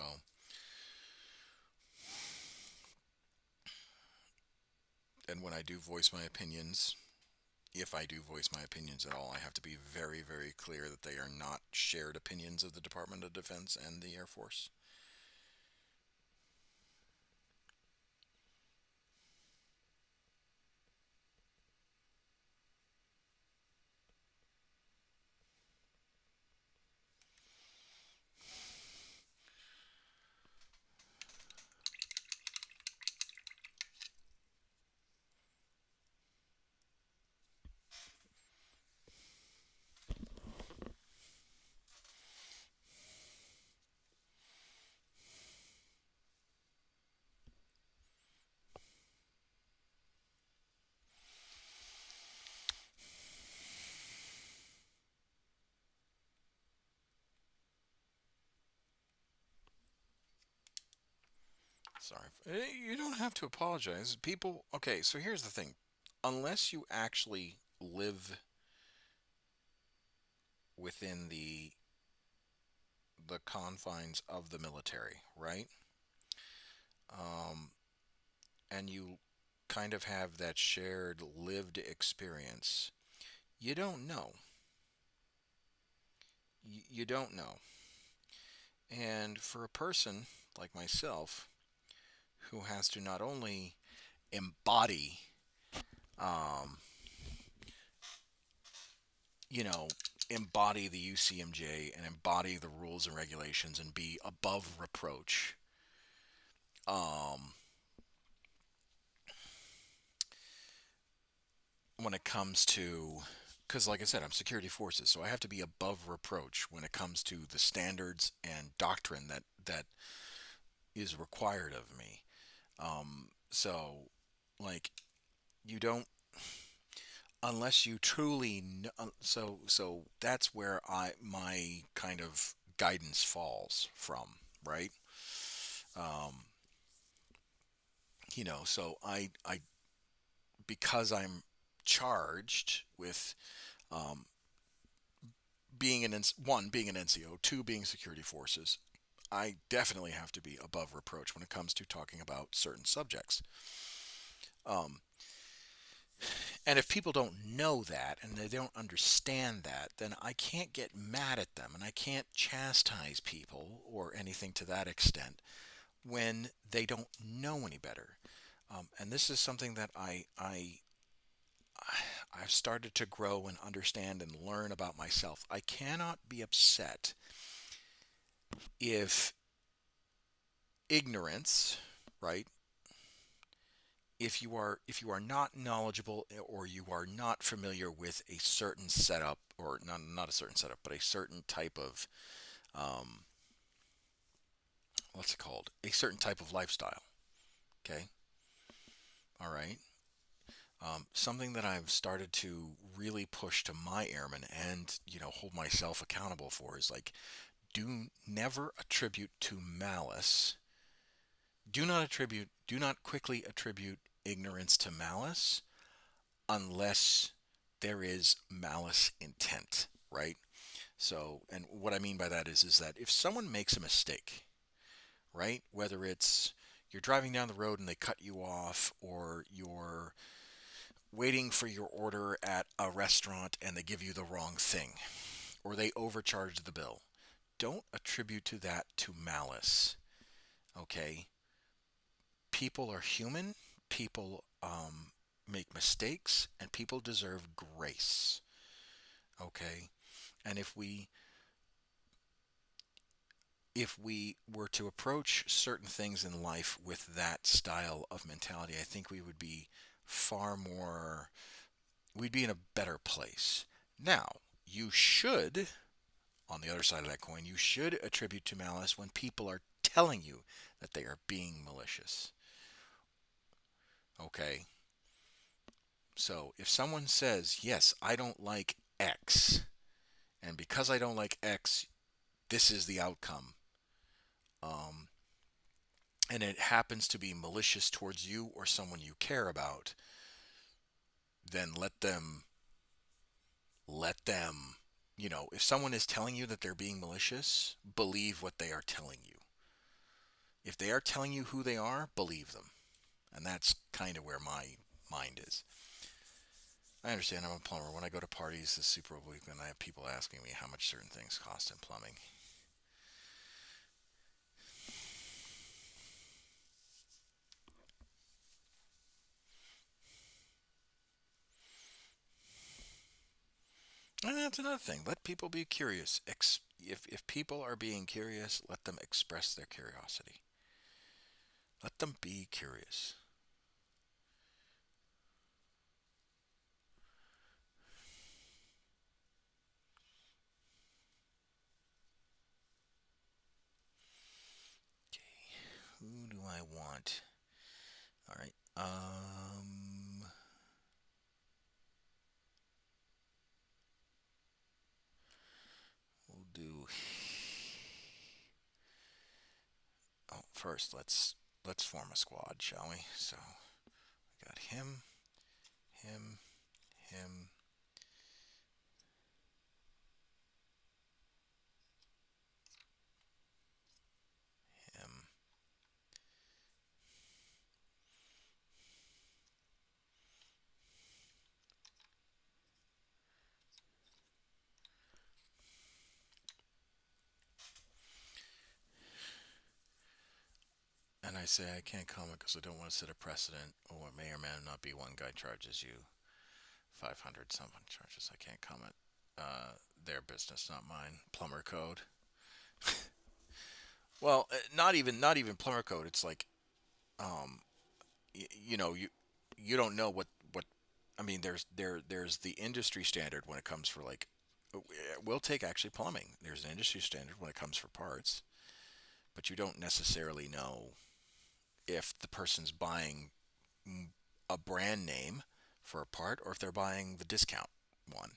S3: and when I do voice my opinions, if I do voice my opinions at all, I have to be very, very clear that they are not shared opinions of the Department of Defense and the Air Force.
S1: Sorry.
S3: You don't have to apologize. People, okay, so here's the thing. Unless you actually live within the confines of the military, right? Um, and you kind of have that shared lived experience, you don't know. You don't know. And for a person like myself who has to not only embody, um, you know, embody the UCMJ and embody the rules and regulations and be above reproach, um, when it comes to, because like I said, I'm security forces, so I have to be above reproach when it comes to the standards and doctrine that is required of me. So, like, you don't, unless you truly so that's where I my kind of guidance falls from, right? um so I because I'm charged with, um being being an NCO, two being security forces, I definitely have to be above reproach when it comes to talking about certain subjects. um And if people don't know that and they don't understand that, then I can't get mad at them and I can't chastise people or anything to that extent when they don't know any better. And this is something that I've started to grow and understand and learn about myself. I cannot be upset if ignorance, right? If you are not knowledgeable or you are not familiar with a certain setup, or not a certain setup but a certain type of, um, what's it called, a certain type of lifestyle, okay, all right, something that I've started to really push to my airmen and hold myself accountable for is like, do never attribute to malice. Do not quickly attribute ignorance to malice unless there is malice intent, right? So, and what I mean by that is that if someone makes a mistake, right, whether it's you're driving down the road and they cut you off, or you're waiting for your order at a restaurant and they give you the wrong thing, or they overcharge the bill, don't attribute to that to malice, okay? People are human. People make mistakes, and people deserve grace. Okay, and if we were to approach certain things in life with that style of mentality, I think we would be far more. We'd be in a better place. Now, you should, on the other side of that coin, you should attribute to malice when people are telling you that they are being malicious. Okay, so if someone says, yes, I don't like X, and because I don't like X, this is the outcome, um, and it happens to be malicious towards you or someone you care about, then let them, if someone is telling you that they're being malicious, believe what they are telling you. If they are telling you who they are, believe them. And that's kind of where my mind is. I understand, I'm a plumber. When I go to parties this Super Bowl weekend, I have people asking me how much certain things cost in plumbing. And that's another thing. Let people be curious. If people are being curious, let them express their curiosity. Let them be curious. Who do I want? All right. We'll do. Oh, first, let's let's form a squad, shall we? So we got him, him, him. Him. And I say I can't comment because I don't want to set a precedent, or it may or may not be one guy charges you 500, someone charges. I can't comment. Their business, not mine. Plumber code. Well, not even plumber code. It's like, um, you don't know what. I mean, there's the industry standard when it comes for like, we'll take actually plumbing. There's an industry standard when it comes for parts, but you don't necessarily know if the person's buying a brand name for a part or if they're buying the discount one.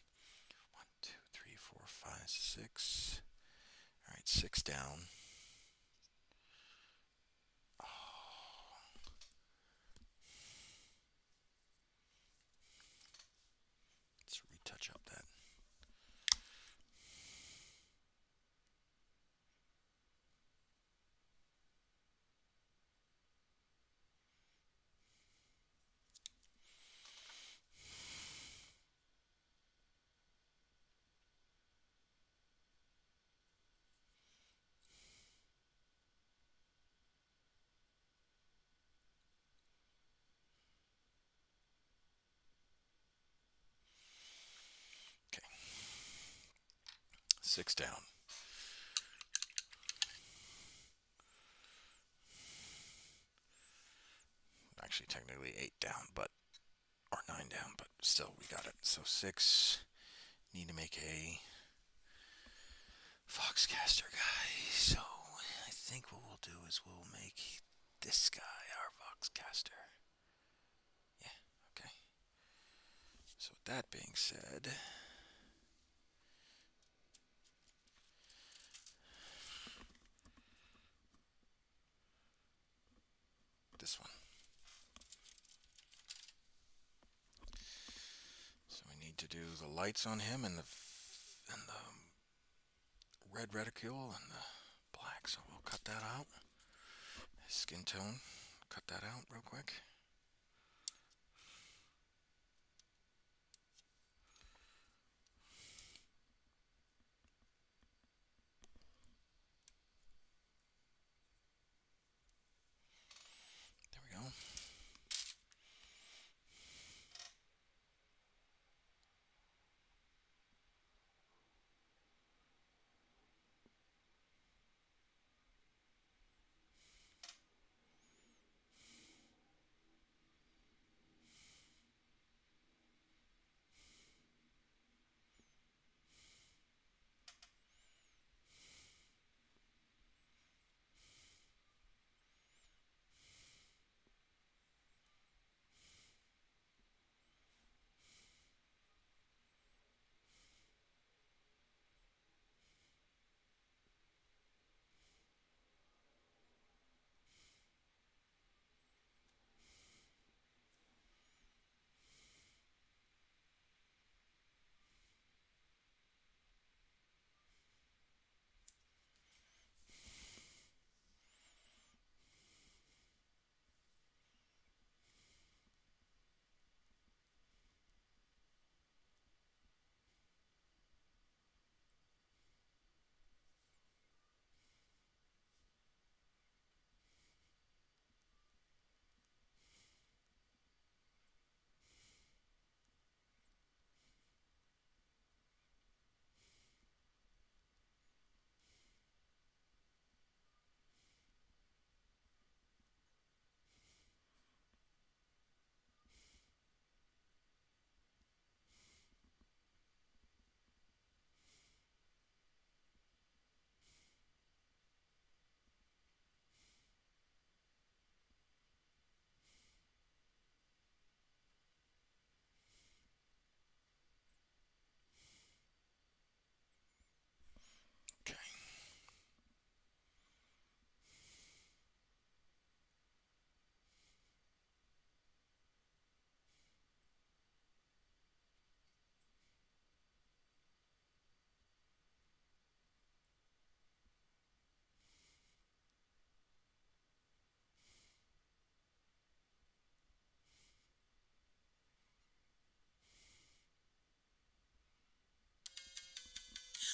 S3: 1, 2, 3, 4, 5, 6. All right, 6 down. Let's retouch up that. Okay. 6 down. Actually, technically 8 down, but or 9 down, but still we got it. So 6. Need to make a Foxcaster guy. So I think what we'll do is we'll make this guy our Foxcaster. Yeah, okay. So with that being said, this one. So we need to do the lights on him and the red reticule and the black. So we'll cut that out. His skin tone. Cut that out real quick. There we go.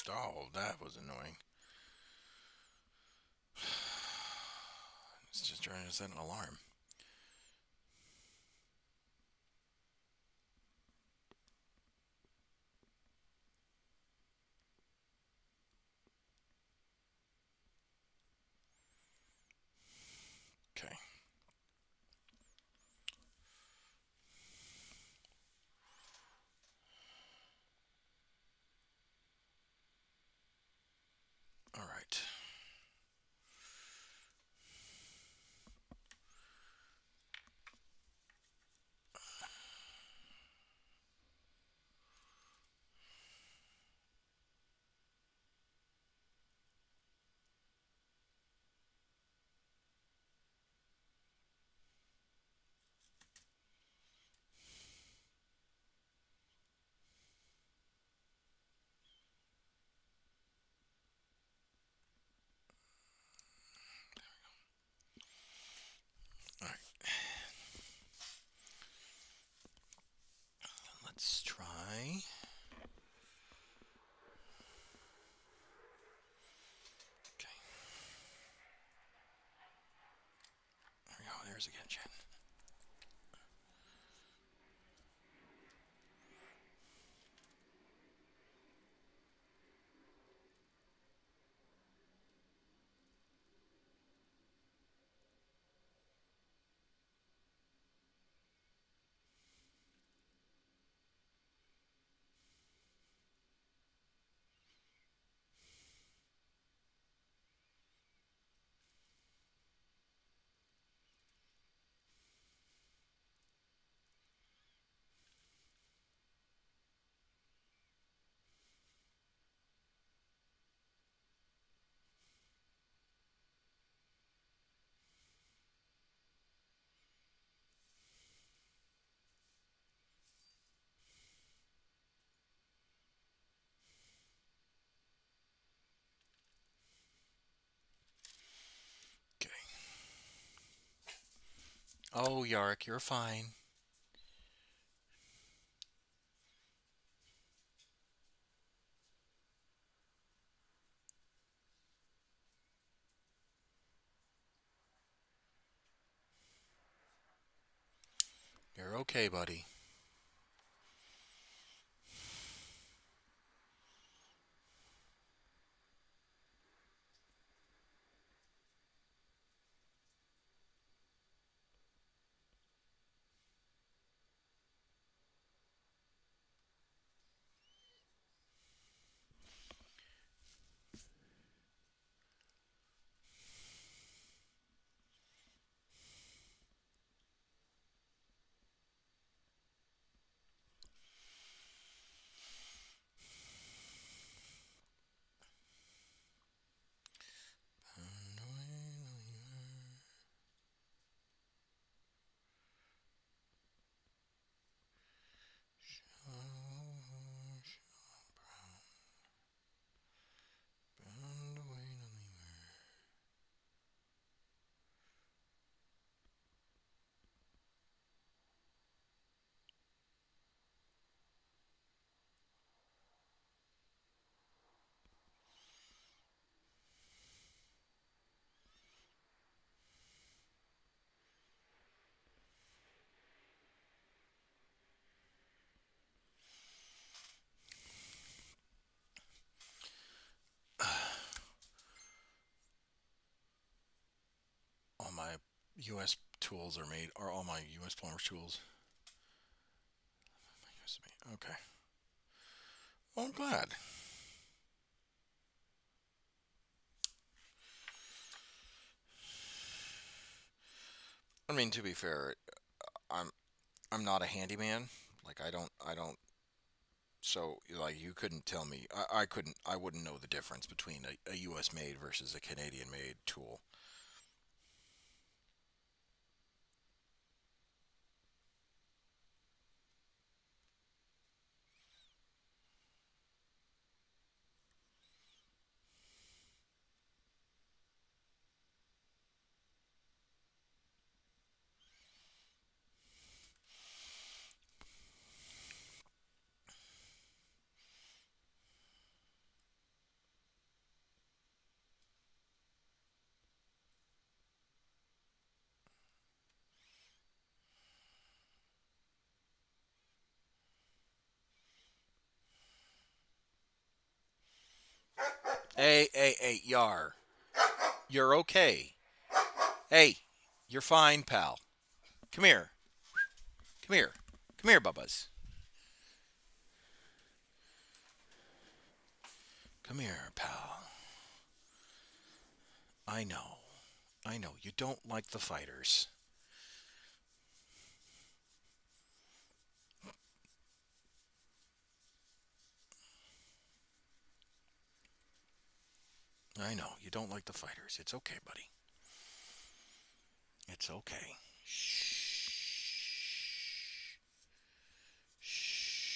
S3: Oh, that was annoying. It's just trying to set an alarm. Okay. All right. All right. Let's try. Okay. There we go. There's again, Jen. Okay. Oh, Yark, you're fine. You're okay, buddy. All my U.S. tools are made, or all my U.S. plumber tools. Okay. Well, I'm glad. I mean, to be fair, I'm I'm not a handyman. Like I don't. So like you couldn't tell me. I couldn't. I wouldn't know the difference between a U.S. made versus a Canadian made tool. Hey, Yar. You're okay. Hey, you're fine, pal. Come here. Come here. Come here, Bubbas. Come here, pal. I know. I know. You don't like the fighters. I know. You don't like the fighters. It's okay, buddy. It's okay. Shh. Shh.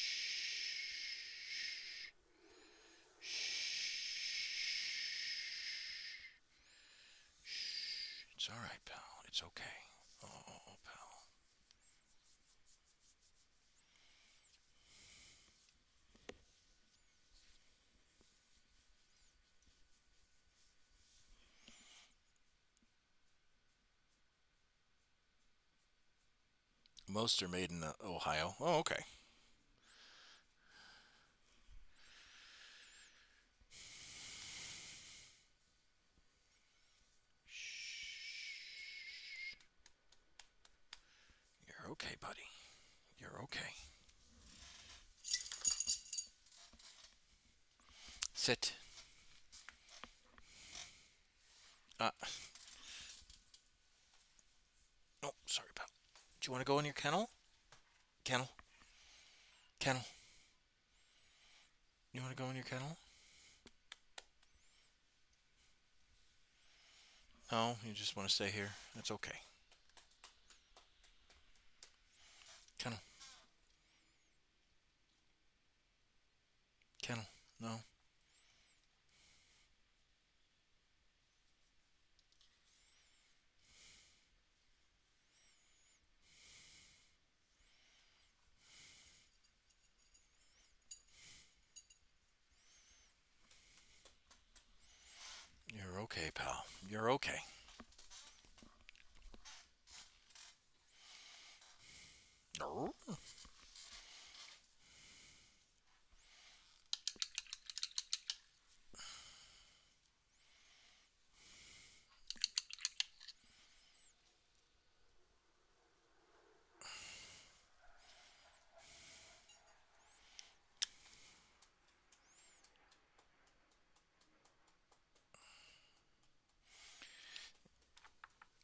S3: It's all right, pal. It's okay. Oh, pal. Most are made in Ohio. Oh, okay. You're okay, buddy. You're okay. Sit. Uh, oh, sorry, pal. Do you want to go in your kennel? Kennel? Kennel? You want to go in your kennel? No, you just want to stay here? That's okay. Kennel? Kennel? No? You're okay, pal. You're okay. No?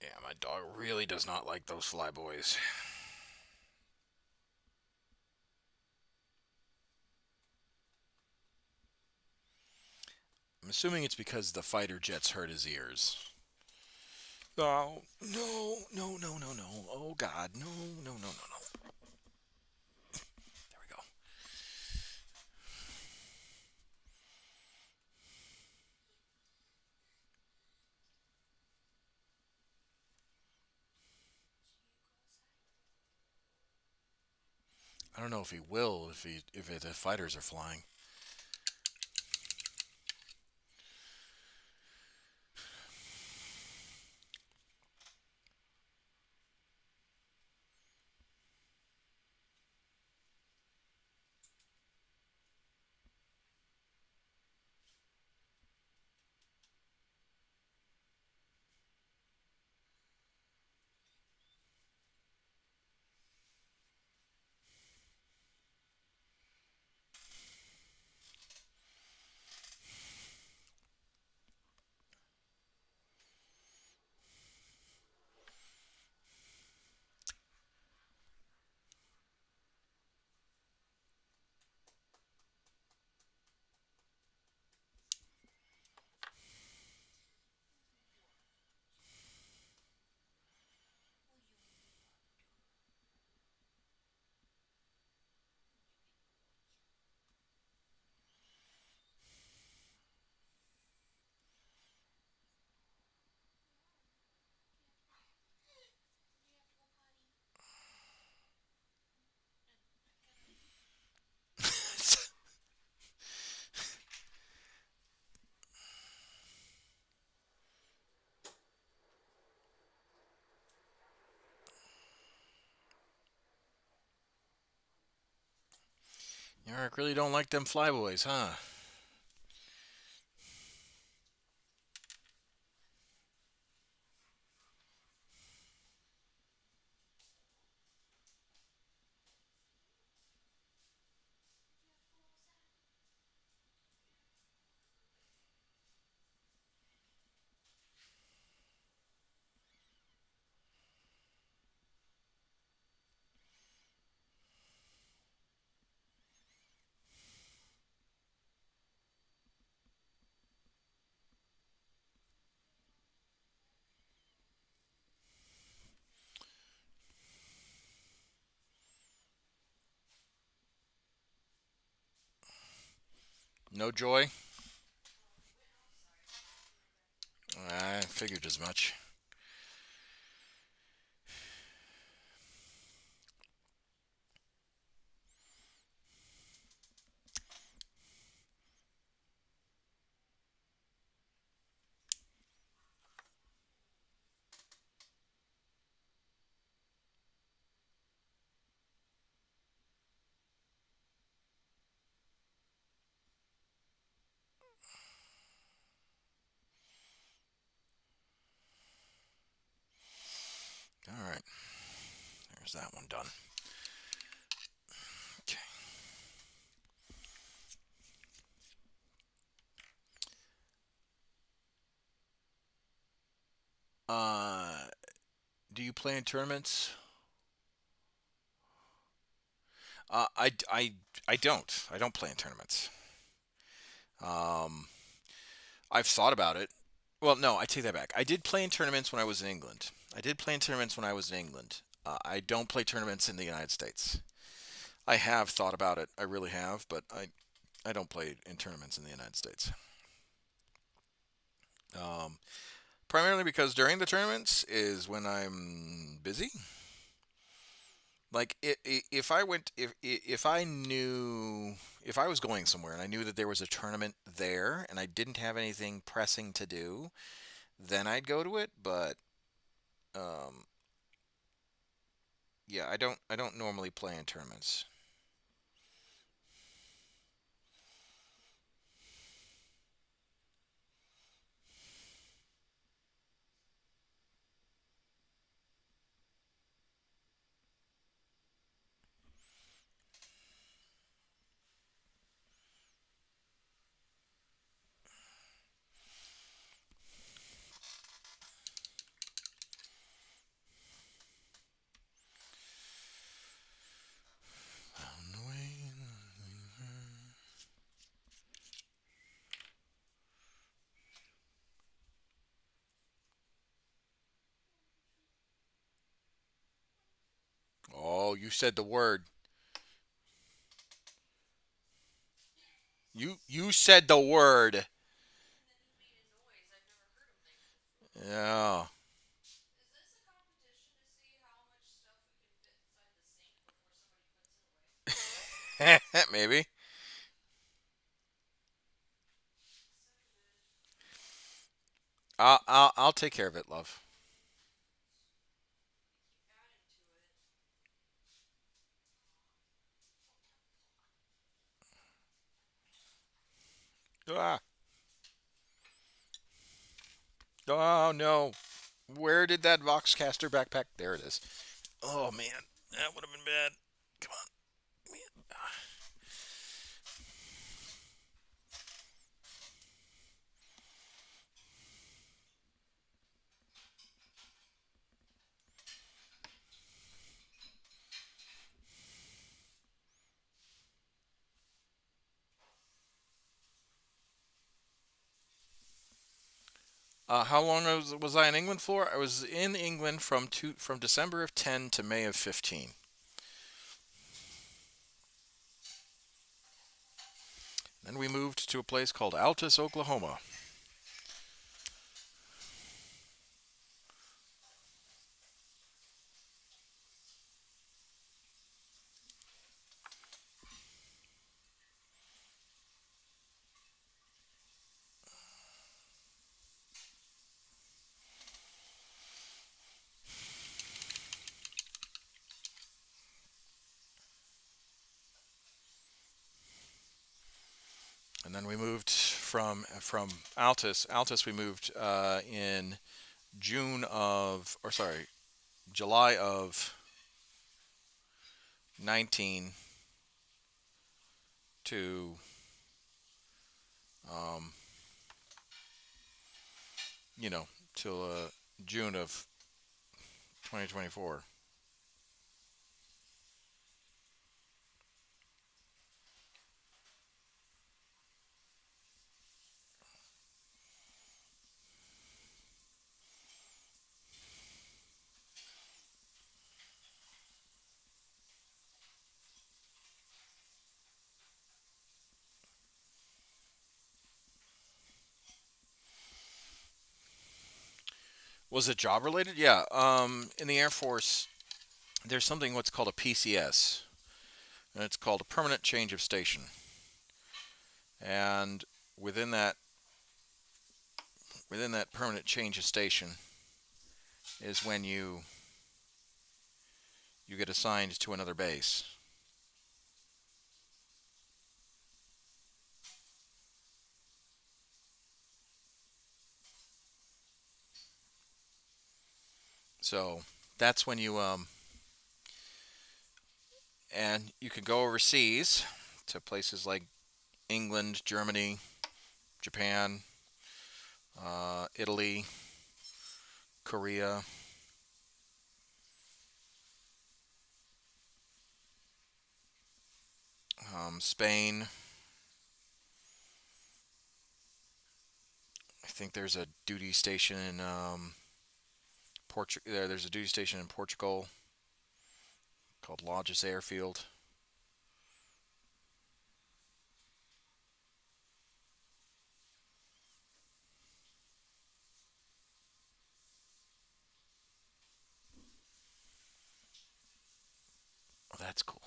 S3: Yeah, my dog really does not like those flyboys. I'm assuming it's because the fighter jets hurt his ears. Oh, no. Oh, God. No. There we go. I don't know if he will if the fighters are flying. Eric really don't like them flyboys, huh?
S1: No joy.
S2: No, we went outside.
S1: I figured as much. All right. There's that one done. Okay. Uh, do you play in tournaments? Uh, I, I, I don't. I don't play in tournaments. Um, I've thought about it. Well, no, I take that back. I did play in tournaments when I was in England. I did play in tournaments when I was in England. I don't play tournaments in the United States. I have thought about it. I really have, but I don't play in tournaments in the United States. Um, Primarily because during the tournaments is when I'm busy. Like if I went if I knew if I was going somewhere and I knew that there was a tournament there and I didn't have anything pressing to do, then I'd go to it. But um, yeah, I don't normally play in tournaments. Oh, you said the word. You said the word.
S2: And then he made a noise I've never heard him make before.
S1: Yeah.
S2: Is this a competition to see how much stuff we can fit inside the sink before somebody puts it away?
S1: Maybe.
S2: Excited.
S1: I'll take care of it, love.
S2: Keep adding to it.
S1: Ah. Oh no. Where did that Voxcaster backpack? There it is. Oh man, that would have been bad. Come on, man. How long was I in England for? I was in England from December of 10 to May of 15. Then we moved to a place called Altus, Oklahoma. And then we moved from Altus. Altus we moved in June of or sorry July of 19 to um, you know till June of 2024. Was it job related? Yeah. In the Air Force, there's something what's called a PCS, and it's called a permanent change of station. And within that within that permanent change of station is when you get assigned to another base. So that's when you can go overseas to places like England, Germany, Japan, Italy, Korea, Spain. I think there's a duty station in There's a duty station in Portugal called Lodges Airfield. Oh, that's cool.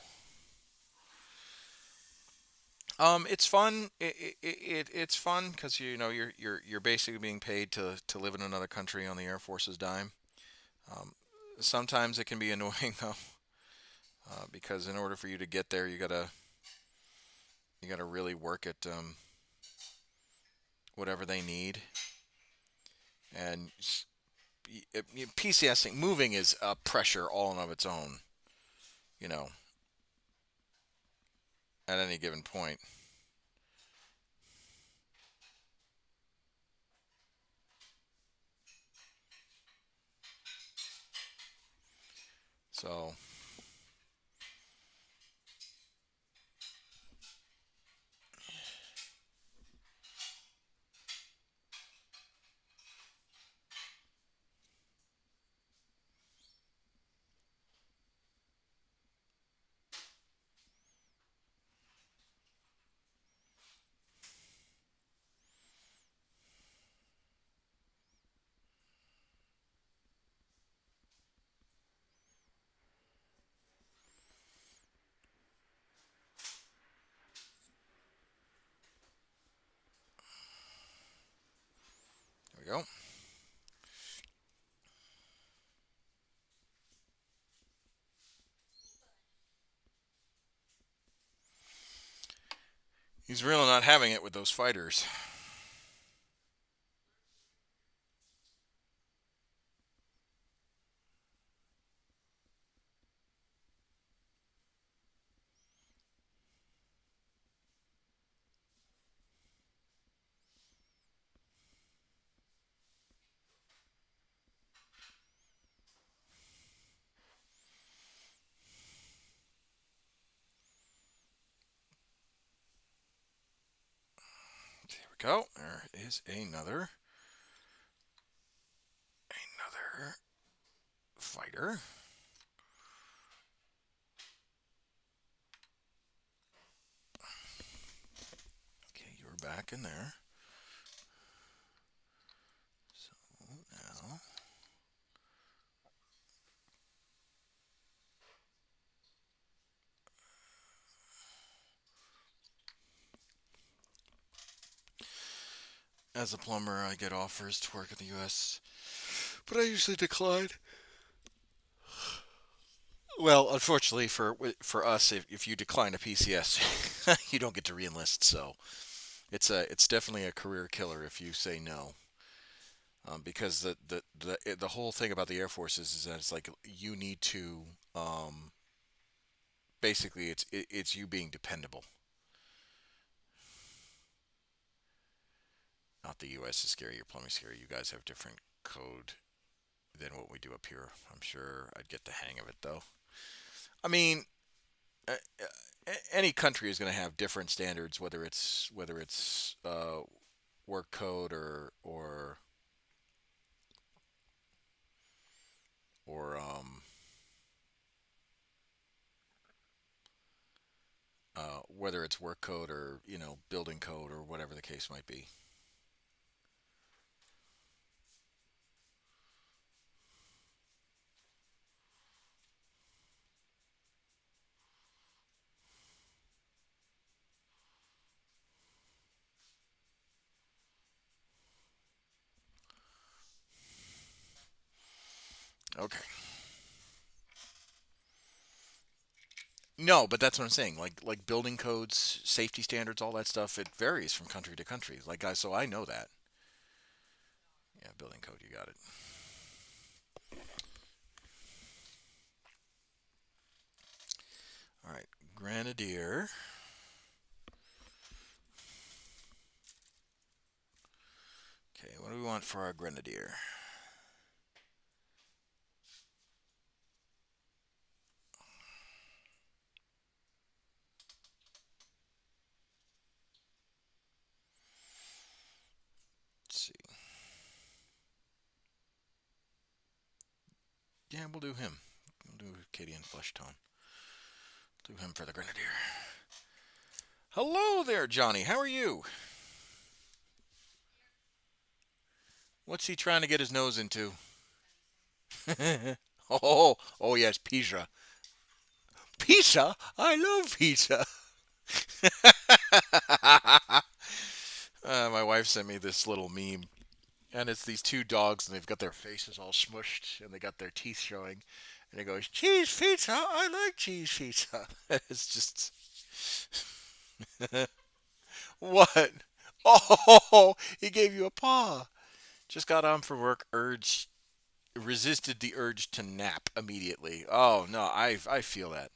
S1: It's fun. It's fun because you're basically being paid to live in another country on the Air Force's dime. Um, Sometimes it can be annoying though, because in order for you to get there, you gotta really work at whatever they need. And PCSing, moving is a pressure all in of its own. You know, at any given point. So there we go. He's really not having it with those fighters. There we go. There is another fighter. Okay, you're back in there. So now, as a plumber, I get offers to work in the U.S., but I usually decline. Well, unfortunately for us, if you decline a PCS, you don't get to reenlist. So it's definitely a career killer if you say no. Because the whole thing about the Air Force is that it's like you need to basically it's you being dependable. Not the U.S. is scary, your plumbing scary. You guys have different code than what we do up here. I'm sure I'd get the hang of it though. I mean, any country is going to have different standards, whether it's work code or whether it's work code or building code or whatever the case might be. Okay. No, but that's what I'm saying. Like building codes, safety standards, all that stuff, it varies from country to country. So I know that. Yeah, building code, you got it. All right, Grenadier. Okay, what do we want for our Grenadier? Let's see. Yeah, we'll do him. We'll do Cadian Flesh Tone. Do him for the Grenadier. Hello there, Johnny. How are you? What's he trying to get his nose into? Oh yes, pizza. Pizza? I love pizza. My wife sent me this little meme, and it's these two dogs, and they've got their faces all smushed, and they got their teeth showing, and it goes, "Cheese pizza, I like cheese pizza." It's just what? Oh, he gave you a paw. Just got home from work, resisted the urge to nap immediately. Oh no, I feel that.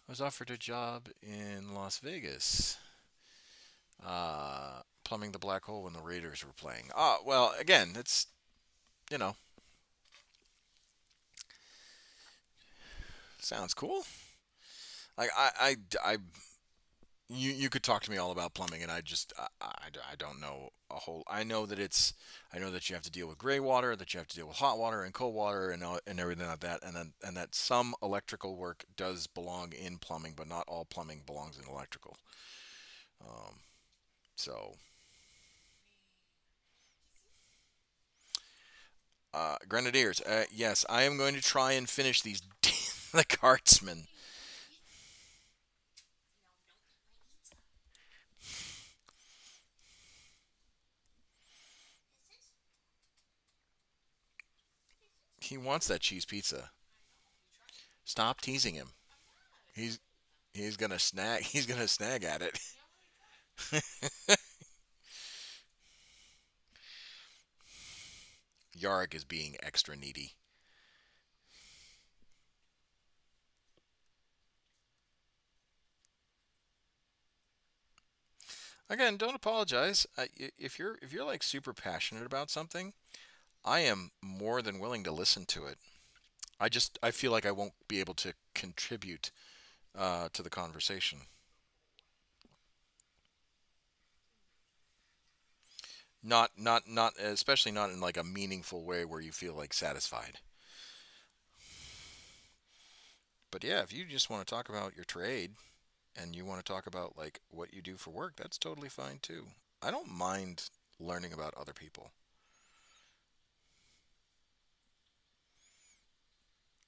S1: I was offered a job in Las Vegas, plumbing the black hole when the Raiders were playing. Oh well, again, it's you know sounds cool. Like I you could talk to me all about plumbing, and I don't know a whole. I know that you have to deal with gray water, that you have to deal with hot water and cold water, and everything like that, and that some electrical work does belong in plumbing, but not all plumbing belongs in electrical. Um, so Grenadiers, yes, I am going to try and finish these the Cartsmen. He wants that cheese pizza. Stop teasing him. He's he's gonna snag. He's gonna snag at it. Yarick is being extra needy. Again, don't apologize. If you're like super passionate about something, I am more than willing to listen to it. I feel like I won't be able to contribute to the conversation. Not especially not in like a meaningful way where you feel like satisfied. But yeah, if you just want to talk about your trade and you want to talk about like what you do for work, that's totally fine too. I don't mind learning about other people.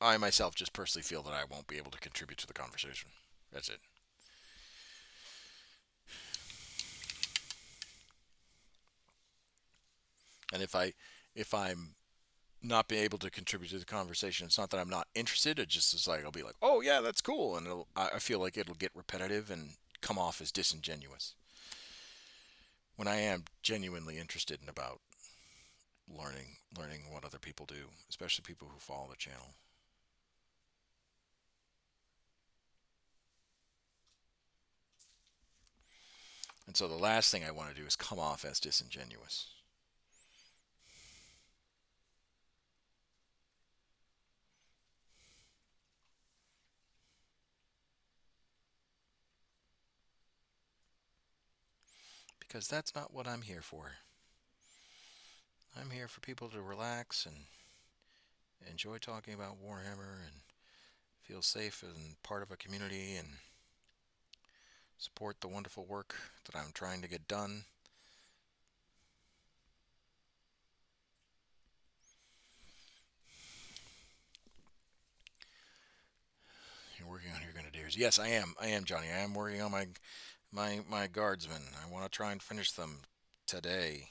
S1: I myself just personally feel that I won't be able to contribute to the conversation. That's it. And if I'm not being able to contribute to the conversation, it's not that I'm not interested. It just is like I'll be like, oh yeah, that's cool, and I feel like it'll get repetitive and come off as disingenuous when I am genuinely interested in about learning what other people do, especially people who follow the channel. And so the last thing I want to do is come off as disingenuous. Because that's not what I'm here for. I'm here for people to relax and enjoy talking about Warhammer and feel safe and part of a community and support the wonderful work that I'm trying to get done. You're working on your Grenadiers. Yes, I am. I am, Johnny. I am working on my my guardsmen. I want to try and finish them today.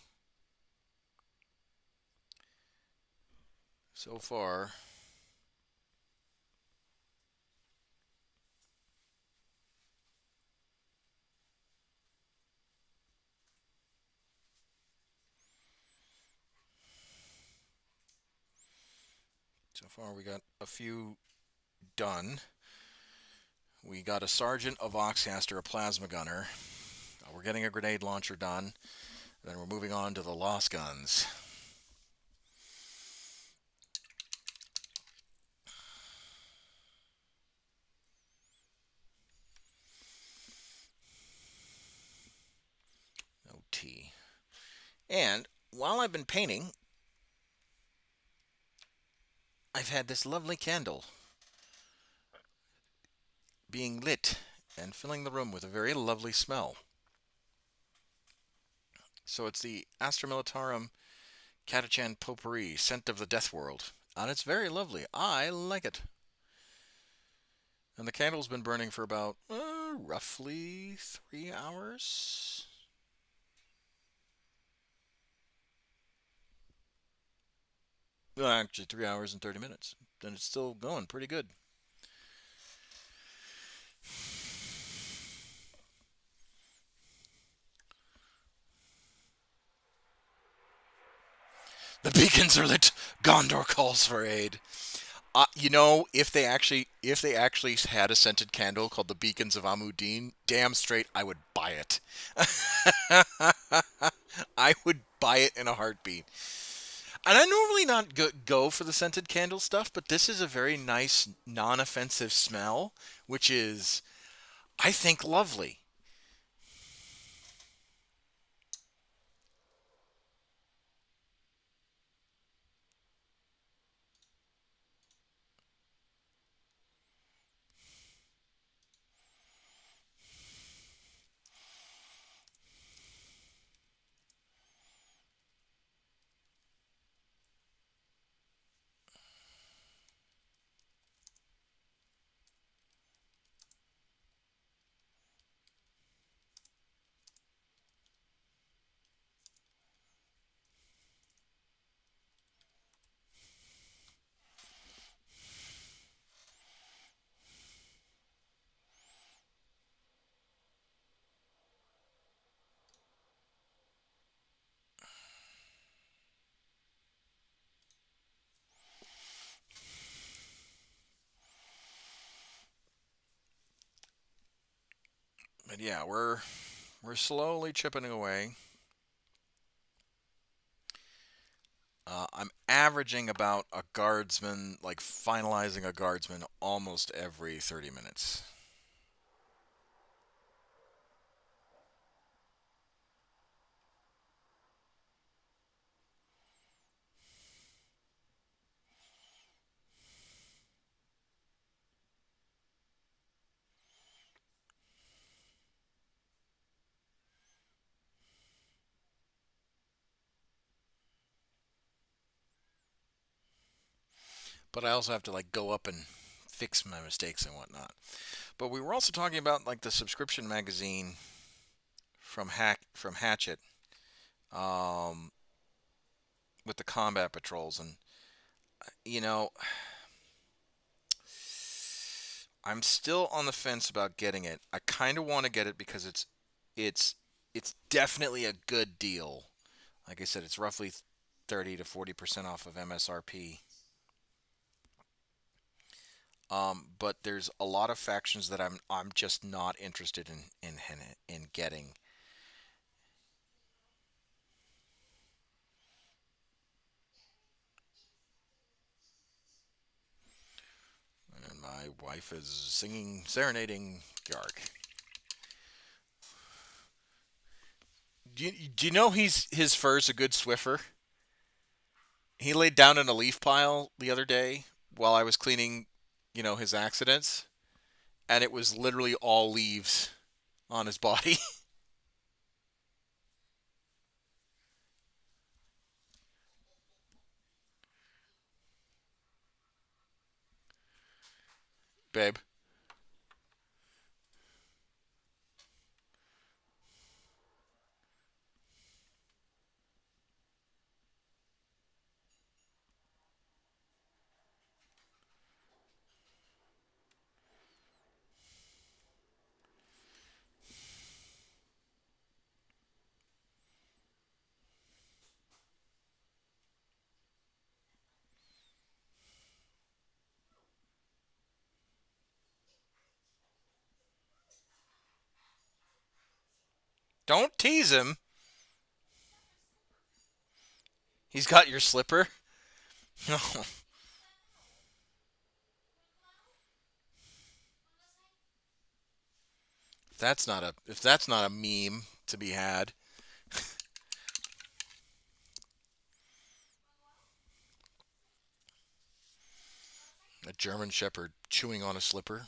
S1: So far, we got a few done. We got a sergeant, a voxcaster, a plasma gunner. We're getting a grenade launcher done. Then we're moving on to the lost guns. No tea. And while I've been painting, I've had this lovely candle being lit and filling the room with a very lovely smell. So it's the Astra Militarum Catachan Potpourri, Scent of the Death World. And it's very lovely. I like it. And the candle's been burning for about roughly 3 hours. Well, actually, 3 hours and 30 minutes. And it's still going pretty good. The beacons are lit. Gondor calls for aid. If they actually had a scented candle called the Beacons of Amudin, damn straight I would buy it. I would buy it in a heartbeat. And I normally not go for the scented candle stuff, but this is a very nice, non-offensive smell, which is, I think, lovely. But yeah, we're slowly chipping away. I'm averaging about a guardsman, like finalizing a guardsman almost every 30 minutes. But I also have to like go up and fix my mistakes and whatnot. But we were also talking about like the subscription magazine from Hatchet, um, with the combat patrols, and you know, I'm still on the fence about getting it. I kind of want to get it because it's it's definitely a good deal. Like I said, it's roughly 30 to 40% off of MSRP. But there's a lot of factions that I'm just not interested in getting. And my wife is singing, serenading Yarg. Do you know his fur's a good Swiffer? He laid down in a leaf pile the other day while I was cleaning, his accidents, and it was literally all leaves on his body. Babe. Don't tease him. He's got your slipper. No, if that's not a meme to be had. A German Shepherd chewing on a slipper.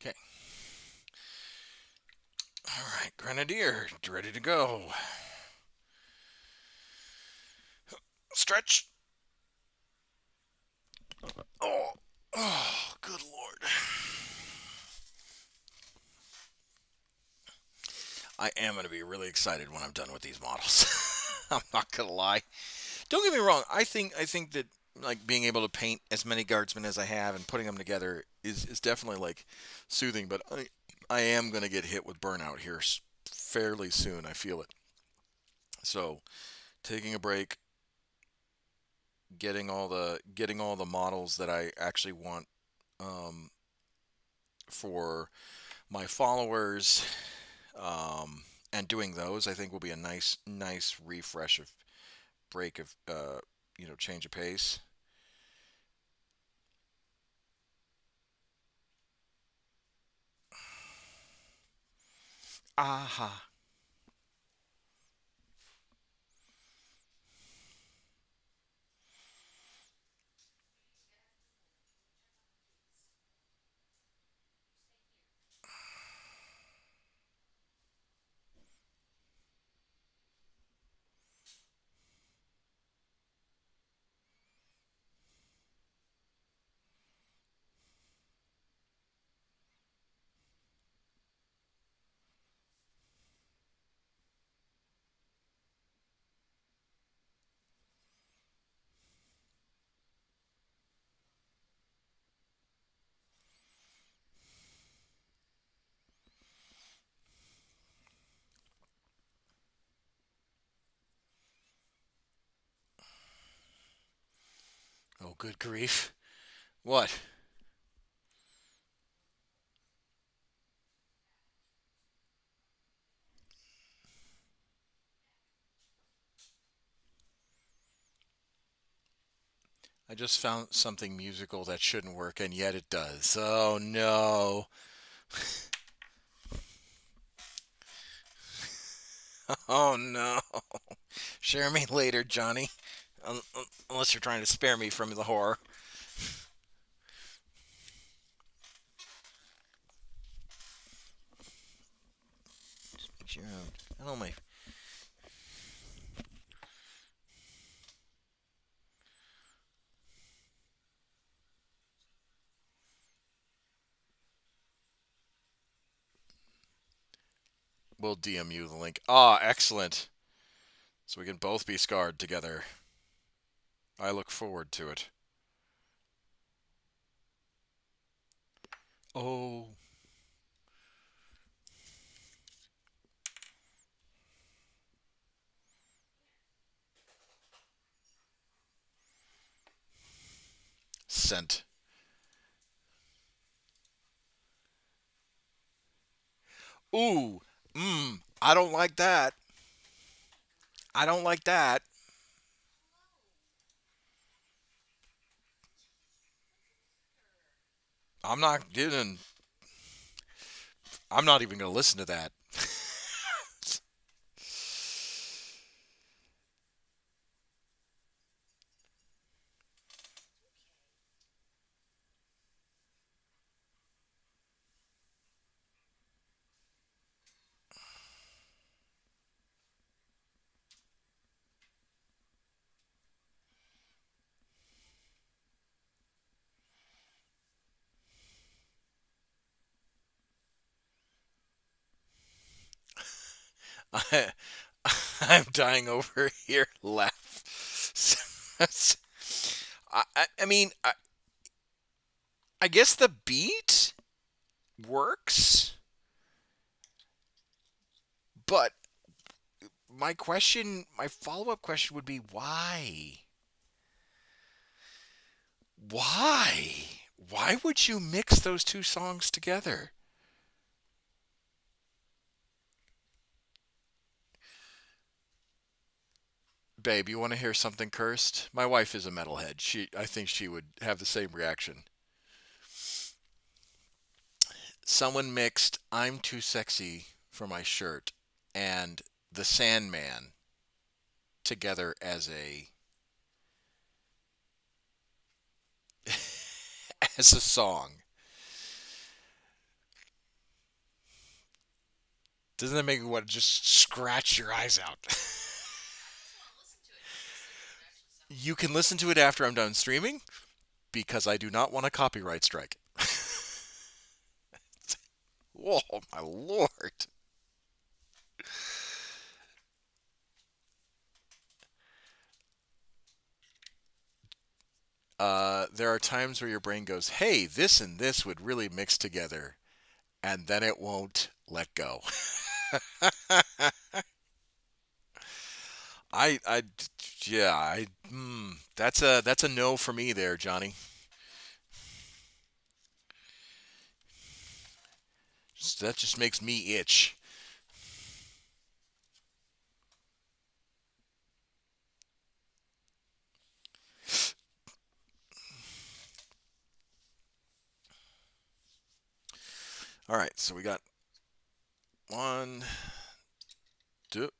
S1: Okay. All right, Grenadier, ready to go. Stretch. Oh, oh, good lord. I am going to be really excited when I'm done with these models. I'm not going to lie. Don't get me wrong. I think that like being able to paint as many guardsmen as I have and putting them together is definitely like soothing. But I am going to get hit with burnout here fairly soon. I feel it. So taking a break, getting all the models that I actually want um, for my followers, and doing those, I think will be a nice refresh of break of change of pace. Aha. Oh, good grief. What? I just found something musical that shouldn't work, and yet it does. Oh no. Oh no. Share me later, Johnny. Unless you're trying to spare me from the horror. Make sure I don't my. We'll DM you the link. Ah, excellent. So we can both be scarred together. I look forward to it. Oh, sent. Ooh, I don't like that. I don't like that. I'm not getting. I'm not even going to listen to that. I, I'm dying over here. Laugh. I mean, I guess the beat works, but my follow up question would be why? Why? Why would you mix those two songs together? Babe, you want to hear something cursed? My wife is a metalhead. I think she would have the same reaction. Someone mixed "I'm Too Sexy for My Shirt" and "The Sandman" together as a song. Doesn't that make you want to just scratch your eyes out? You can listen to it after I'm done streaming because I do not want a copyright strike. Oh my lord. There are times where your brain goes, "Hey, this and this would really mix together," and then it won't let go. I, yeah, that's a no for me there, Johnny. That just makes me itch. All right, so we got one, two,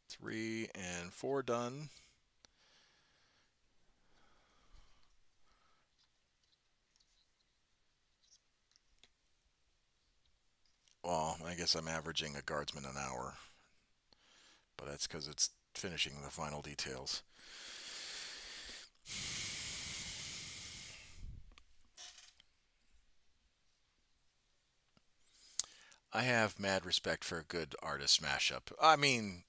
S1: three, and four done. Well, I guess I'm averaging a guardsman an hour, but that's because it's finishing the final details. I have mad respect for a good artist mashup. I mean,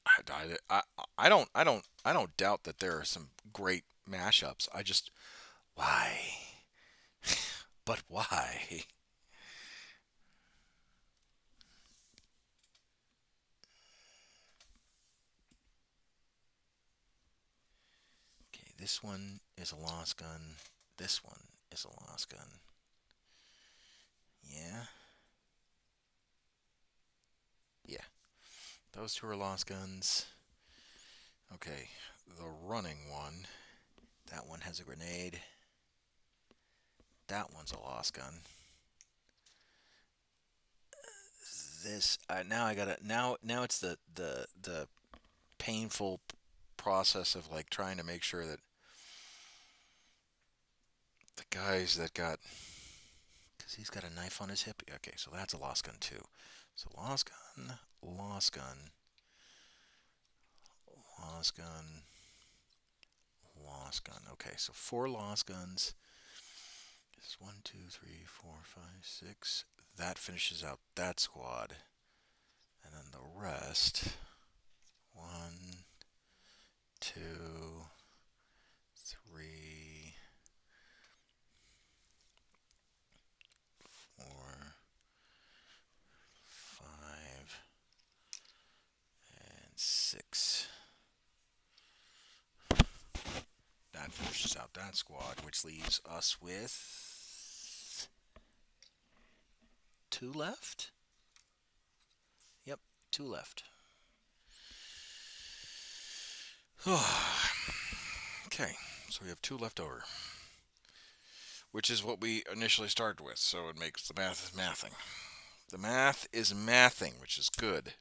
S1: I don't doubt that there are some great mashups. I just why? But why? Okay, this one is a lost gun. This one is a lost gun. Yeah, yeah. Those two are lost guns. Okay, the running one. That one has a grenade. That one's a lost gun. This now I gotta now it's the painful process of like trying to make sure that the guys that got because he's got a knife on his hip. Okay, so that's a lost gun too. So lost gun, lost gun, lost gun, lost gun. Okay, so four lost guns. This is one, two, three, four, five, six. That finishes out that squad, and then the rest. One, two, three, four, five, and six. That finishes out that squad, which leaves us with
S3: 2 left? Yep, 2 left. Okay, so we have 2 left over, which is what we initially started with, so it makes the math mathing. The math is mathing, which is good.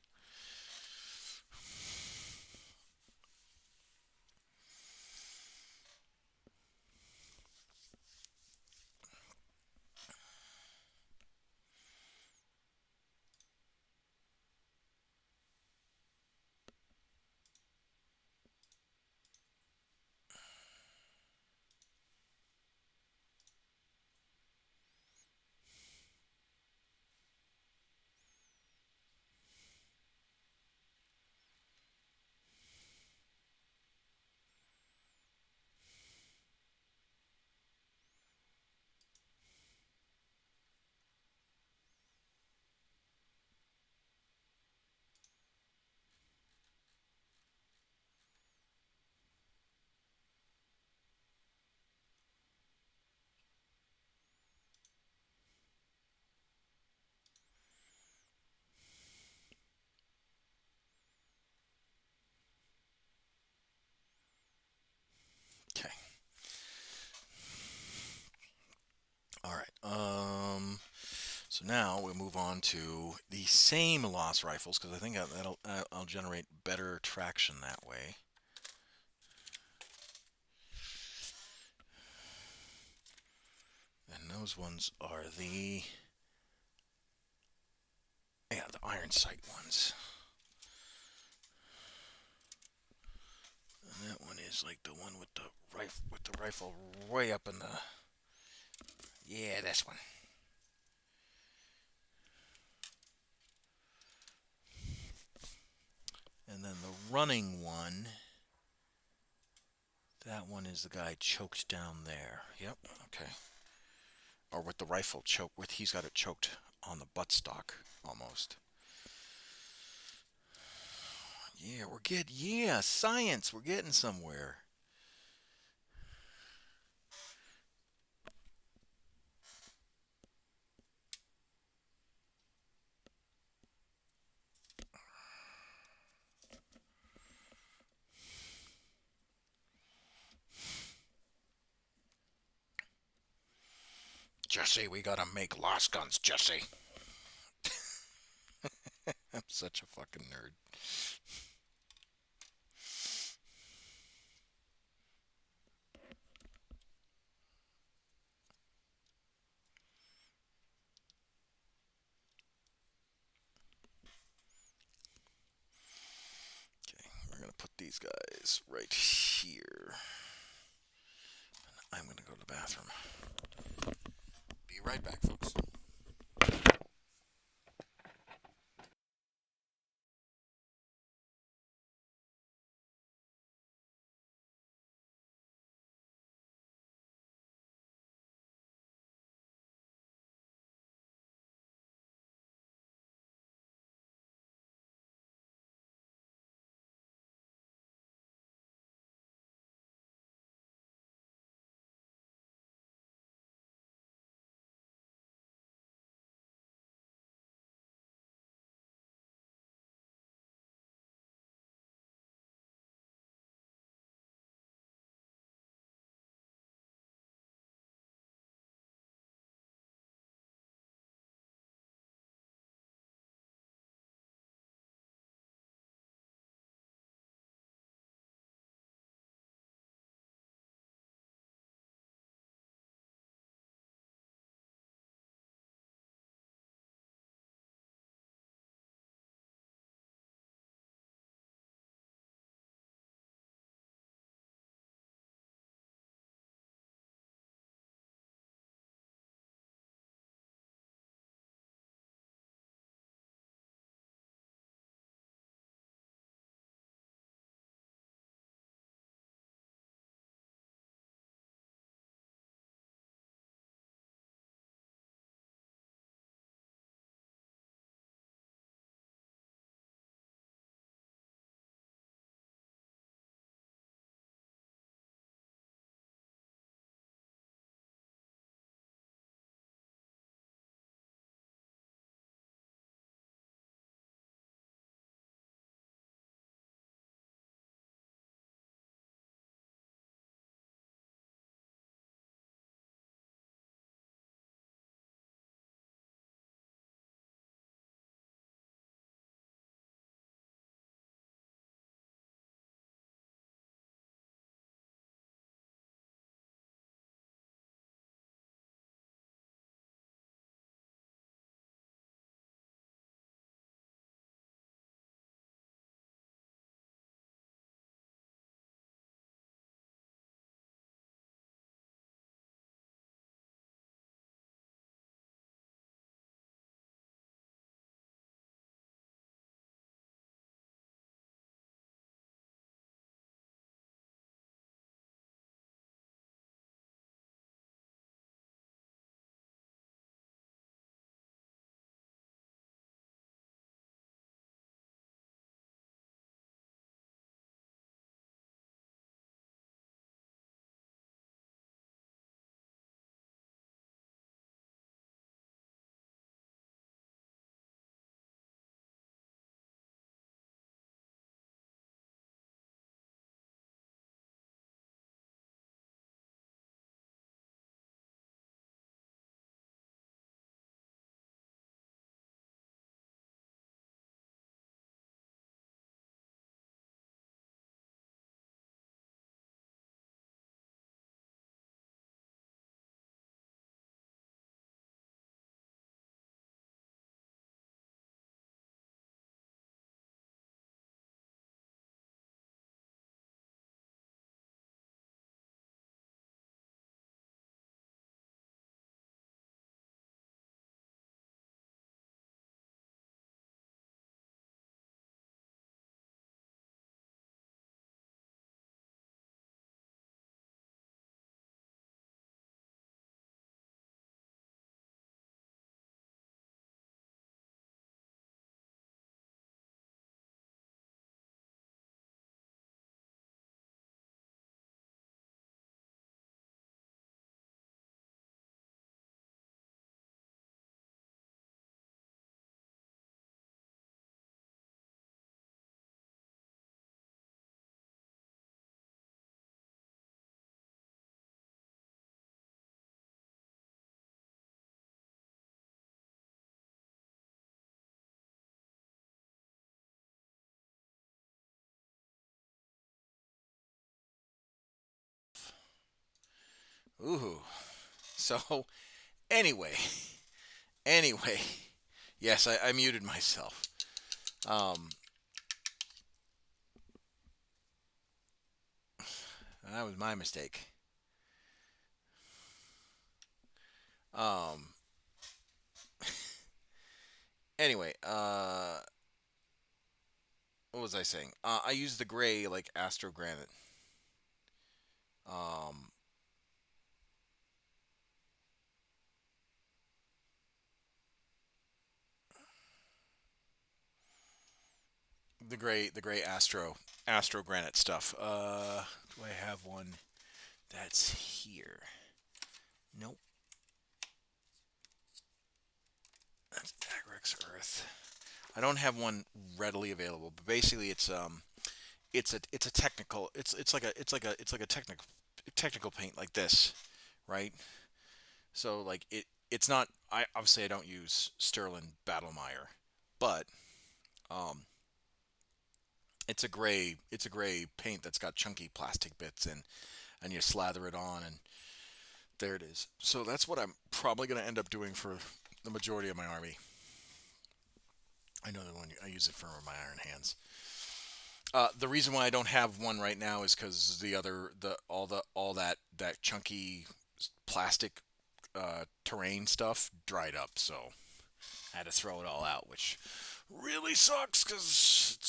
S3: Okay. All right. So now we move on to the same Lost rifles because I think I'll generate better traction that way. And those ones are the iron sight ones. And that one is like the one with the rifle way up in the. Yeah, this one. And then the running one, that one is the guy choked down there. Yep, okay. Or with the rifle choked, he's got it choked on the buttstock almost. Yeah, science, we're getting somewhere. Jesse, we gotta make lost guns, Jesse. I'm such a fucking nerd. Okay, we're gonna put these guys right here. I'm gonna go to the bathroom. Be right back, folks. Ooh. So anyway, anyway, yes, I muted myself. Um, that was my mistake. Um, anyway, what was I saying? I use the gray like Astro Granite. Um, the gray Astro Granite stuff. Do I have one that's here? Nope. That's Agrex Earth. I don't have one readily available, but basically it's a technical it's like a technical paint like this, right? So like it's not I obviously I don't use Sterling Battlemire, but um it's a gray paint that's got chunky plastic bits in, and you slather it on and there it is. So that's what I'm probably going to end up doing for the majority of my army. I know that when I use it for my Iron Hands. The reason why I don't have one right now is because all that chunky plastic terrain stuff dried up, so I had to throw it all out, which really sucks because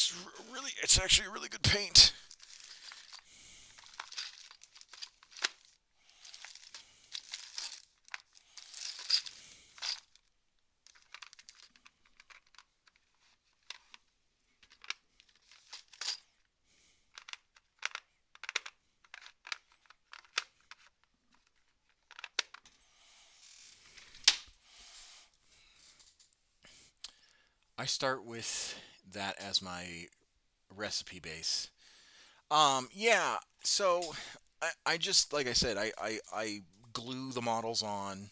S3: it's actually a really good paint. I start with that as my recipe base. Yeah. So I just like I said, I glue the models on,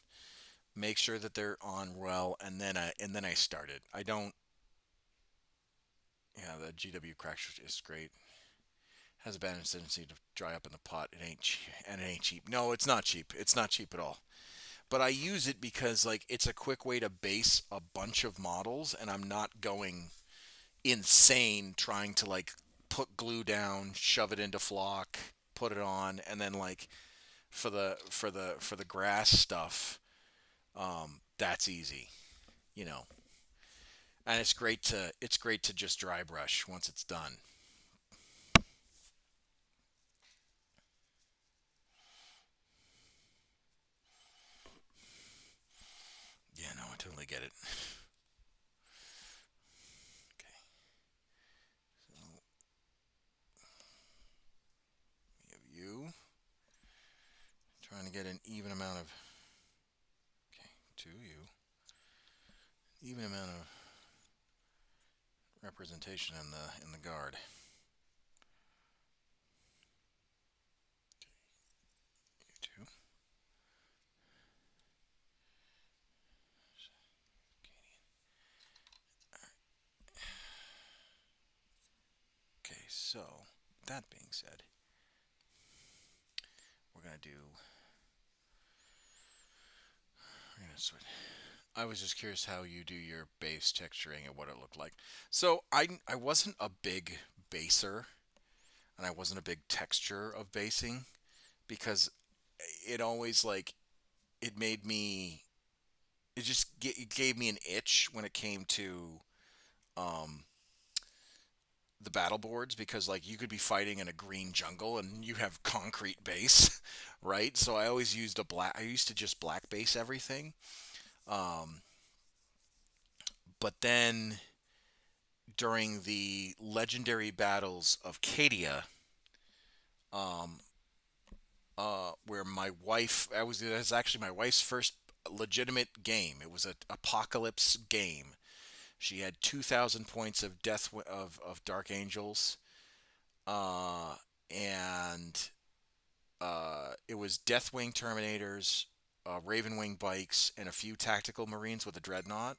S3: make sure that they're on well, and then I start it. I don't. Yeah, the GW crack is great. Has a bad tendency to dry up in the pot. It ain't and it ain't cheap. No, it's not cheap. It's not cheap at all. But I use it because like it's a quick way to base a bunch of models, and I'm not going insane trying to like put glue down, shove it into flock, put it on, and then like for the grass stuff, that's easy, you know. And it's great to just dry brush once it's done. Yeah, no, I totally get it. Okay, so we have you trying to get an even amount of okay to you, even amount of representation in the guard. You two. Okay, so that being said, we're gonna do. We're gonna switch. I was just curious how you do your base texturing and what it looked like. So I wasn't a big baser, and I wasn't a big texture of basing because it always like it made me it gave me an itch when it came to um, the battle boards because like you could be fighting in a green jungle and you have concrete base, right? So I always used a black. I used to just black base everything. Um, but then during the legendary battles of Cadia, um, where my wife, it was actually my wife's first legitimate game. It was an apocalypse game. She had 2,000 points of of Dark Angels, uh, and it was Deathwing Terminators, Ravenwing bikes, and a few tactical Marines with a dreadnought.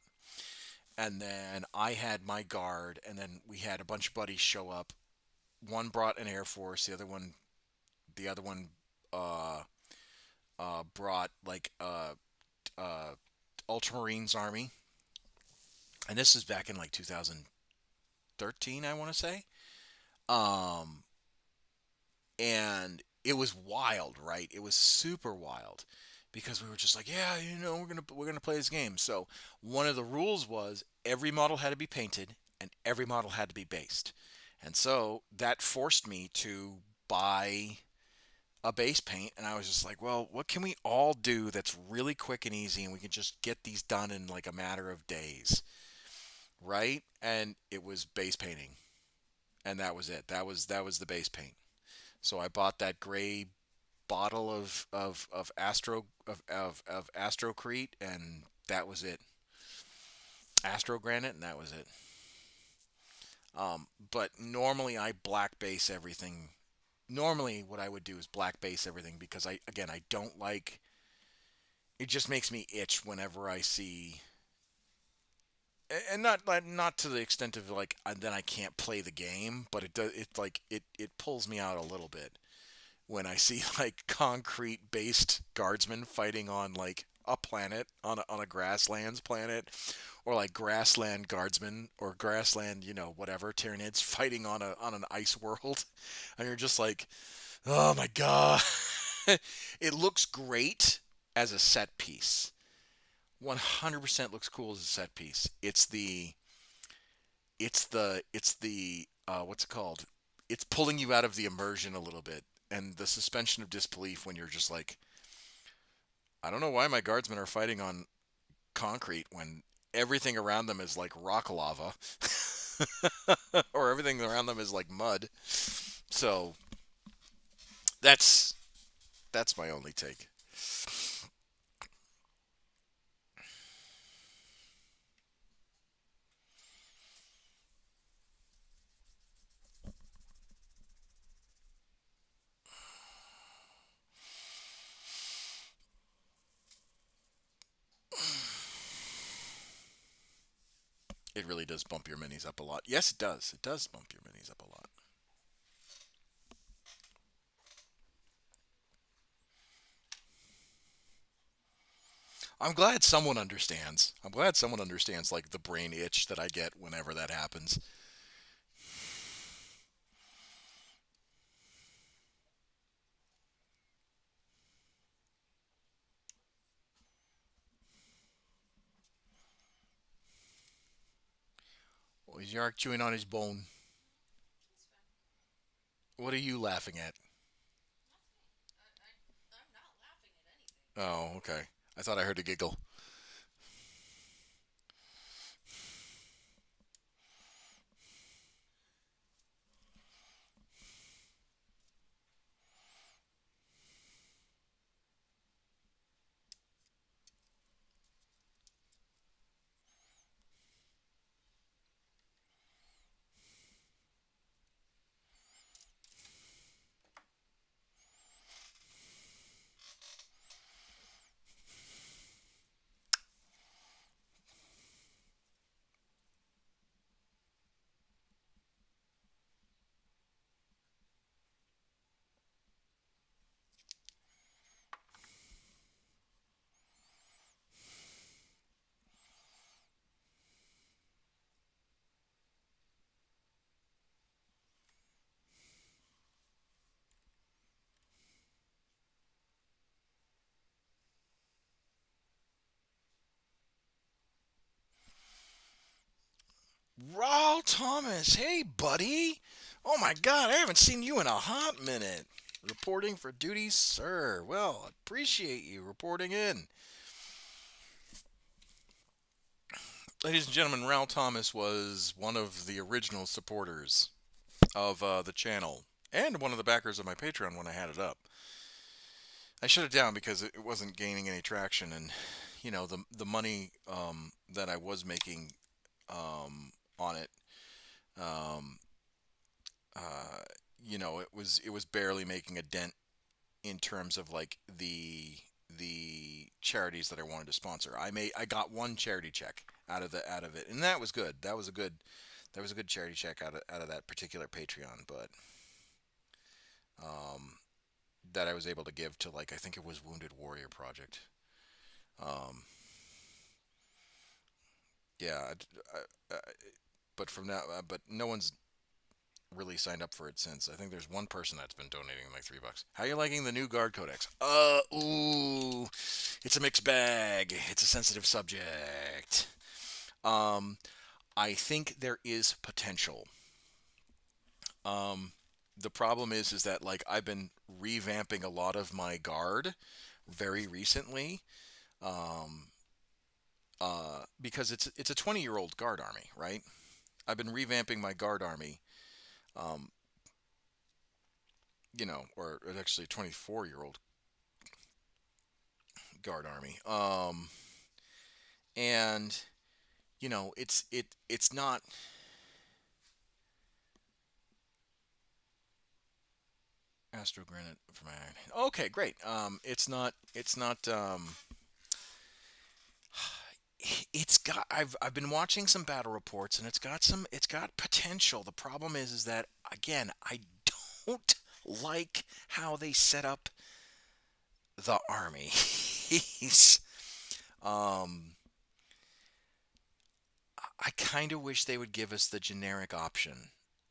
S3: And then I had my guard, and then we had a bunch of buddies show up. One brought an Air Force, the other one uh, brought like uh, Ultramarines Army, and this is back in like 2013, I want to say. Um, and it was wild, right? It was super wild because we were just like, yeah, we're gonna play this game. So one of the rules was every model had to be painted and every model had to be based, and so that forced me to buy a base paint. And I was just like, well, what can we all do that's really quick and easy, and we can just get these done in like a matter of days, right? And it was base painting, and that was it. That was the base paint. So I bought that gray bottle of Astrocrete, and that was it. Astro Granite, and that was it. But normally I black base everything. Normally, what I would do is black base everything because I don't like. It just makes me itch whenever I see, and not to the extent of like then I can't play the game, but it does. It like it pulls me out a little bit when I see like concrete based guardsmen fighting on like a planet on a grasslands planet, or like grassland guardsmen or grassland, whatever Tyranids fighting on an ice world, and you're just like, oh my god. It looks great as a set piece. 100% looks cool as a set piece. It's the what's it called? It's pulling you out of the immersion a little bit, and the suspension of disbelief when you're just like, I don't know why my guardsmen are fighting on concrete when everything around them is like rock lava, or everything around them is like mud. So that's that's my only take. It really does bump your minis up a lot. Yes, it does. It does bump your minis up a lot. I'm glad someone understands. I'm glad someone understands like the brain itch that I get whenever that happens. Oh, he's Yark chewing on his bone.
S2: It's fine.
S3: What are you laughing at?
S2: I'm not laughing at anything.
S3: Oh, okay. I thought I heard a giggle. Raul Thomas, hey buddy. Oh my God, I haven't seen you in a hot minute. Reporting for duty, sir. Well, appreciate you reporting in. Ladies and gentlemen, Raul Thomas was one of the original supporters of the channel and one of the backers of my Patreon when I had it up. I shut it down because it wasn't gaining any traction, and the money that I was making on it, um, uh, it was barely making a dent in terms of like the charities that I wanted to sponsor. I got one charity check out of it, and that was good. That was a good charity check out of that particular Patreon. But um, that I was able to give to, like, I think it was Wounded Warrior Project. Um, yeah, but from now, but no one's really signed up for it since. I think there's one person that's been donating like $3. How are you liking the new Guard Codex? Ooh, it's a mixed bag. It's a sensitive subject. Um, I think there is potential. Um, the problem is that like I've been revamping a lot of my guard very recently. Um, because it's a 20-year-old guard army, right? I've been revamping my guard army, um, or it's actually a 24-year-old guard army. And it's not Astro Granite for my iron. Okay, great. It's got I've been watching some battle reports and it's got potential. The problem is that again, I don't like how they set up the army. um I kind of wish they would give us the generic option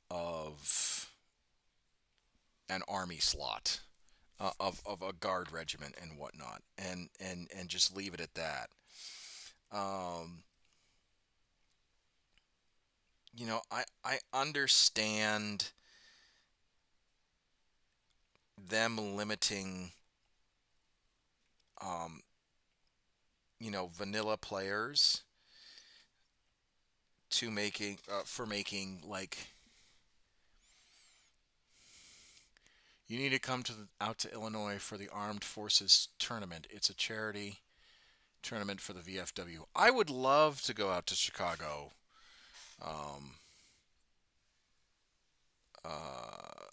S3: of an army slot, of a guard regiment and whatnot, and just leave it at that. Um, I understand them limiting, um, vanilla players to making like you need to come out to Illinois for the Armed Forces tournament. It's a charity tournament for the VFW. I would love to go out to Chicago, um, uh,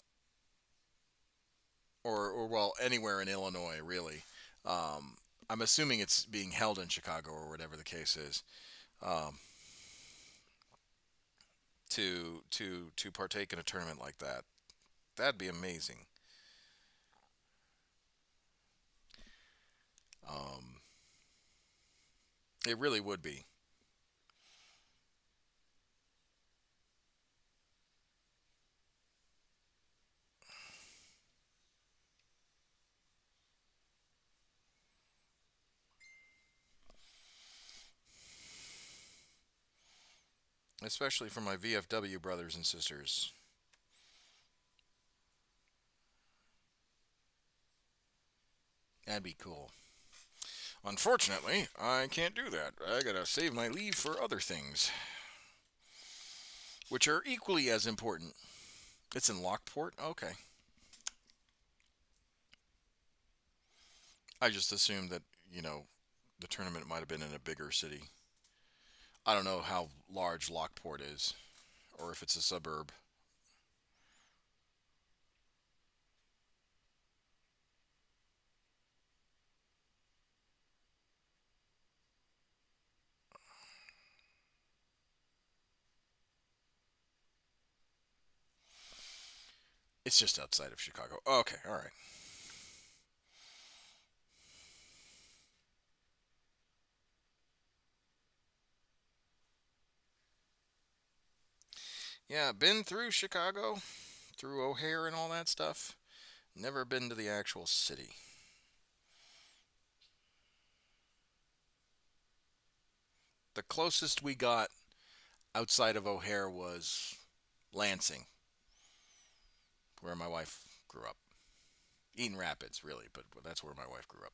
S3: or well, anywhere in Illinois, really. Um, I'm assuming it's being held in Chicago or whatever the case is. Um, to partake in a tournament like that, that'd be amazing. Um, it really would be. Especially for my VFW brothers and sisters. That'd be cool. Unfortunately, I can't do that. I gotta save my leave for other things, which are equally as important. It's in Lockport? Okay. I just assumed that, the tournament might have been in a bigger city. I don't know how large Lockport is, or if it's a suburb. It's just outside of Chicago. Okay, alright. Yeah, been through Chicago, through O'Hare and all that stuff. Never been to the actual city. The closest we got outside of O'Hare was Lansing, where my wife grew up. Eaton Rapids, really, but that's where my wife grew up.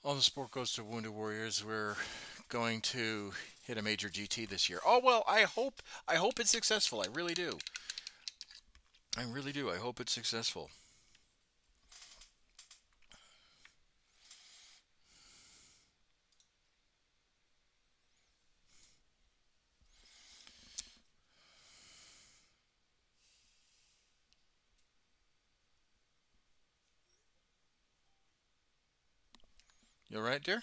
S3: All the support goes to Wounded Warriors. We're going to hit a major GT this year. Oh well, I hope it's successful. I really do. I really do. I hope it's successful. You all right, dear?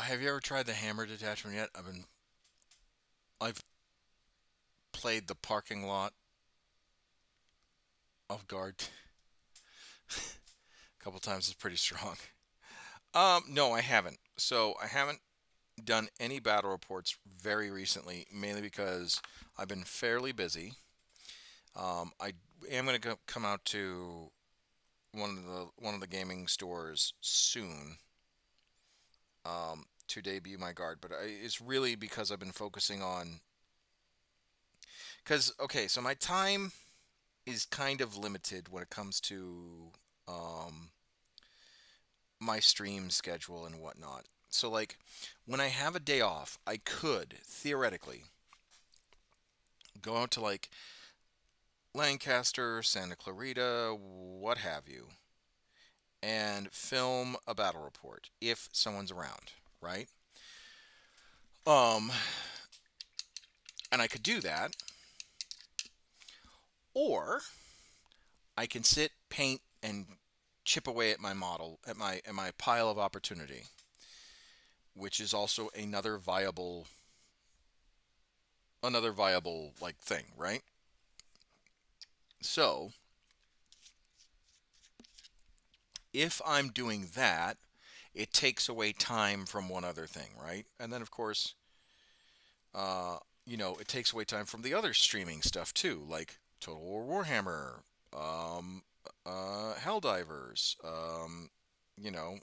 S3: Have you ever tried the hammer detachment yet? I've played the parking lot of guard a couple times. It's pretty strong. No, I haven't. So I haven't done any battle reports very recently, mainly because I've been fairly busy. I am going to come out to one of the gaming stores soon to debut my guard, but it's really because I've been focusing on. Because okay, so my time is kind of limited when it comes to um, my stream schedule and whatnot. So like when I have a day off, I could theoretically go out to like Lancaster, Santa Clarita, what have you, and film a battle report if someone's around, right? Um, and I could do that, or I can sit, paint, and chip away at my model, at my pile of opportunity, which is also another viable like thing, right? So if I'm doing that, it takes away time from one other thing, right? And then of course, uh, it takes away time from the other streaming stuff too, like Total War Warhammer, um, Helldivers, you know,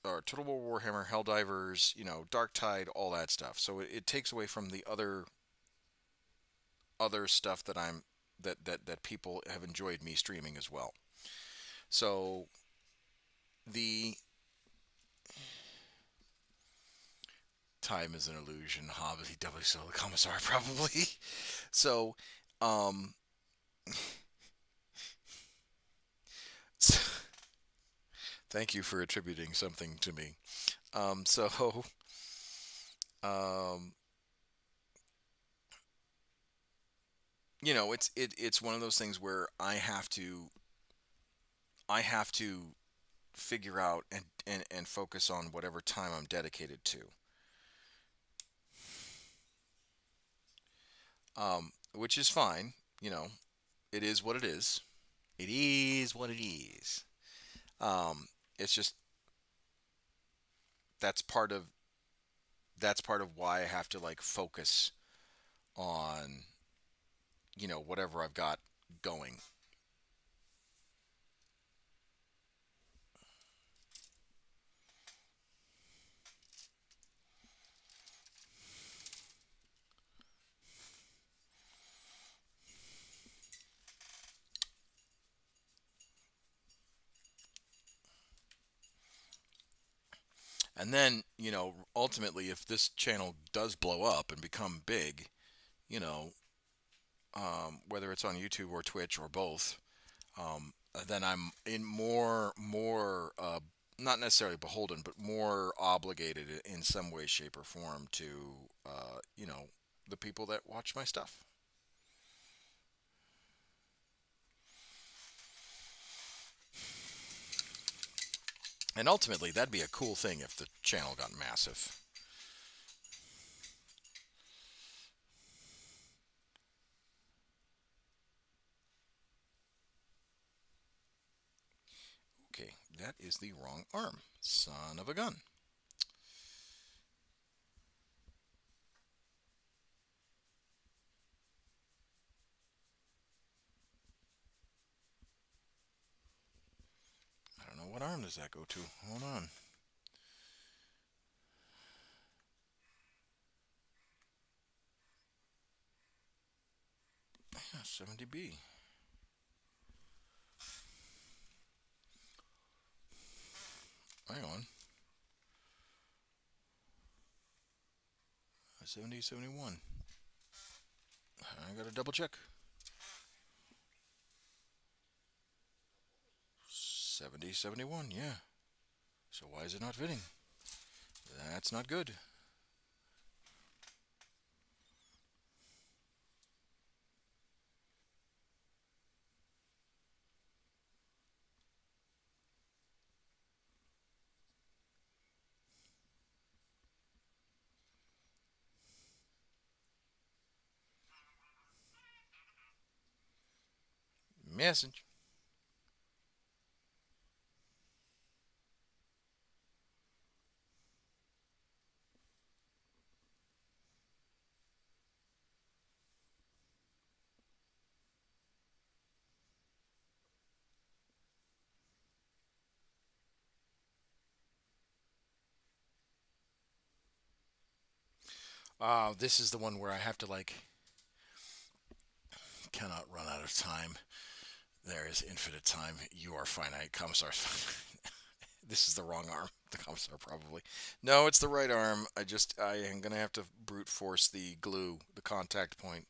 S3: or Total War Warhammer, Helldivers, Dark Tide, all that stuff. So it takes away from the other stuff that people have enjoyed me streaming as well. So the time is an illusion, hobby, W so the Commissar probably. So, um, so, thank you for attributing something to me. So, um, it's one of those things where I have to figure out and focus on whatever time I'm dedicated to. Which is fine. It is what it is. It is what it is. It's just that's part of that's part of why I have to like focus on whatever I've got going. And then ultimately, if this channel does blow up and become big, you know, whether it's on YouTube or Twitch or both, then I'm in more not necessarily beholden, but more obligated in some way, shape, or form to the people that watch my stuff. And ultimately, that'd be a cool thing if the channel got massive. Okay, that is the wrong arm. Son of a gun. I don't know what arm does that go to. Hold on. 70B. Hang on. 70, 71. I gotta double check. 70, 71, yeah. So why is it not fitting? That's not good. Message. This is the one where I have to like cannot run out of time. There is infinite time. You are finite. Commissar. This is the wrong arm. The Commissar probably. No, it's the right arm. I am gonna have to brute force the glue, the contact point.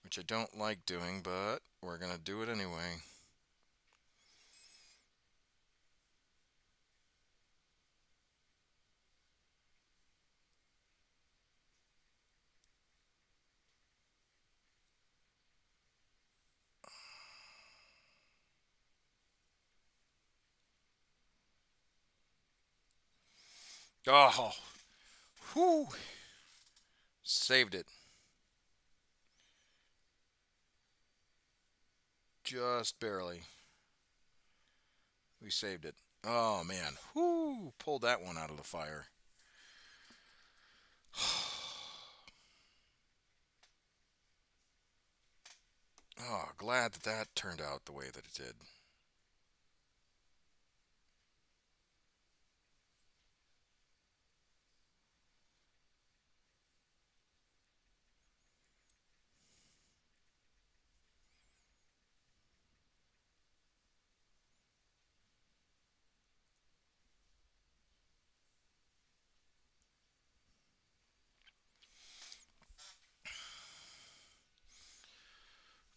S3: Which I don't like doing, but we're gonna do it anyway. Oh, whew. Saved it. Just barely. We saved it. Oh man, whoo! Pulled that one out of the fire. Oh, glad that that turned out the way that it did.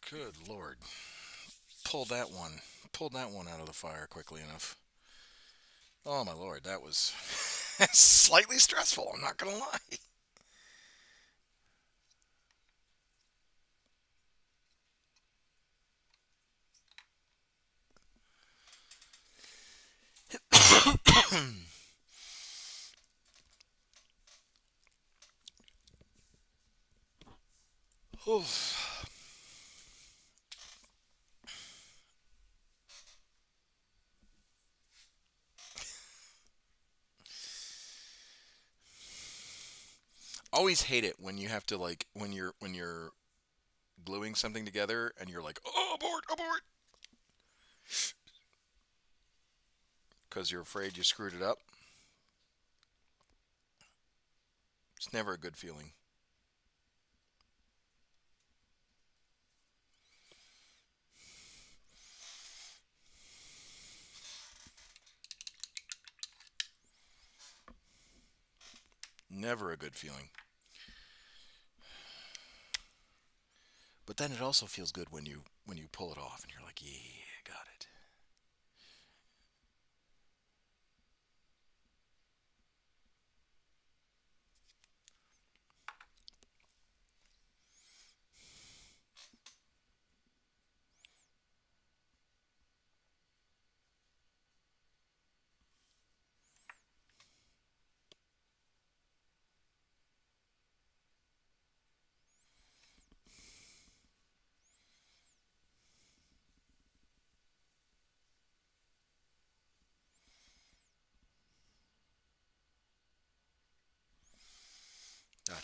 S3: Good Lord. Pulled that one. Pulled that one out of the fire quickly enough. Oh my Lord, that was slightly stressful, I'm not gonna lie. Oof. Always hate it when you have to like when you're gluing something together and you're like, oh, abort, abort, because you're afraid you screwed it up. It's never a good feeling. Never a good feeling. But then it also feels good when you pull it off and you're like, yeah, got it.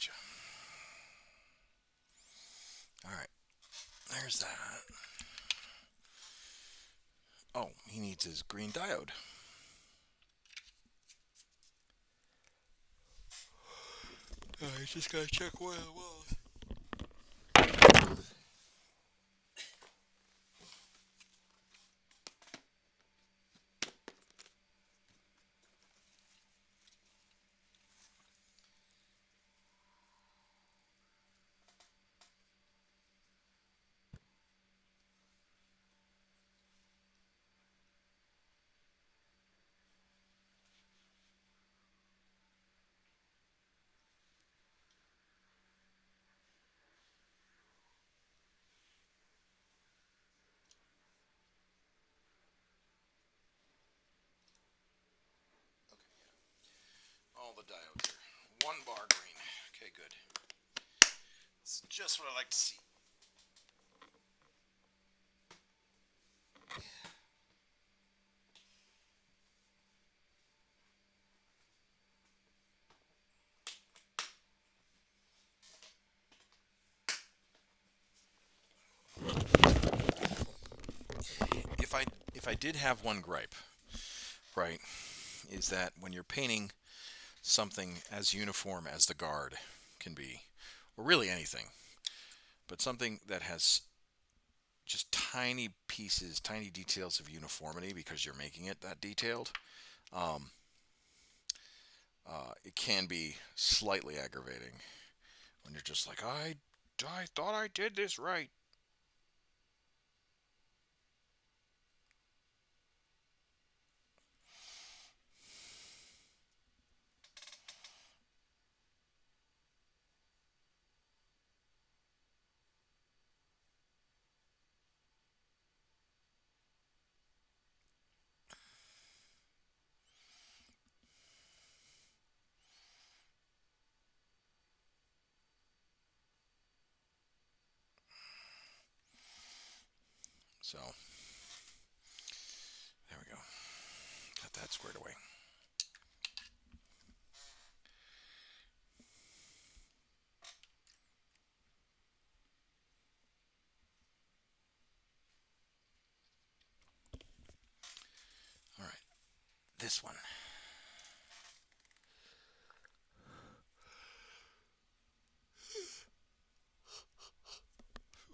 S3: gotcha. All right, there's that. Oh, he needs his green diode. I just gotta check one of the walls. All the diodes are 1 bar green. Okay, good. It's just what I like to see. If I did have one gripe, right, is that when you're painting something as uniform as the guard can be, or really anything, but something that has just tiny pieces, tiny details of uniformity because you're making it that detailed, um, it can be slightly aggravating when you're just like, I thought I did this right. So, there we go. Got that squared away. All right, this one.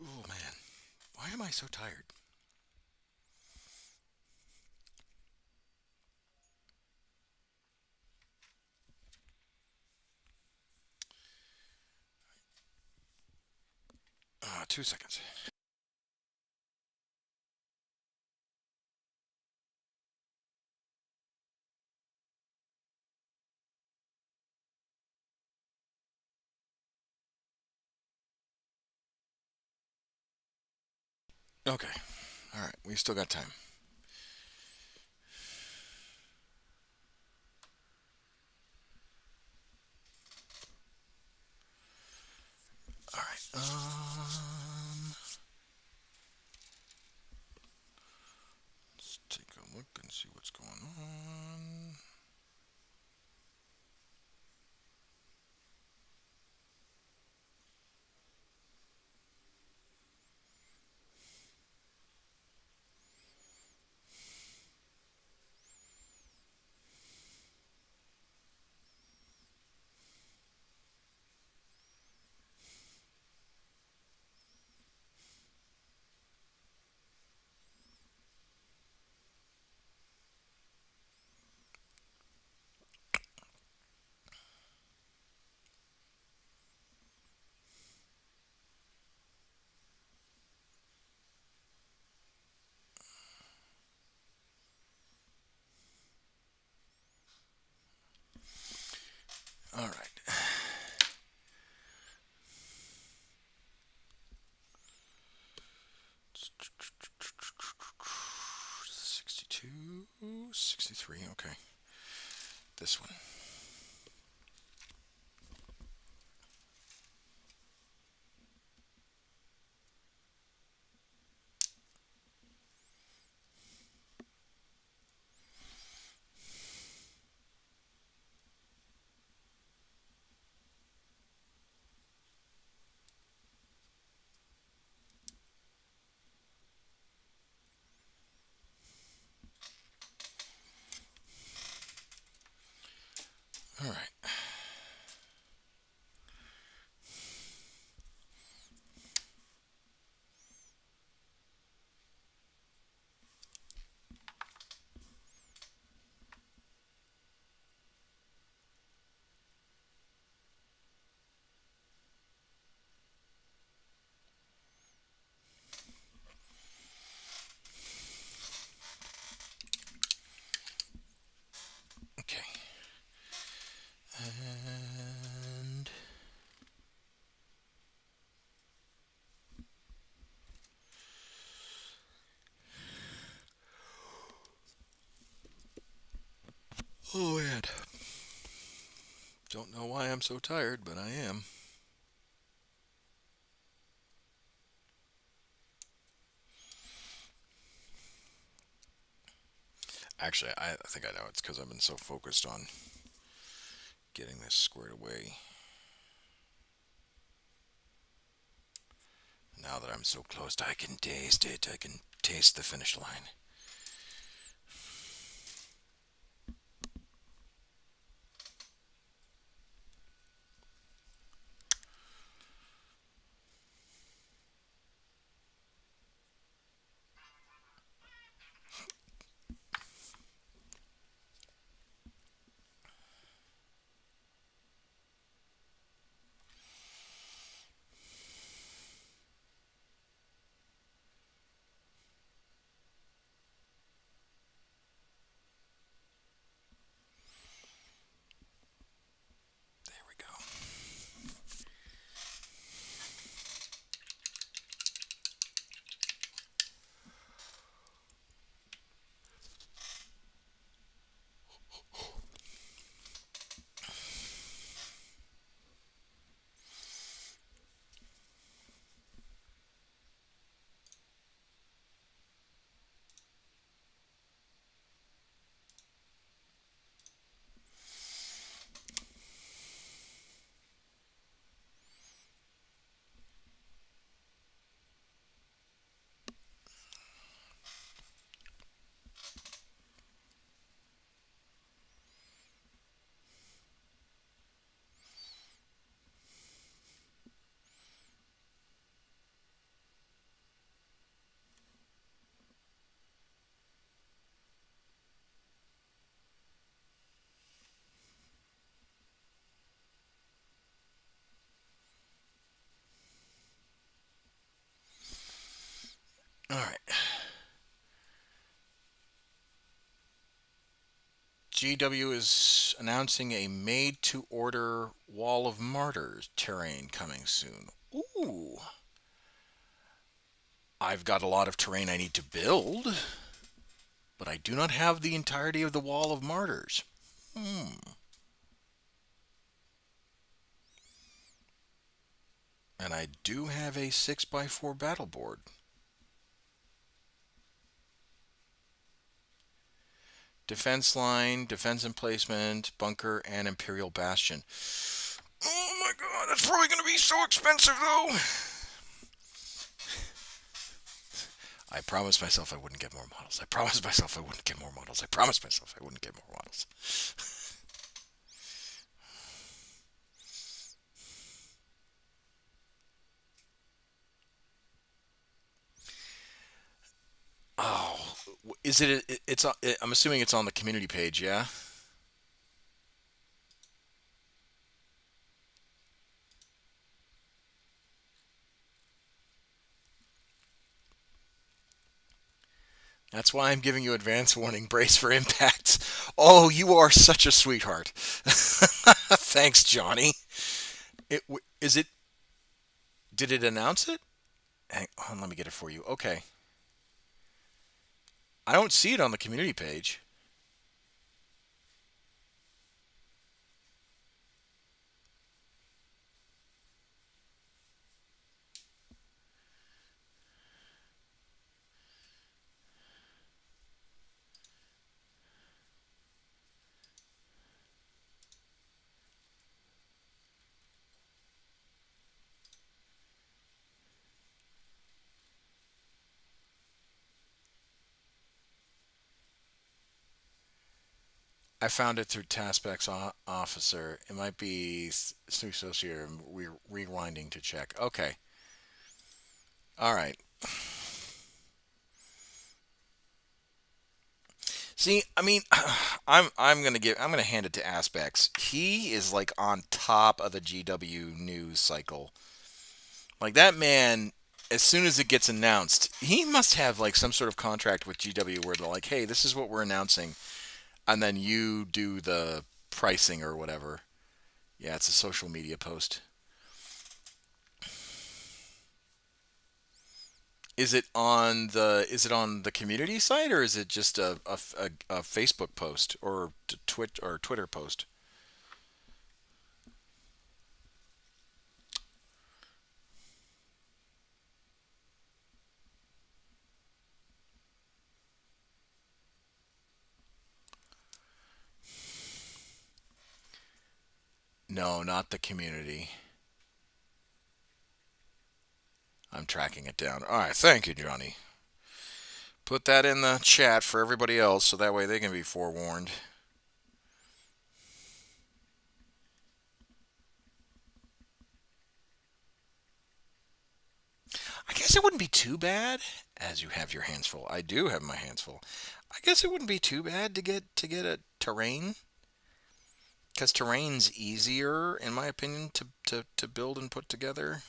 S3: Oh man, why am I so tired? Ah, 2 seconds. Okay, all right, we still got time. All right, let's take a look and see what's going on. All right. 62, 63. Okay. This one. All right. Okay. And oh man, don't know why I'm so tired, but I am. Actually, I think I know it's because I've been so focused on getting this squared away. Now that I'm so close, I can taste it. I can taste the finish line. There we go. All right. GW is announcing a made to order Wall of Martyrs terrain coming soon. Ooh. I've got a lot of terrain I need to build, but I do not have the entirety of the Wall of Martyrs. And I do have a 6x4 battle board. Defense line, defense emplacement, bunker, and Imperial Bastion. Oh my god, that's probably going to be so expensive though. I promised myself I wouldn't get more models. I promised myself I wouldn't get more models. I promised myself I wouldn't get more models. Oh, is it? It's. I'm assuming it's on the community page. Yeah. That's why I'm giving you advance warning. Brace for impact. Oh, you are such a sweetheart. Thanks, Johnny. Is it? Did it announce it? Hang on, let me get it for you. Okay. I don't see it on the community page. I found it through Taskback's officer. It might be through Associated. We're rewinding to check. Okay. All right. See, I mean, I'm gonna hand it to Aspects. He is like on top of the GW news cycle. Like that man, as soon as it gets announced, he must have like some sort of contract with GW where they're like, "Hey, this is what we're announcing," and then you do the pricing or whatever. Yeah, it's a social media post. Is it on the community site, or is it just a Facebook post or Twitter post? No, not the community. I'm tracking it down. All right, thank you, Johnny. Put that in the chat for everybody else so that way they can be forewarned. I guess it wouldn't be too bad, as you have your hands full. I do have my hands full. I guess it wouldn't be too bad to get a terrain, because terrain's easier, in my opinion, to build and put together.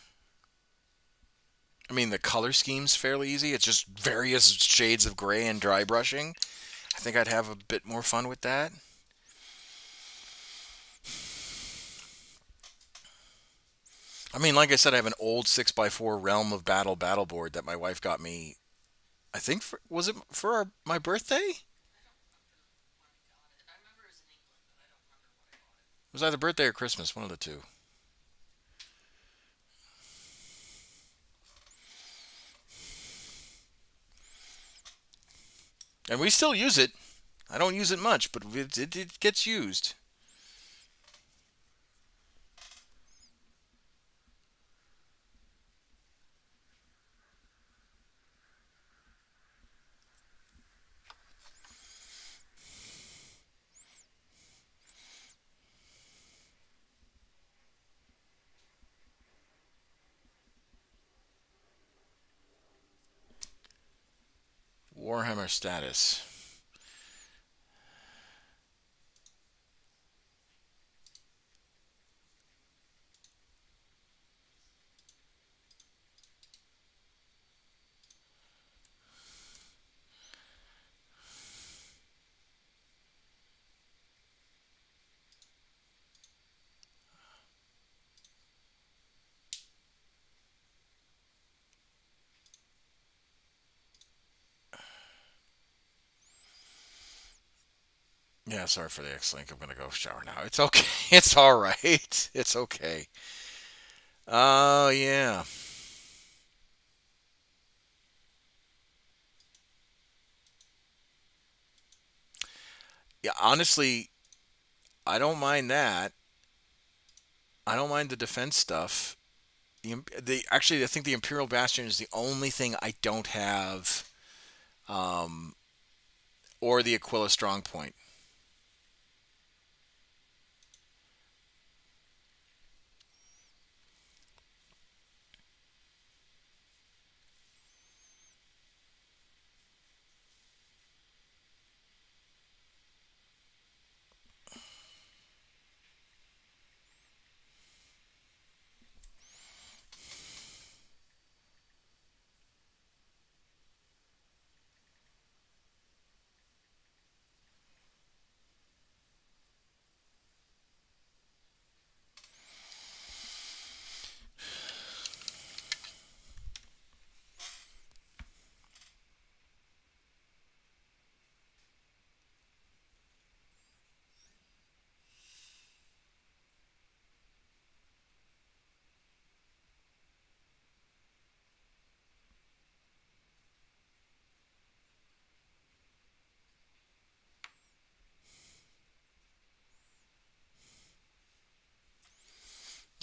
S3: I mean, the color scheme's fairly easy. It's just various shades of gray and dry brushing. I think I'd have a bit more fun with that. I mean, like I said, I have an old 6x4 Realm of Battle board that my wife got me. I think was it for my birthday?
S2: I remember it was in England, but I don't remember what I bought it.
S3: It was either birthday or Christmas, one of the two. And we still use it. I don't use it much, but it gets used. Warhammer status. Yeah, sorry for the X-Link. I'm going to go shower now. It's okay. It's all right. It's okay. Oh, yeah. Yeah, honestly, I don't mind that. I don't mind the defense stuff. Actually, I think the Imperial Bastion is the only thing I don't have, um, or the Aquila Strongpoint.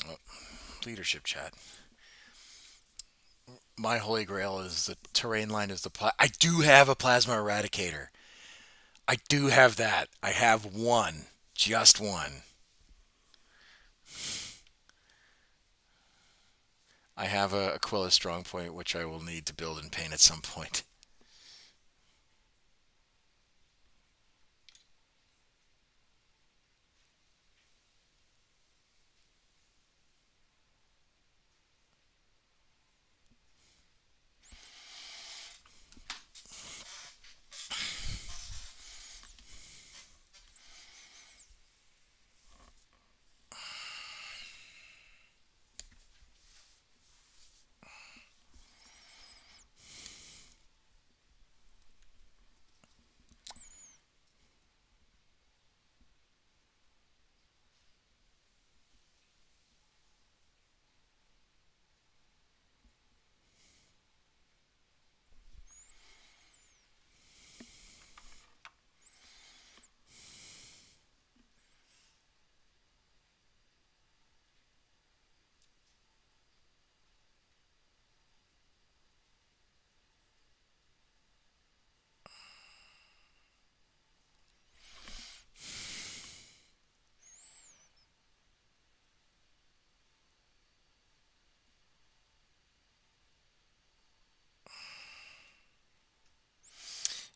S3: Oh, leadership chat. My holy grail is the terrain line is I do have a plasma eradicator. I do have that. I have one, just one. I have a Aquila strong point, which I will need to build and paint at some point.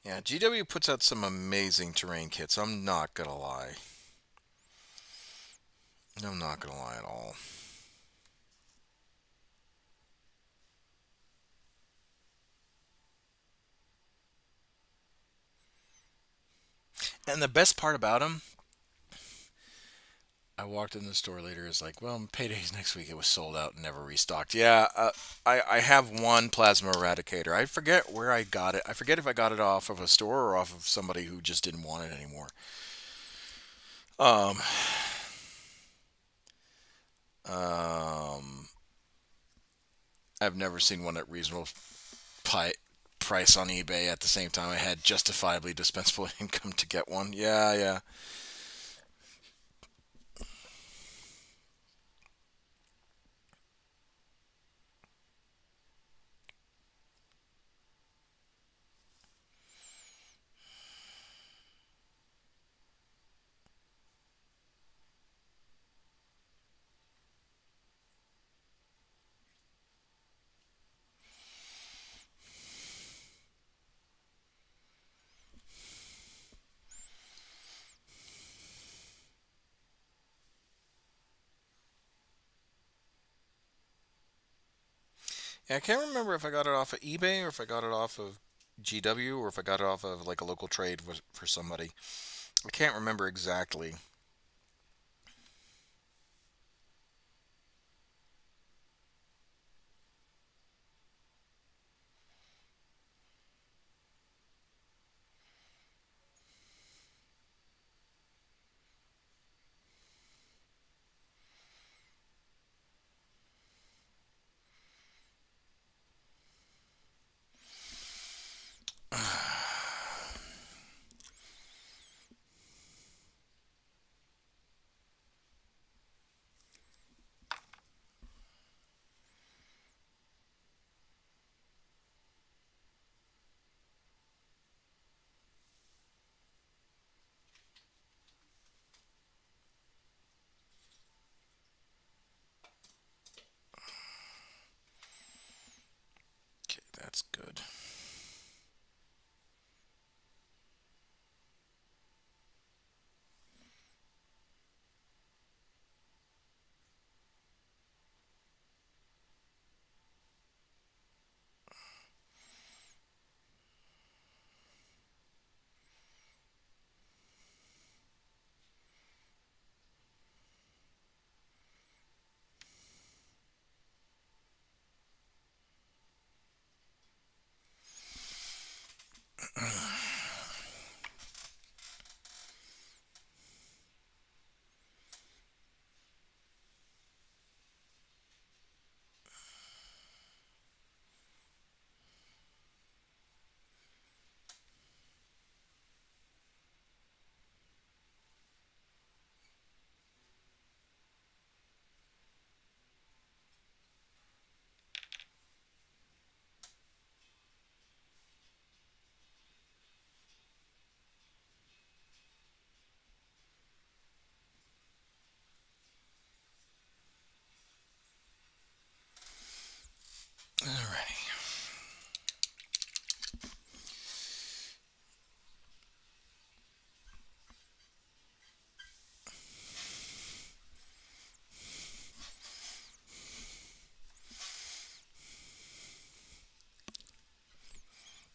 S3: Yeah, GW puts out some amazing terrain kits. I'm not gonna lie. I'm not gonna lie at all. And the best part about them, I walked in the store later. It's like, well, payday's next week. It was sold out and never restocked. Yeah, I have one plasma eradicator. I forget where I got it. I forget if I got it off of a store or off of somebody who just didn't want it anymore. Um, um, I've never seen one at reasonable pi- price on eBay. At the same time, I had justifiably dispensable income to get one. Yeah, yeah. Yeah, I can't remember if I got it off of eBay or if I got it off of GW or if I got it off of like a local trade for somebody. I can't remember exactly. Okay, that's good.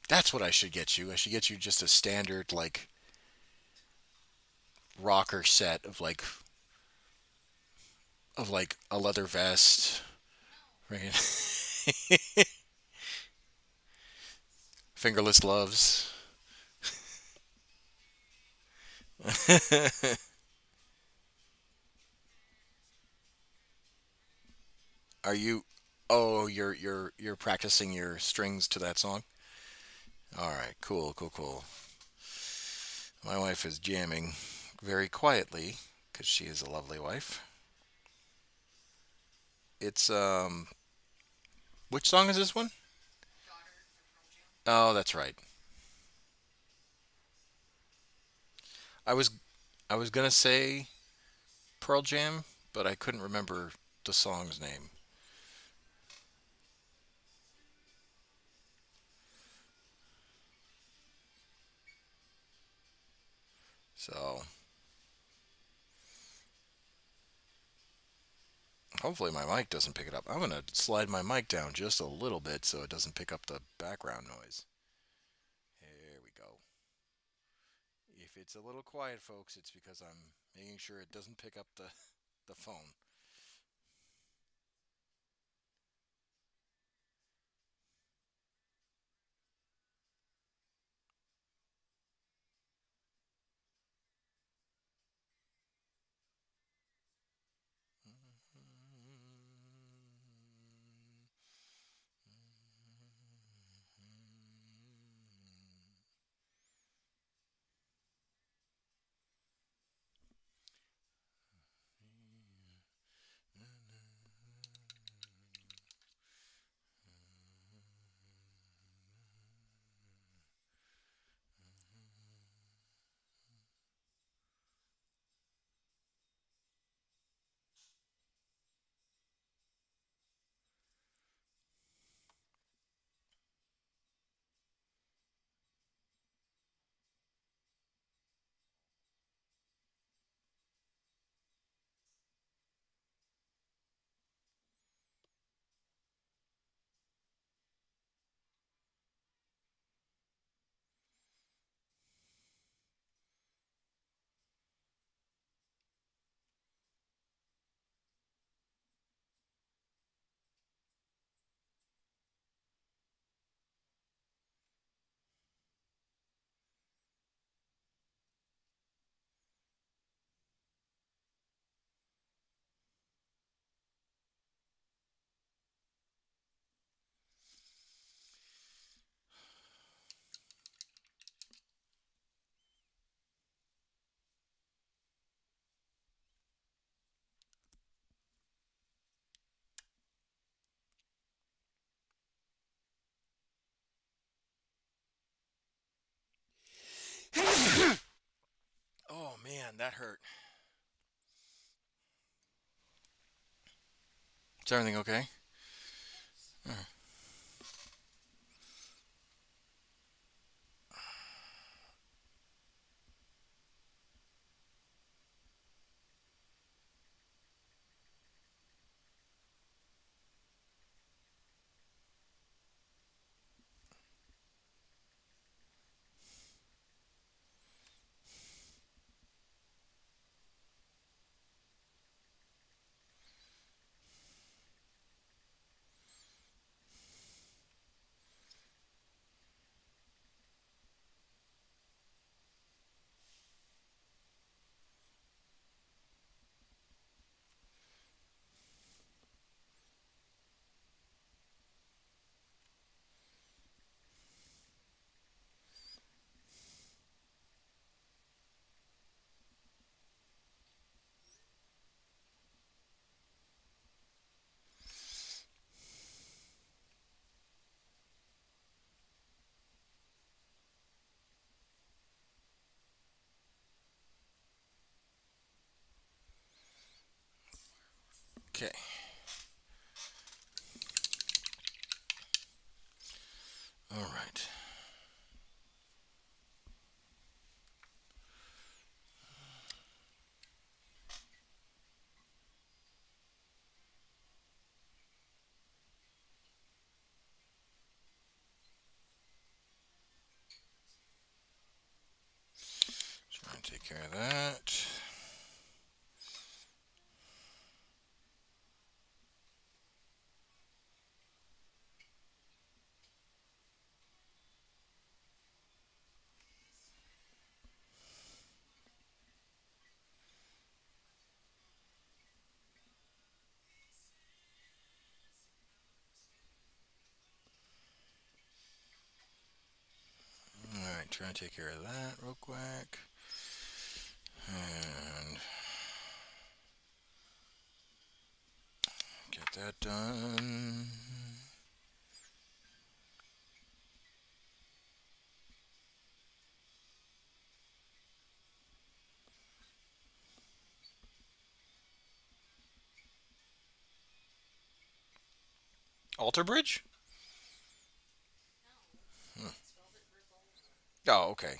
S3: That's what I should get you. I should get you just a standard like rocker set of like a leather vest, right? Fingerless gloves. Are you? Oh, you're practicing your strings to that song. All right, cool, cool, cool. My wife is jamming very quietly because she is a lovely wife. It's which song is this one?
S2: Daughter by Pearl Jam.
S3: Oh, that's right. I was I was gonna say Pearl Jam, but I couldn't remember the song's name. So hopefully my mic doesn't pick it up. I'm gonna slide my mic down just a little bit so it doesn't pick up the background noise. Here we go. If it's a little quiet, folks, it's because I'm making sure it doesn't pick up the phone. Oh man, that hurt. Is everything okay?
S2: Yes.
S3: Okay. All right. take care of that. Alright, try to take care of that real quick. And get that done. Alter bridge?
S2: No. It's velvet revolver.
S3: Oh, okay.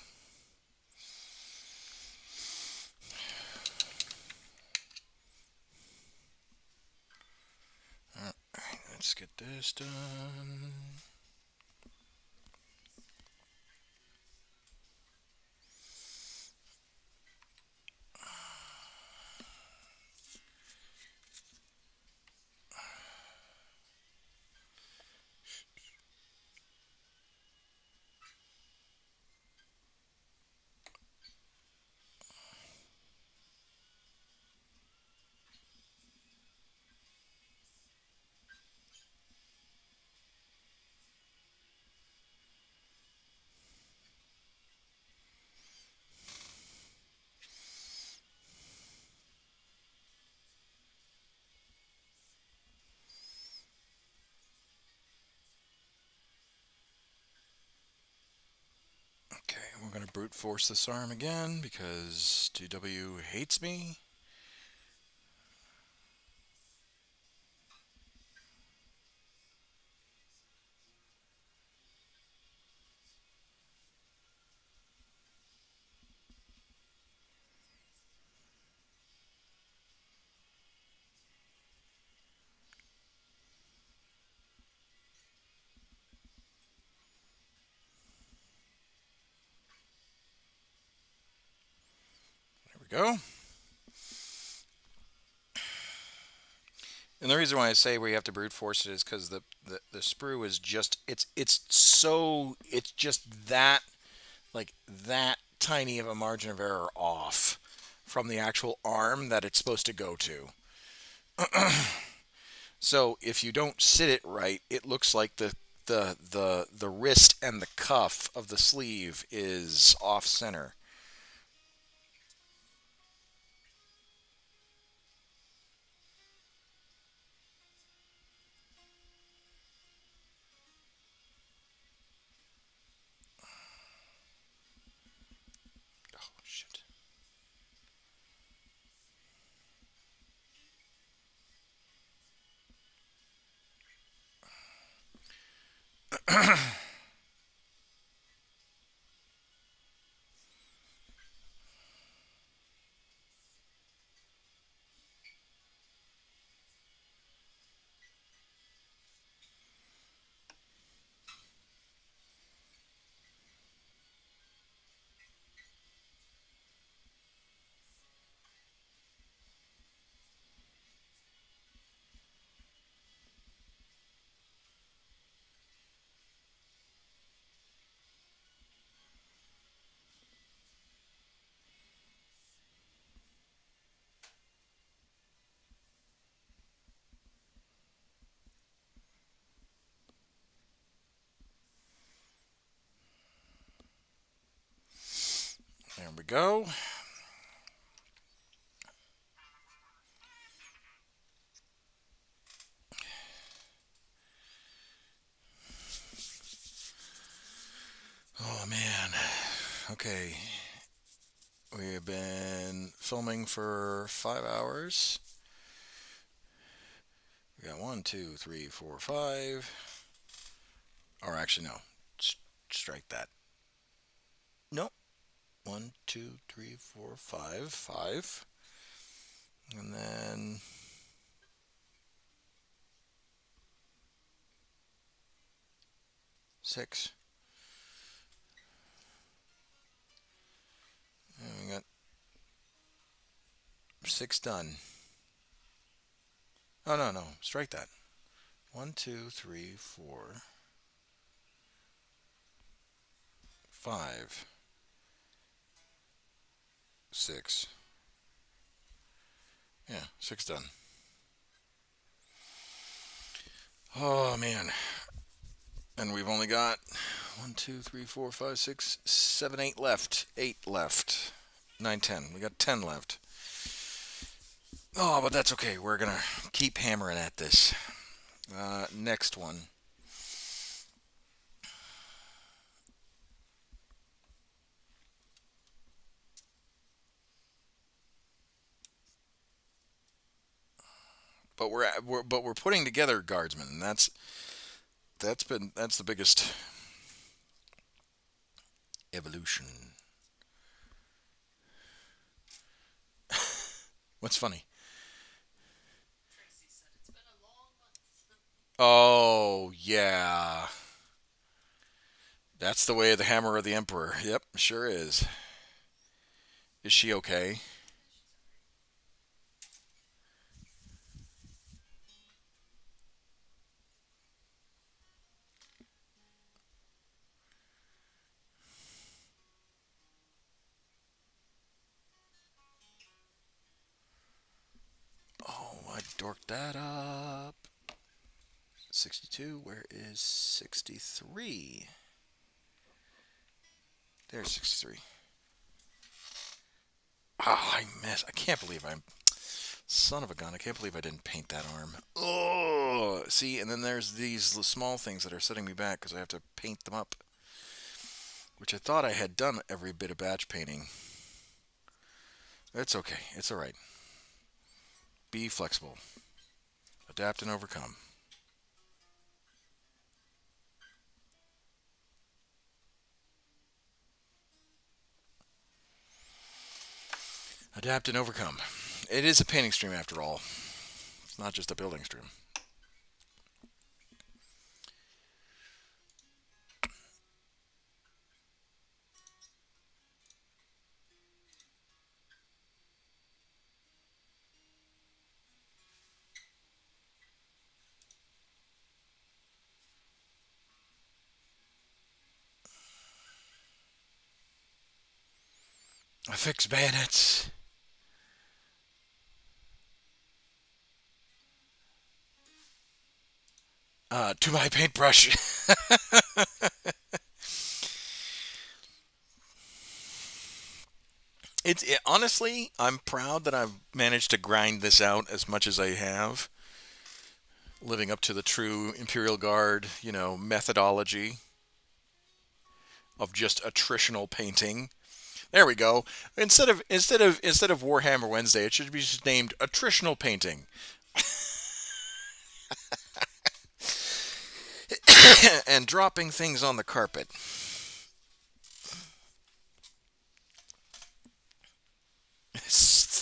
S3: Alright, let's get this done. Okay, we're going to brute force this arm again because 2W hates me. There we go. And the reason why I say we have to brute force it is because the sprue is just it's just that like that tiny of a margin of error off from the actual arm that it's supposed to go to. So if you don't sit it right, it looks like the wrist and the cuff of the sleeve is off center. Oh shit. There we go. Oh man. Okay. We have been filming for 5 hours. We got 1, 2, 3, 4, 5. Or actually, no. Strike that. Nope. 1, 2, 3, 4, 5. 5. And then 6. And we got 6 done. Oh, no, no. Strike that. 1, 2, 3, 4, 5, 6. Yeah, 6 done. Oh, man. And we've only got 1, 2, 3, 4, 5, 6, 7, 8 left. 8 left. 9, 10. We got 10 left. Oh, but that's okay. We're going to keep hammering at this. Next one. But we're putting together guardsmen, and that's the biggest evolution. What's funny?
S2: Tracy said it's been a long month.
S3: Oh yeah, that's the way of the hammer of the emperor. Yep, sure is. Is she okay? Oh, I dorked that up. 62. Where is 63? There's 63. Oh, I missed. I can't believe I'm. Son of a gun. I can't believe I didn't paint that arm. Oh, see, and then there's these small things that are setting me back because I have to paint them up, which I thought I had done every bit of batch painting. It's okay. It's all right. Be flexible. Adapt and overcome. Adapt and overcome. It is a painting stream after all. It's not just a building stream. I fix bayonets. To my paintbrush. Honestly, I'm proud that I've managed to grind this out as much as I have, living up to the true Imperial Guard, methodology of just attritional painting. There we go. Instead of Warhammer Wednesday, it should be just named attritional painting. And dropping things on the carpet.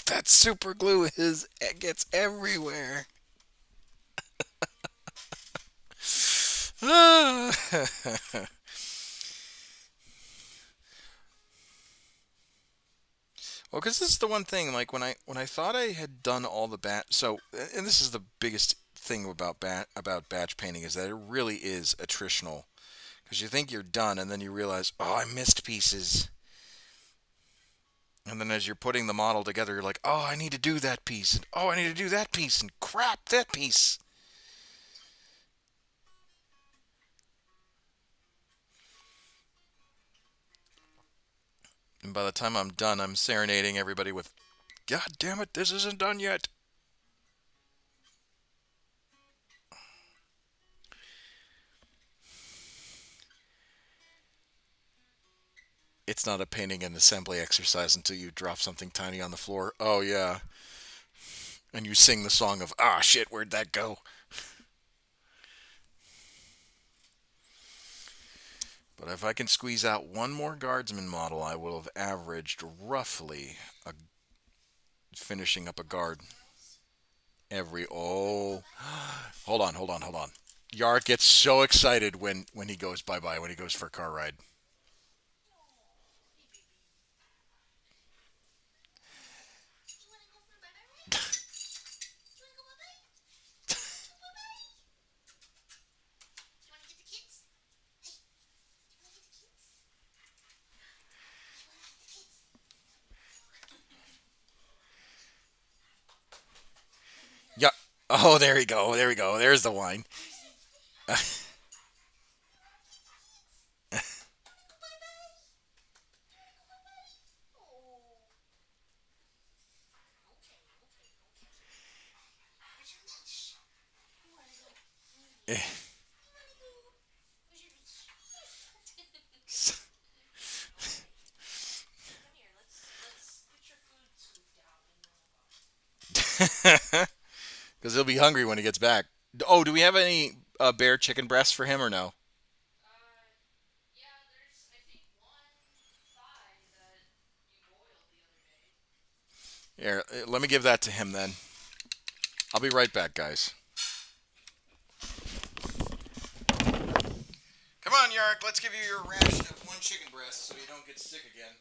S3: That super glue it gets everywhere. Well, because this is the one thing. Like when I thought I had done all the and this is the biggest thing about batch painting is that it really is attritional. Because you think you're done, and then you realize, oh, I missed pieces. And then as you're putting the model together, you're like, oh, I need to do that piece. And, oh, I need to do that piece. And crap, that piece. And by the time I'm done, I'm serenading everybody with, God damn it, this isn't done yet. It's not a painting and assembly exercise until you drop something tiny on the floor. Oh, yeah. And you sing the song of, ah, shit, where'd that go? But if I can squeeze out one more guardsman model, I will have averaged roughly finishing up a guard every. Oh, hold on. Yart gets so excited when he goes bye-bye, when he goes for a car ride. Oh, there we go. There we go. There's the wine.
S2: Oh. Okay, okay, okay. Where's your lunch? You wanna go?
S3: Eh,
S2: You wanna go? Where's your lunch? Okay. Come here. Let's get your food scooped out and then we'll go.
S3: Because he'll be hungry when he gets back. Oh, do we have any bear chicken breasts for him or no?
S2: Uh, yeah. There's I think one thigh that you boiled the other day.
S3: Here, let me give that to him then. I'll be right back, guys. Come on, Yark. Let's give you your ration of one chicken breast so you don't get sick again.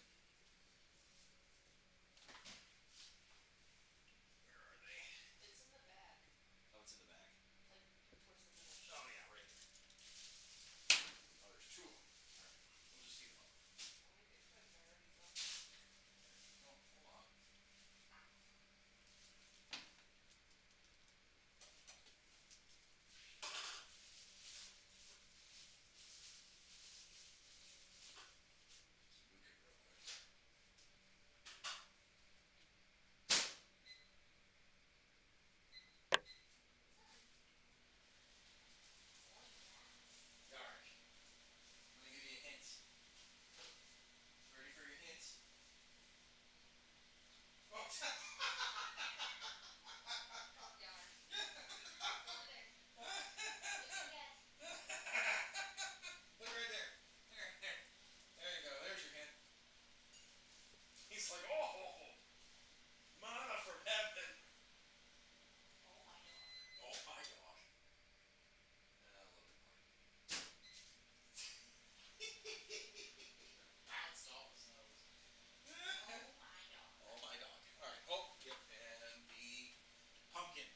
S3: Where are they?
S2: It's in the back,
S3: Oh, it's in the back.
S2: like towards the finish.
S3: Oh, yeah, right there. Oh, there's two of them. All right. We'll just heat them up.
S2: Or maybe I could, but I already done.
S3: Oh, hold on. Nuke it real quick. Yark. I'm going to give you a hint. Ready for your hint? Oh,
S2: Yarn. Go over there. Look at your head.
S3: Look right there. There. There you go. There's your hint. He's like, oh, manna from heaven.
S2: Oh my dog.
S3: Oh, my dog. A little bit more. Bounced off his nose.
S2: Oh my dog.
S3: Oh, my dog. All right. Oh, yep. And the pumpkin.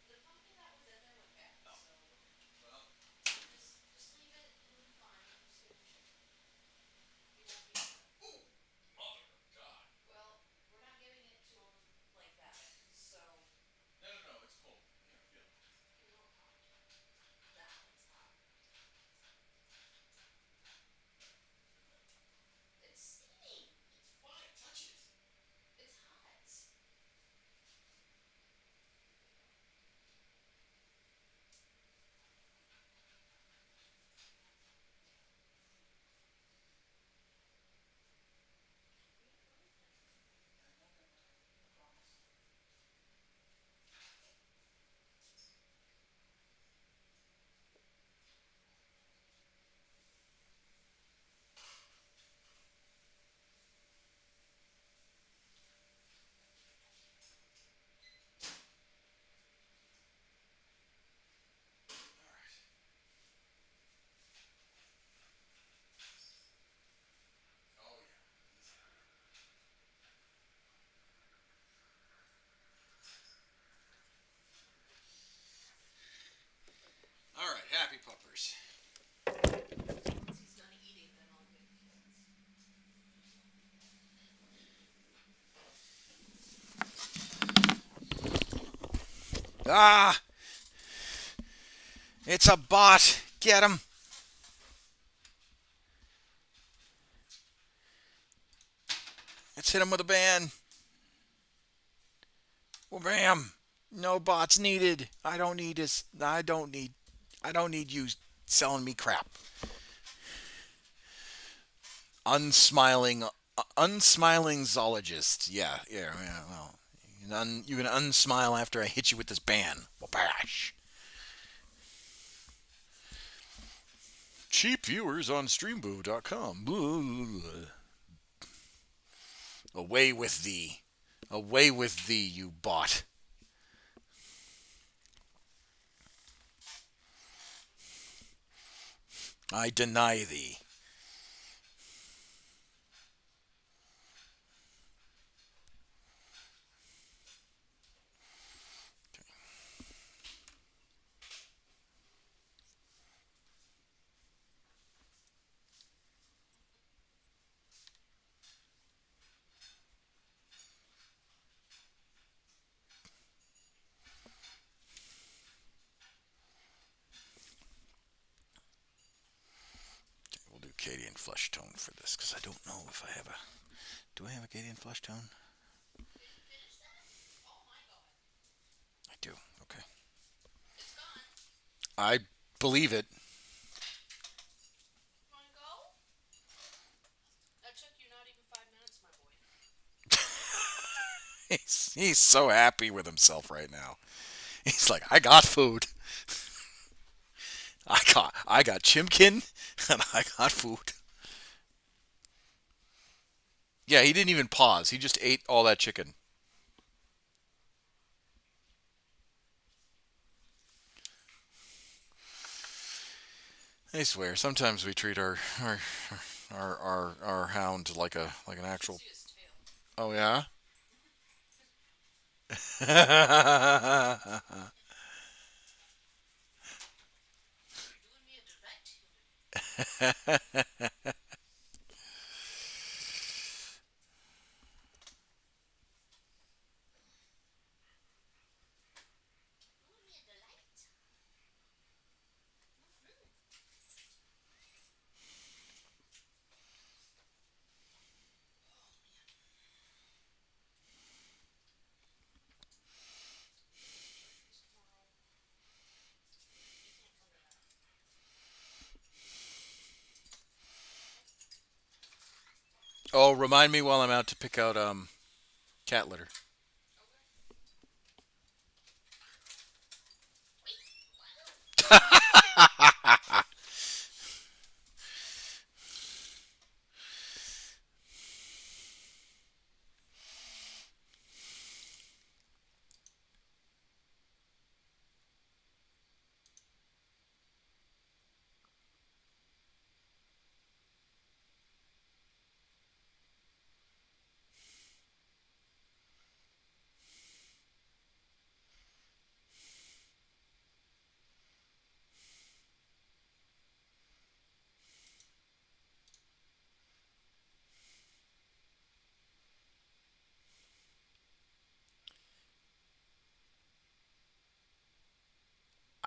S2: The pumpkin that was in there went bad,
S3: Oh,
S2: so
S3: okay. Well,
S2: just leave it. It'll be fine. Just give him chicken. He won't be upset.
S3: ooh, mother of God.
S2: Well, we're not giving it to him like that. So
S3: No. It's cold. Here, feel it.
S2: here, look hot. That one's hot. It's steaming.
S3: It's fine. Touch it.
S2: It's hot.
S3: I'm not gonna burn it. I promise. All right. Oh yeah. He's happy. All right. Happy puppers.
S2: Once he's done eating, then I'll give fits.
S3: Ah! It's a bot. Get him. Let's hit him with a ban. Well, bam. No bots needed. I don't need this. I don't need you selling me crap. Unsmiling zoologist. Yeah. Well, you can unsmile after I hit you with this ban. Bash. Cheap viewers on streamboo.com. Away with thee. Away with thee, you bot. I deny thee. Gadian flush tone for this because I don't know if I have a. Do I have a Gadian flush tone?
S2: Did you finish that? Oh my god.
S3: I do. Okay.
S2: It's gone.
S3: I believe it.
S2: You wanna go? That took you not even 5 minutes, my boy.
S3: He's so happy with himself right now. He's like, I got food. I got chimkin and I got food. Yeah, he didn't even pause. He just ate all that chicken. I swear, sometimes we treat our hound like an actual.
S2: See his tail.
S3: Oh yeah.
S2: You're doing me a direct human. Doing me a delight.
S3: Oh, remind me while I'm out to pick out cat litter.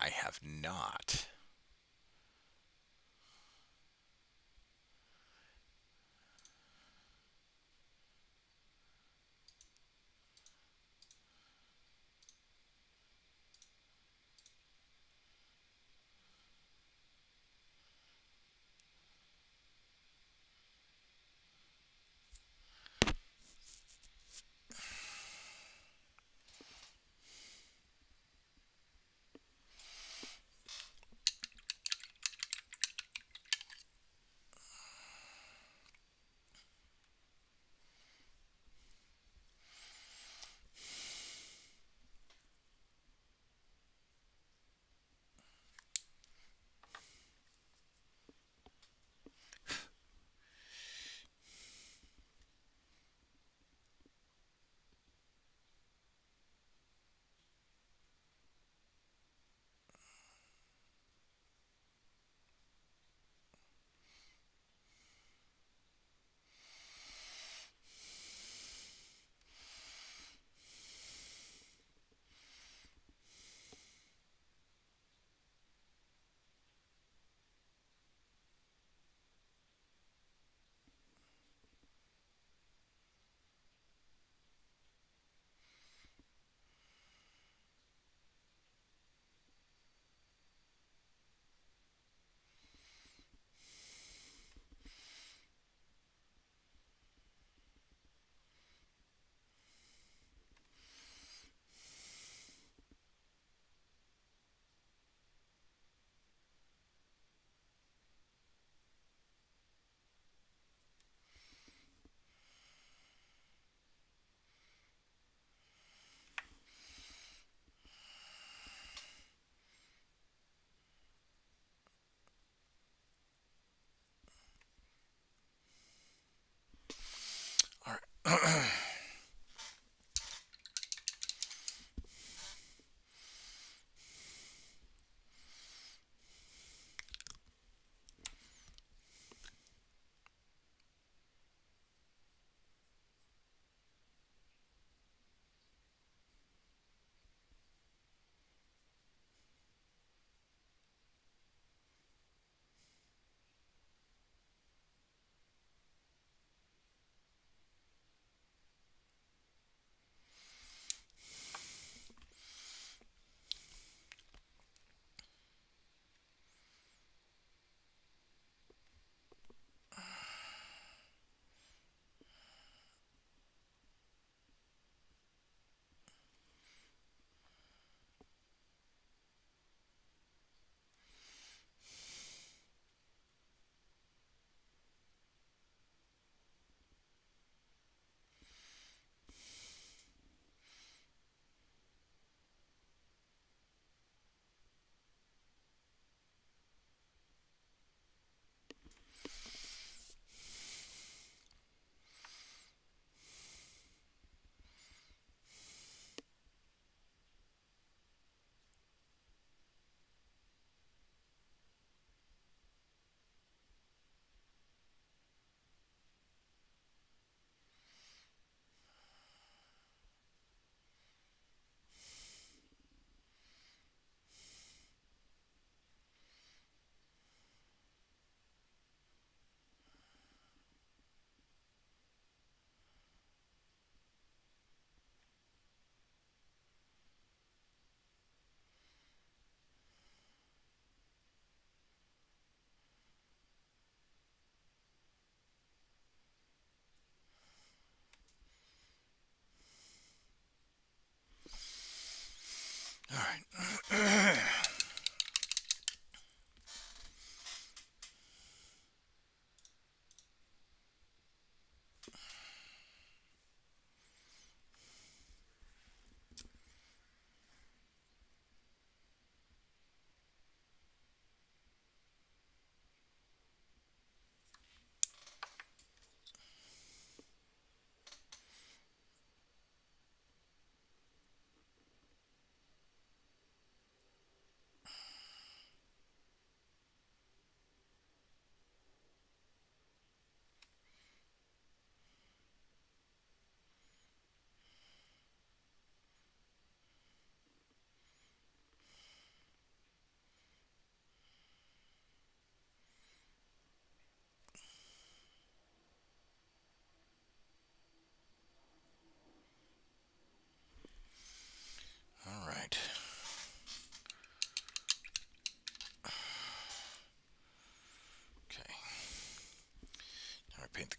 S3: I have not.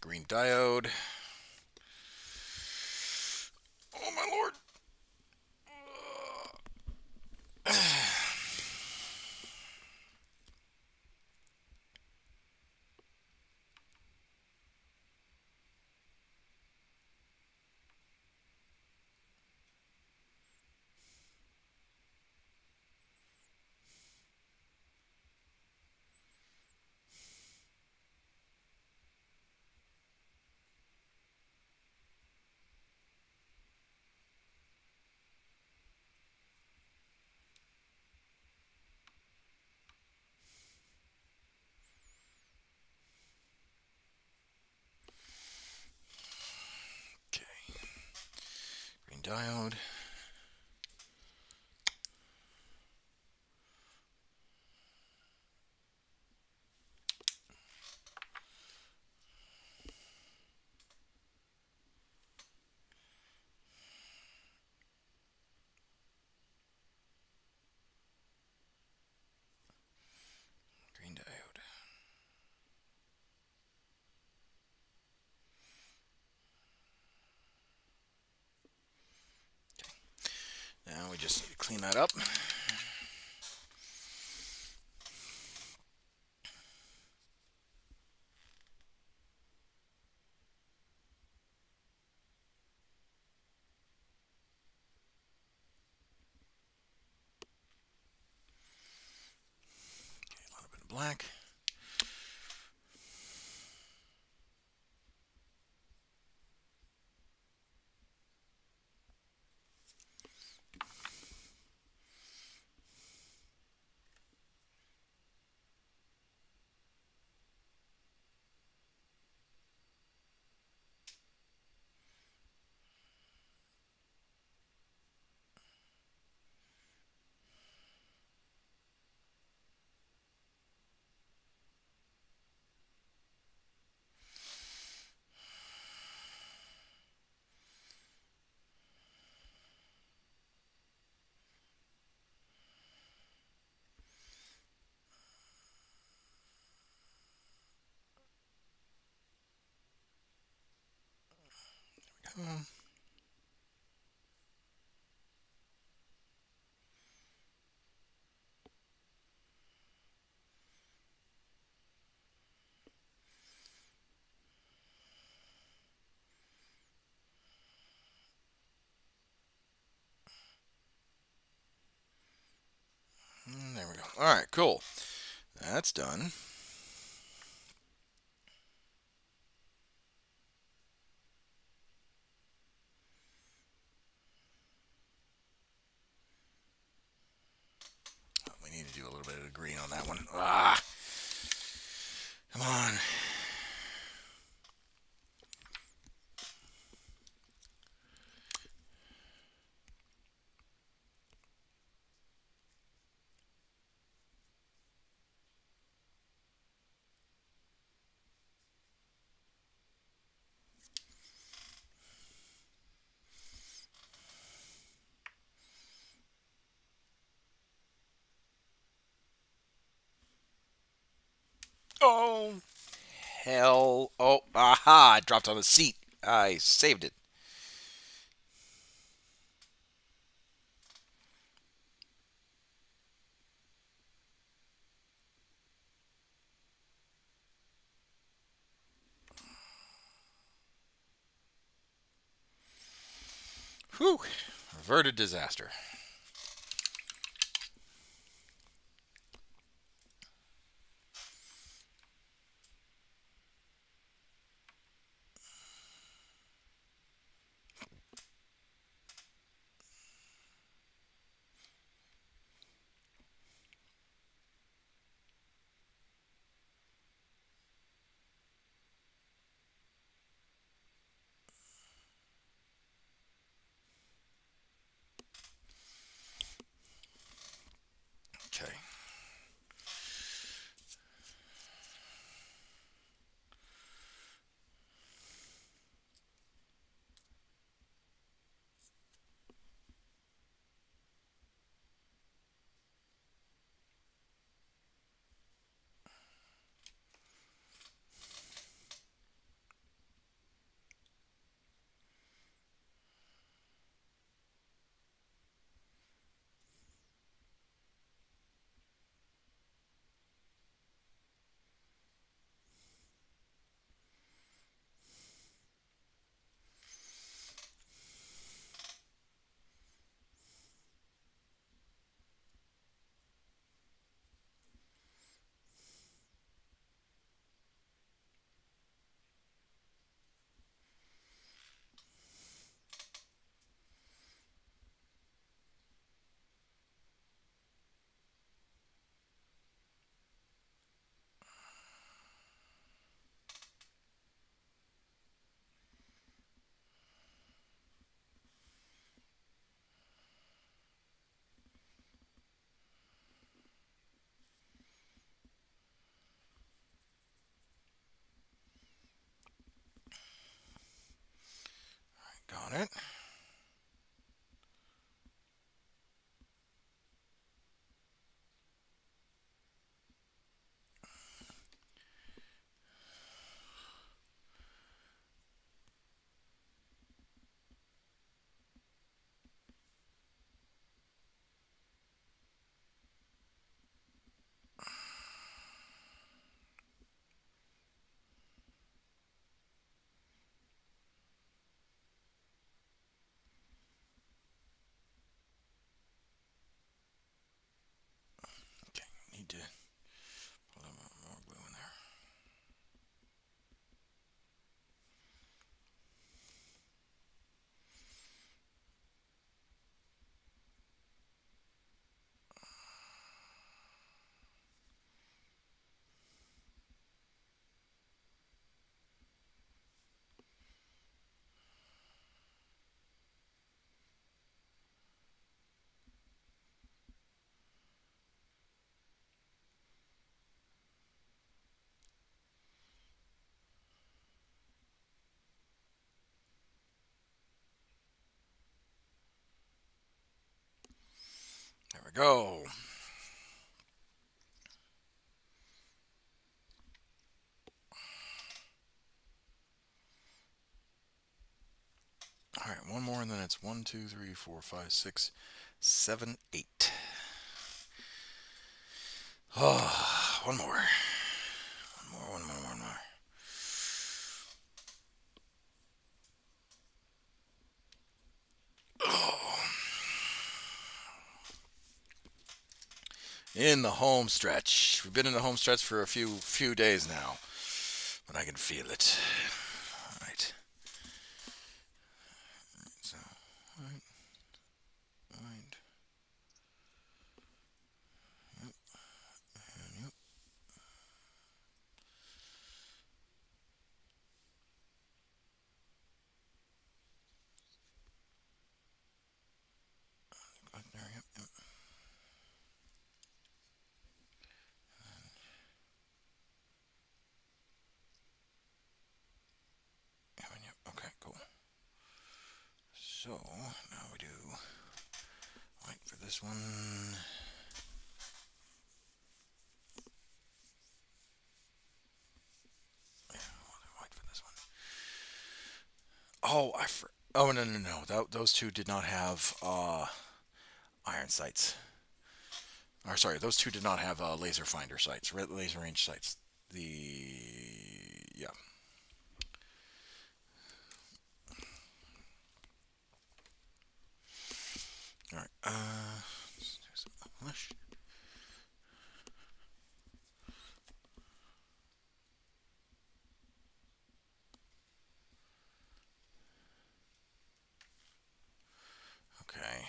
S3: green diode. Oh my lord. Okay. Green diode. Green diode. Now we just need to clean that up. Okay, a little bit of black. Um, there we go. All right, cool. That's done. We need to do a little bit of green on that one. Ah, come on. Oh, hell. Oh, aha. It dropped on the seat. I saved it. Whew. Averted disaster. on it. Okay, need to put a little more glue in there. There we go. All right, one more, and then it's 1, 2, 3, 4, 5, 6, 7, 8. Oh, one more. One more. Oh. In the home stretch. We've been in the home stretch for a few days now, but I can feel it. All right. So, right. Yep. And yep. Right there. Yep. Yep. Yep. Okay. Cool. So now we do white for this one. Yeah, white for this one. Oh, oh no. Those two did not have iron sights. Or sorry, those two did not have laser finder sights, laser range sights. Yeah. All right. Let's do some polish. Okay.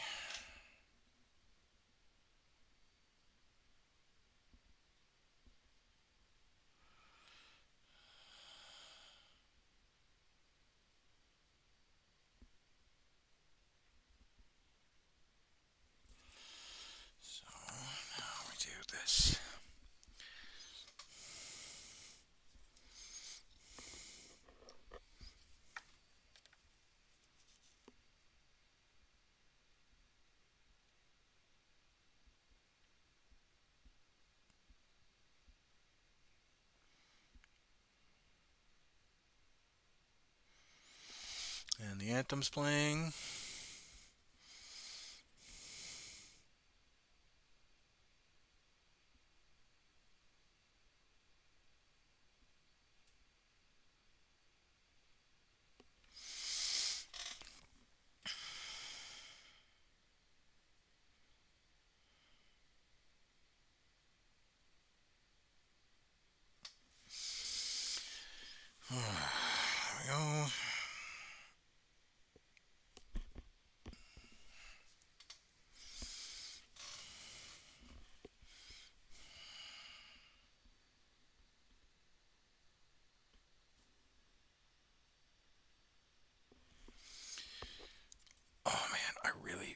S3: So now we do this. And the anthem's playing. There we go. Oh man, I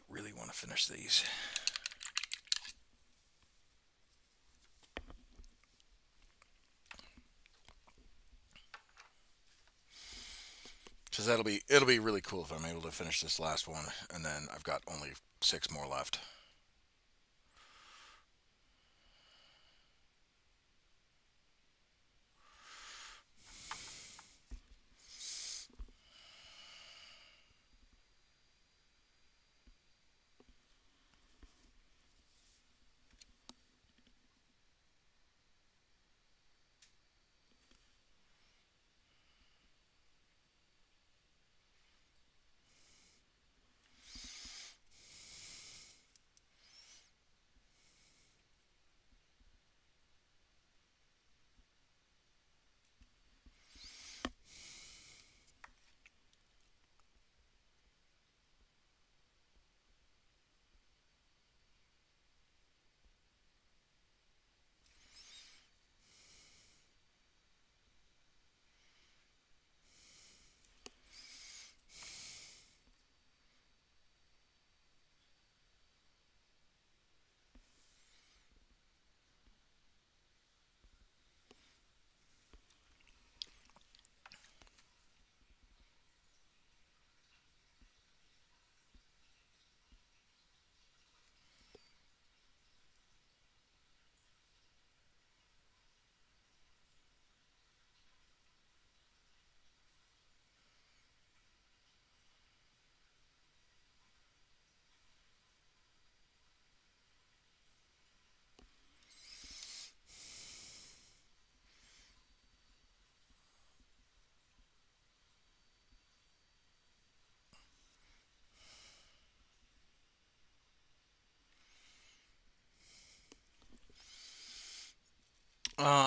S3: really want to finish these. Because because it'll be really cool if I'm able to finish this last one, and then I've got only 6 more left.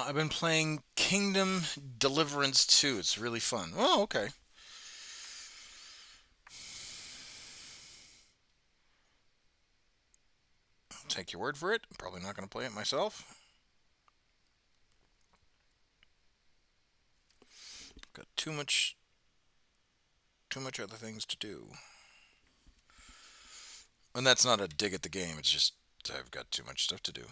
S3: I've been playing Kingdom Deliverance 2. It's really fun. Oh, okay. Take your word for it. I'm probably not going to play it myself. Got too much other things to do. And that's not a dig at the game. It's just I've got too much stuff to do.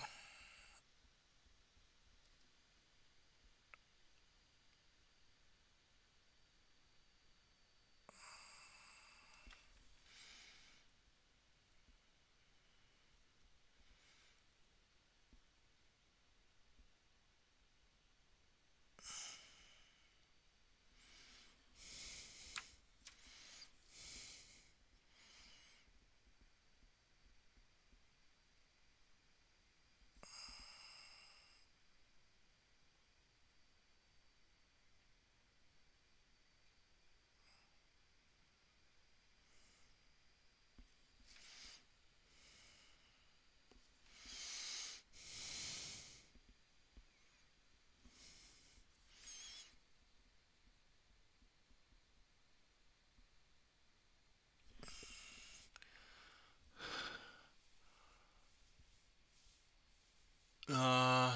S3: Uh,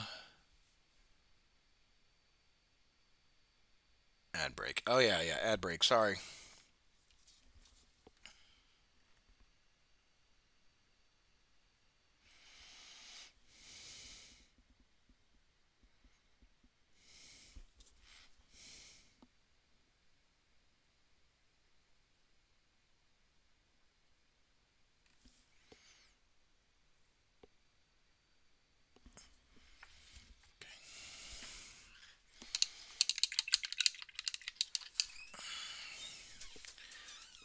S3: Ad break. Oh yeah, yeah. Ad break. Sorry.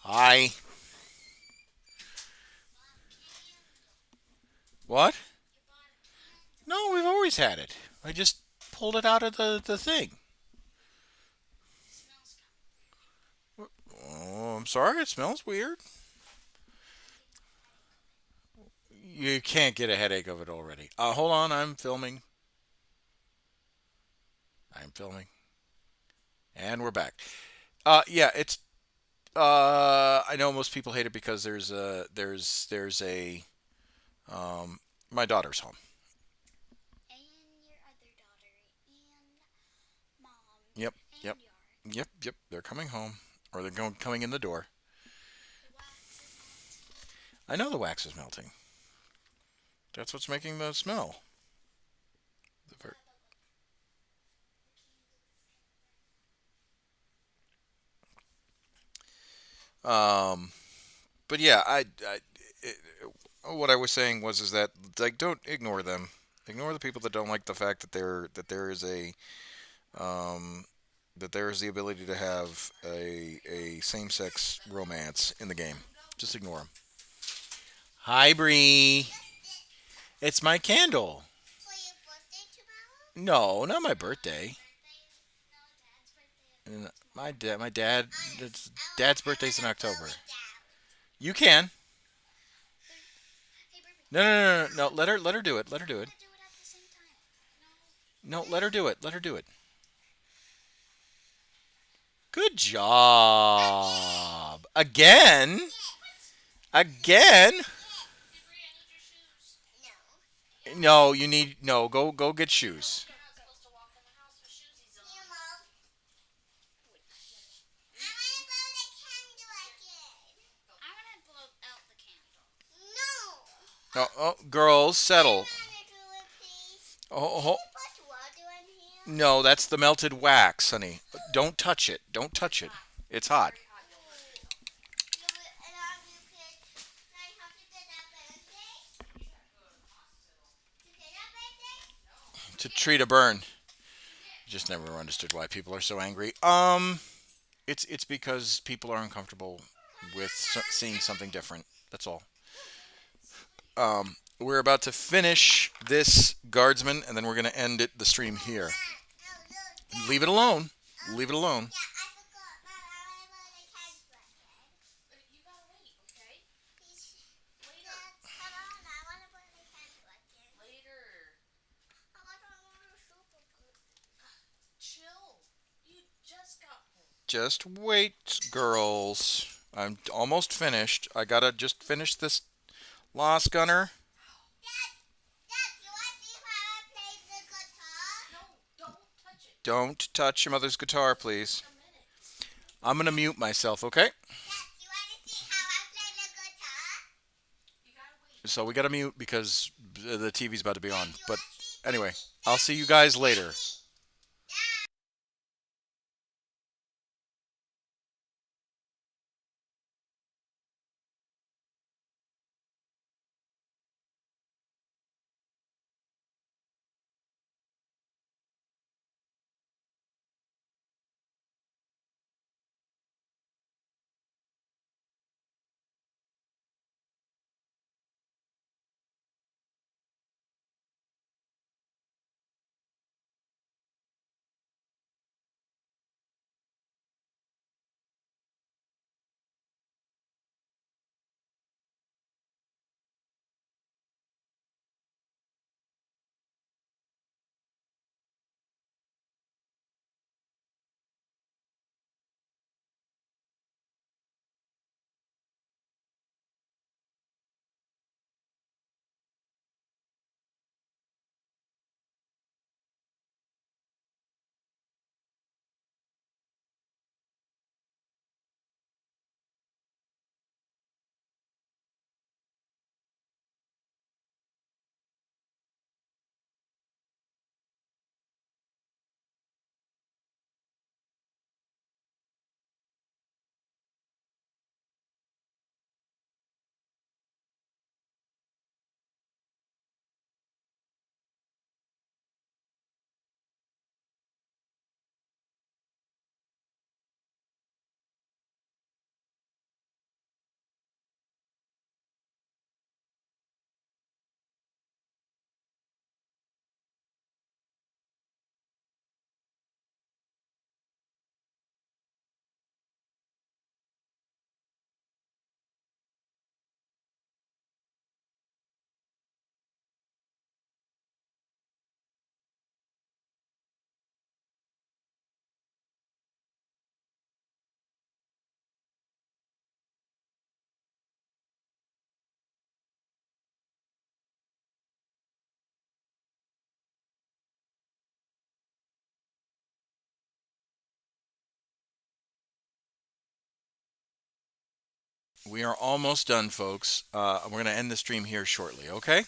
S3: Hi. What? No, we've always had it. I just pulled it out of the thing.
S2: Smells kind
S3: Oh, I'm sorry. It smells weird. You can't get a headache of it already. Hold on. I'm filming. I'm filming. And we're back. Yeah, it's. I know most people hate it because there's a my daughter's home.
S2: and your other daughter, and mom,
S3: Yep,
S2: and
S3: yep,
S2: yard.
S3: yep. They're coming home, or they're coming in the door.
S2: The wax is melting.
S3: I know the wax is melting. That's what's making the smell. The ver-
S2: Yeah, but look, the candles kind of burn.
S1: Um, but yeah, it, what I was saying was is that like don't ignore them. Ignore the people that don't like the fact that there is a um, that there is the ability to have a same-sex romance in the game. Just ignore them. Hi, Bree. It's my candle.
S2: For your birthday tomorrow?
S1: No, not my birthday.
S2: No, Dad's birthday.
S1: And my dad, it's,
S2: I
S1: Dad's birthday's in
S2: wanna blow
S1: October.
S2: it down.
S1: You can.
S2: Hey, Ruby.
S1: No, no, no, no, no. Let her do it. Let her
S2: We're
S1: do it.
S2: gonna do it at the same time.
S1: No, let her do it. Let her do it. Good job. Again? Again?
S2: Hey, Bree, I need your shoes. No.
S1: No, you need no. Go get shoes.
S2: You're not supposed to walk in the house with shoesies on. Here, Mom. I wanna blow the candle again. I wanna blow out the candle. No.
S1: No, oh, girls, settle.
S2: I wanna do it, please.
S1: Oh,
S2: Can you put water in here?
S1: no, that's the melted wax, honey. Don't touch it. Don't touch it. It's hot. To treat a burn. Just never understood why people are so angry. It's because people are uncomfortable with seeing something different. That's all. We're about to finish this guardsman, and then we're gonna end it the stream here. Leave it alone. Leave it alone.
S2: You gotta wait, okay? Later. Later. Chill. You just got home.
S1: Just wait, girls. I'm almost finished. I gotta just finish this last gunner.
S2: No, don't touch it.
S1: Don't touch your mother's guitar, please.
S2: A minute.
S1: I'm gonna mute myself, okay?
S2: You gotta wait.
S1: So we gotta mute because the TV's about to be on. But anyway, I'll see you guys later. We are almost done, folks. We're gonna end the stream here shortly, okay?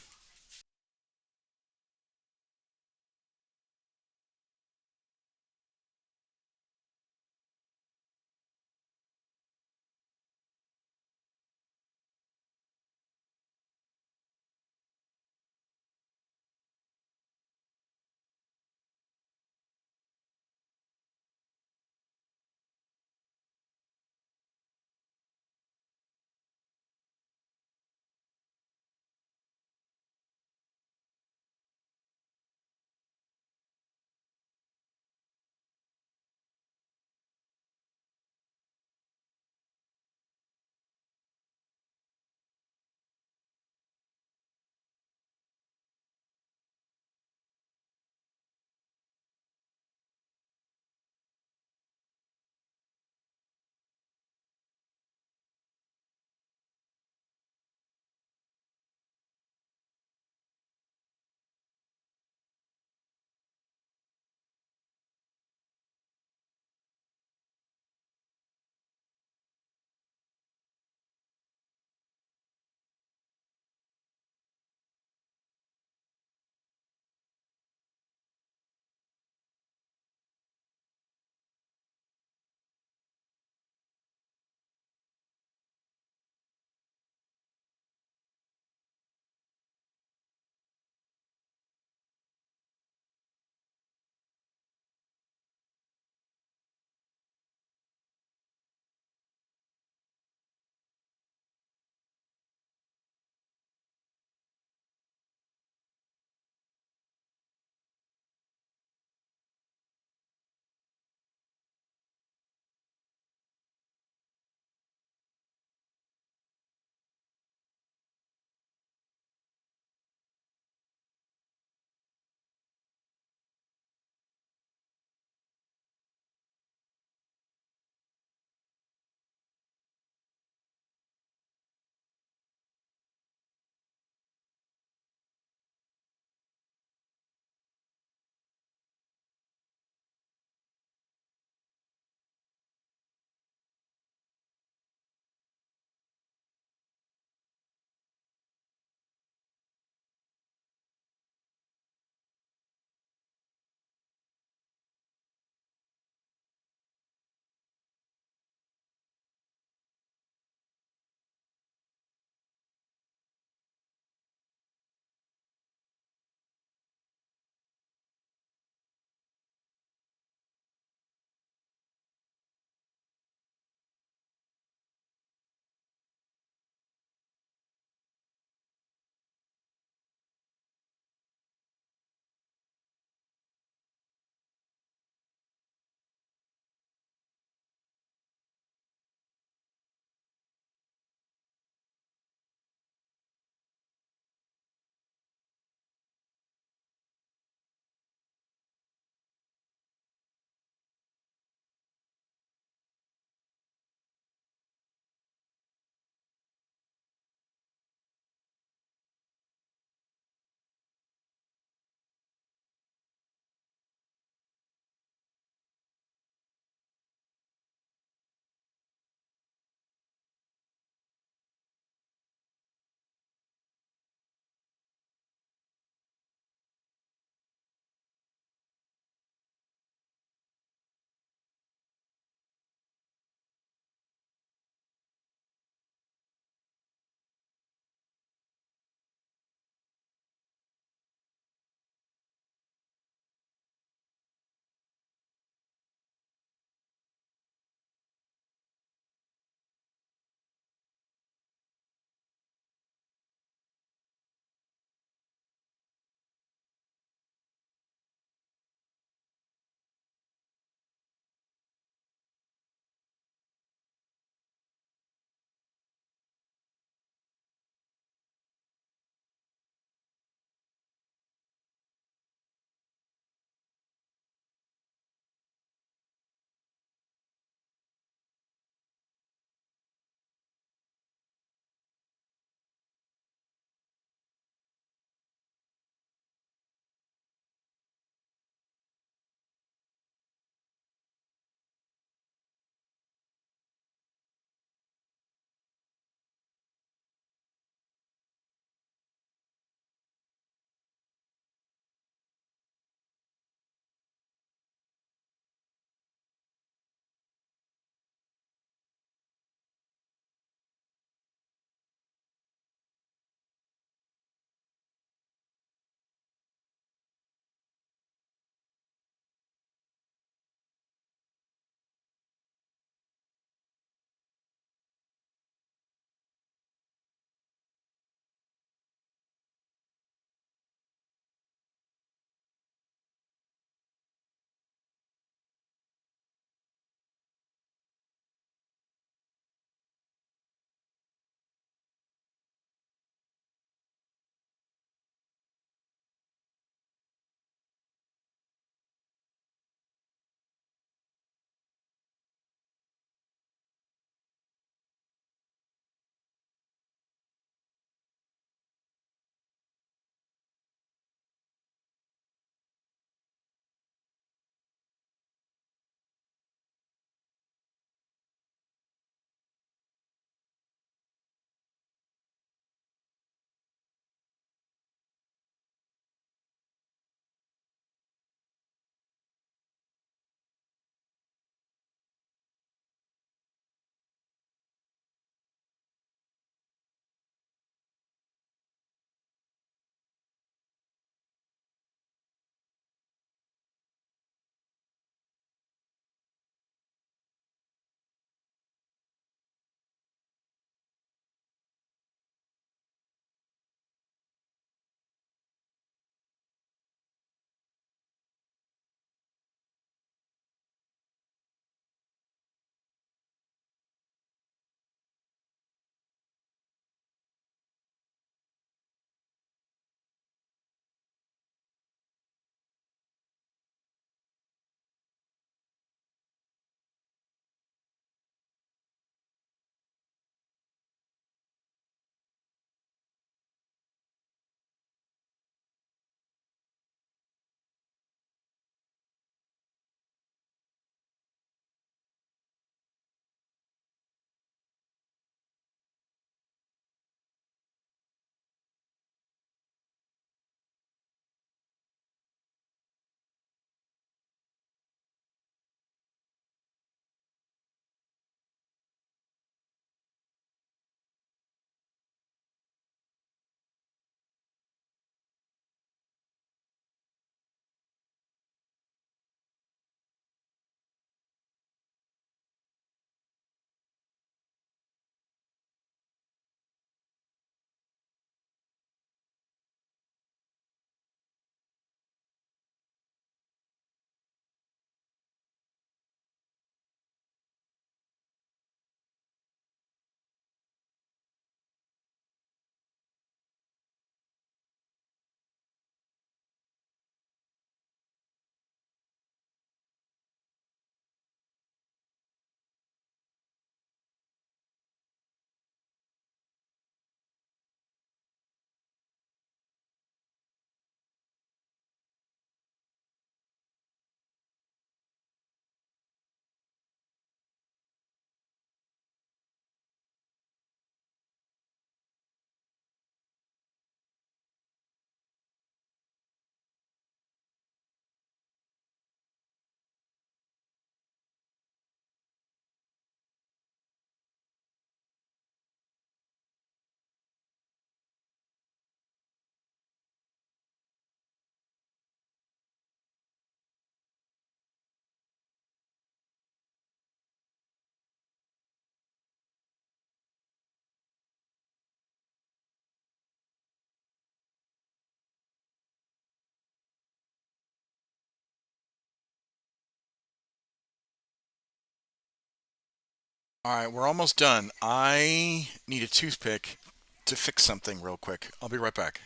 S3: All right, we're almost done. I need a toothpick to fix something real quick. I'll be right back.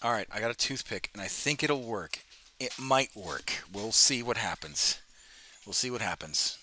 S3: All right, I got a toothpick and I think it'll work. It might work. We'll see what happens. We'll see what happens.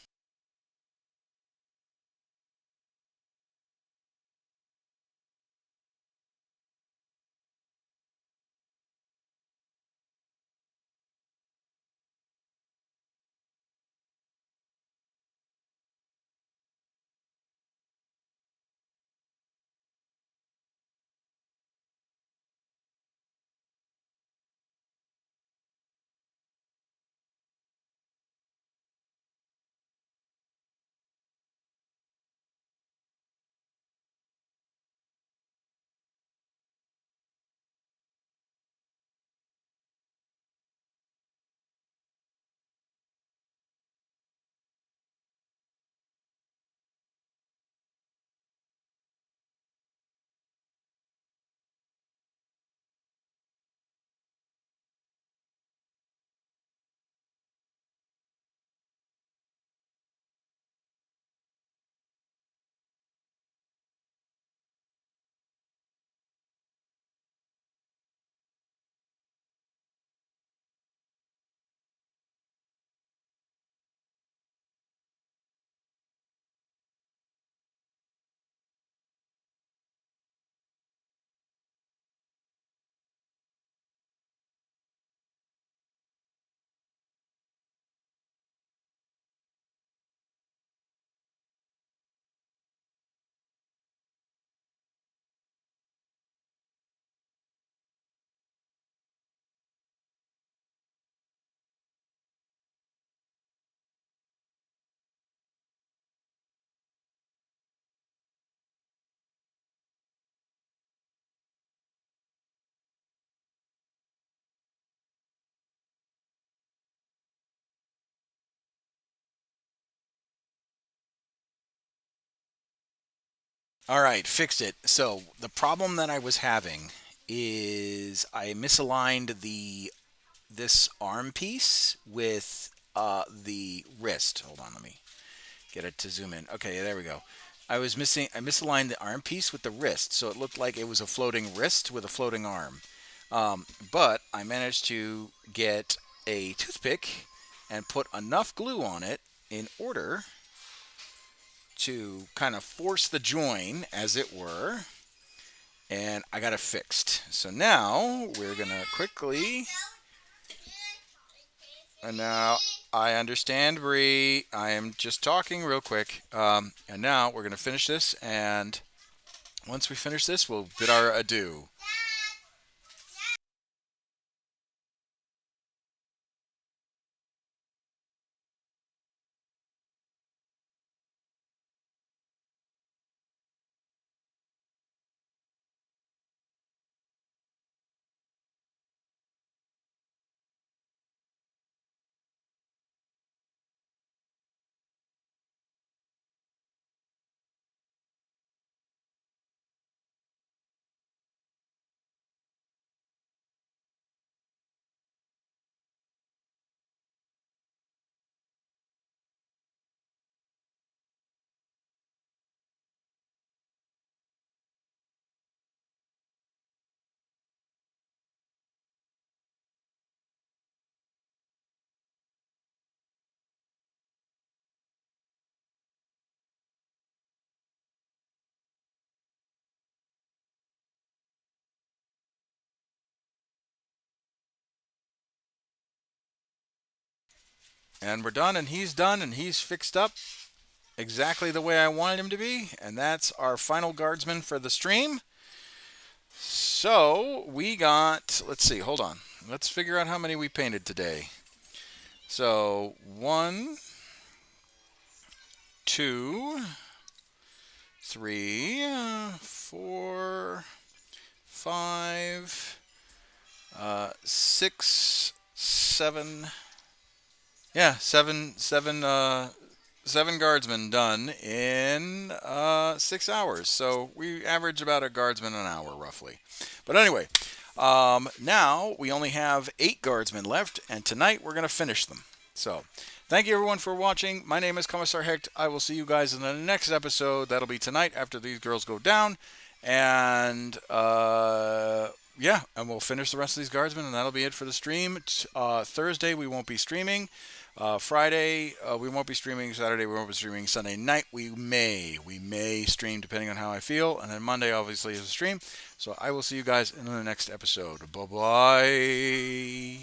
S3: All right, fixed it. So the problem that I was having is I misaligned the this arm piece with the wrist. Hold on, let me get it to zoom in. Okay, there we go. I misaligned the arm piece with the wrist, so it looked like it was a floating wrist with a floating arm. But I managed to get a toothpick and put enough glue on it in order to kind of force the join, as it were, and I got it fixed. So now we're gonna quickly. And now I understand, Bree. I am just talking real quick. And now we're gonna finish this, and once we finish this, we'll bid our adieu. and we're done, and he's fixed up exactly the way I wanted him to be, and that's our final guardsman for the stream. So we got, let's see, hold on. Let's figure out how many we painted today. So 1, 2, 3, 4, 5, 6, 7. Yeah, seven guardsmen done in 6 hours. So we average about a guardsman an hour roughly. But anyway, now we only have 8 guardsmen left, and tonight we're going to finish them. So thank you everyone for watching. My name is Commissar Hecht. I will see you guys in the next episode. That'll be tonight after these girls go down. And yeah, and we'll finish the rest of these guardsmen, and that'll be it for the stream. Thursday we won't be streaming. Friday we won't be streaming. Saturday we won't be streaming. Sunday night we may stream depending on how I feel, and then Monday obviously is a stream. So I will see you guys in the next episode. Bye bye.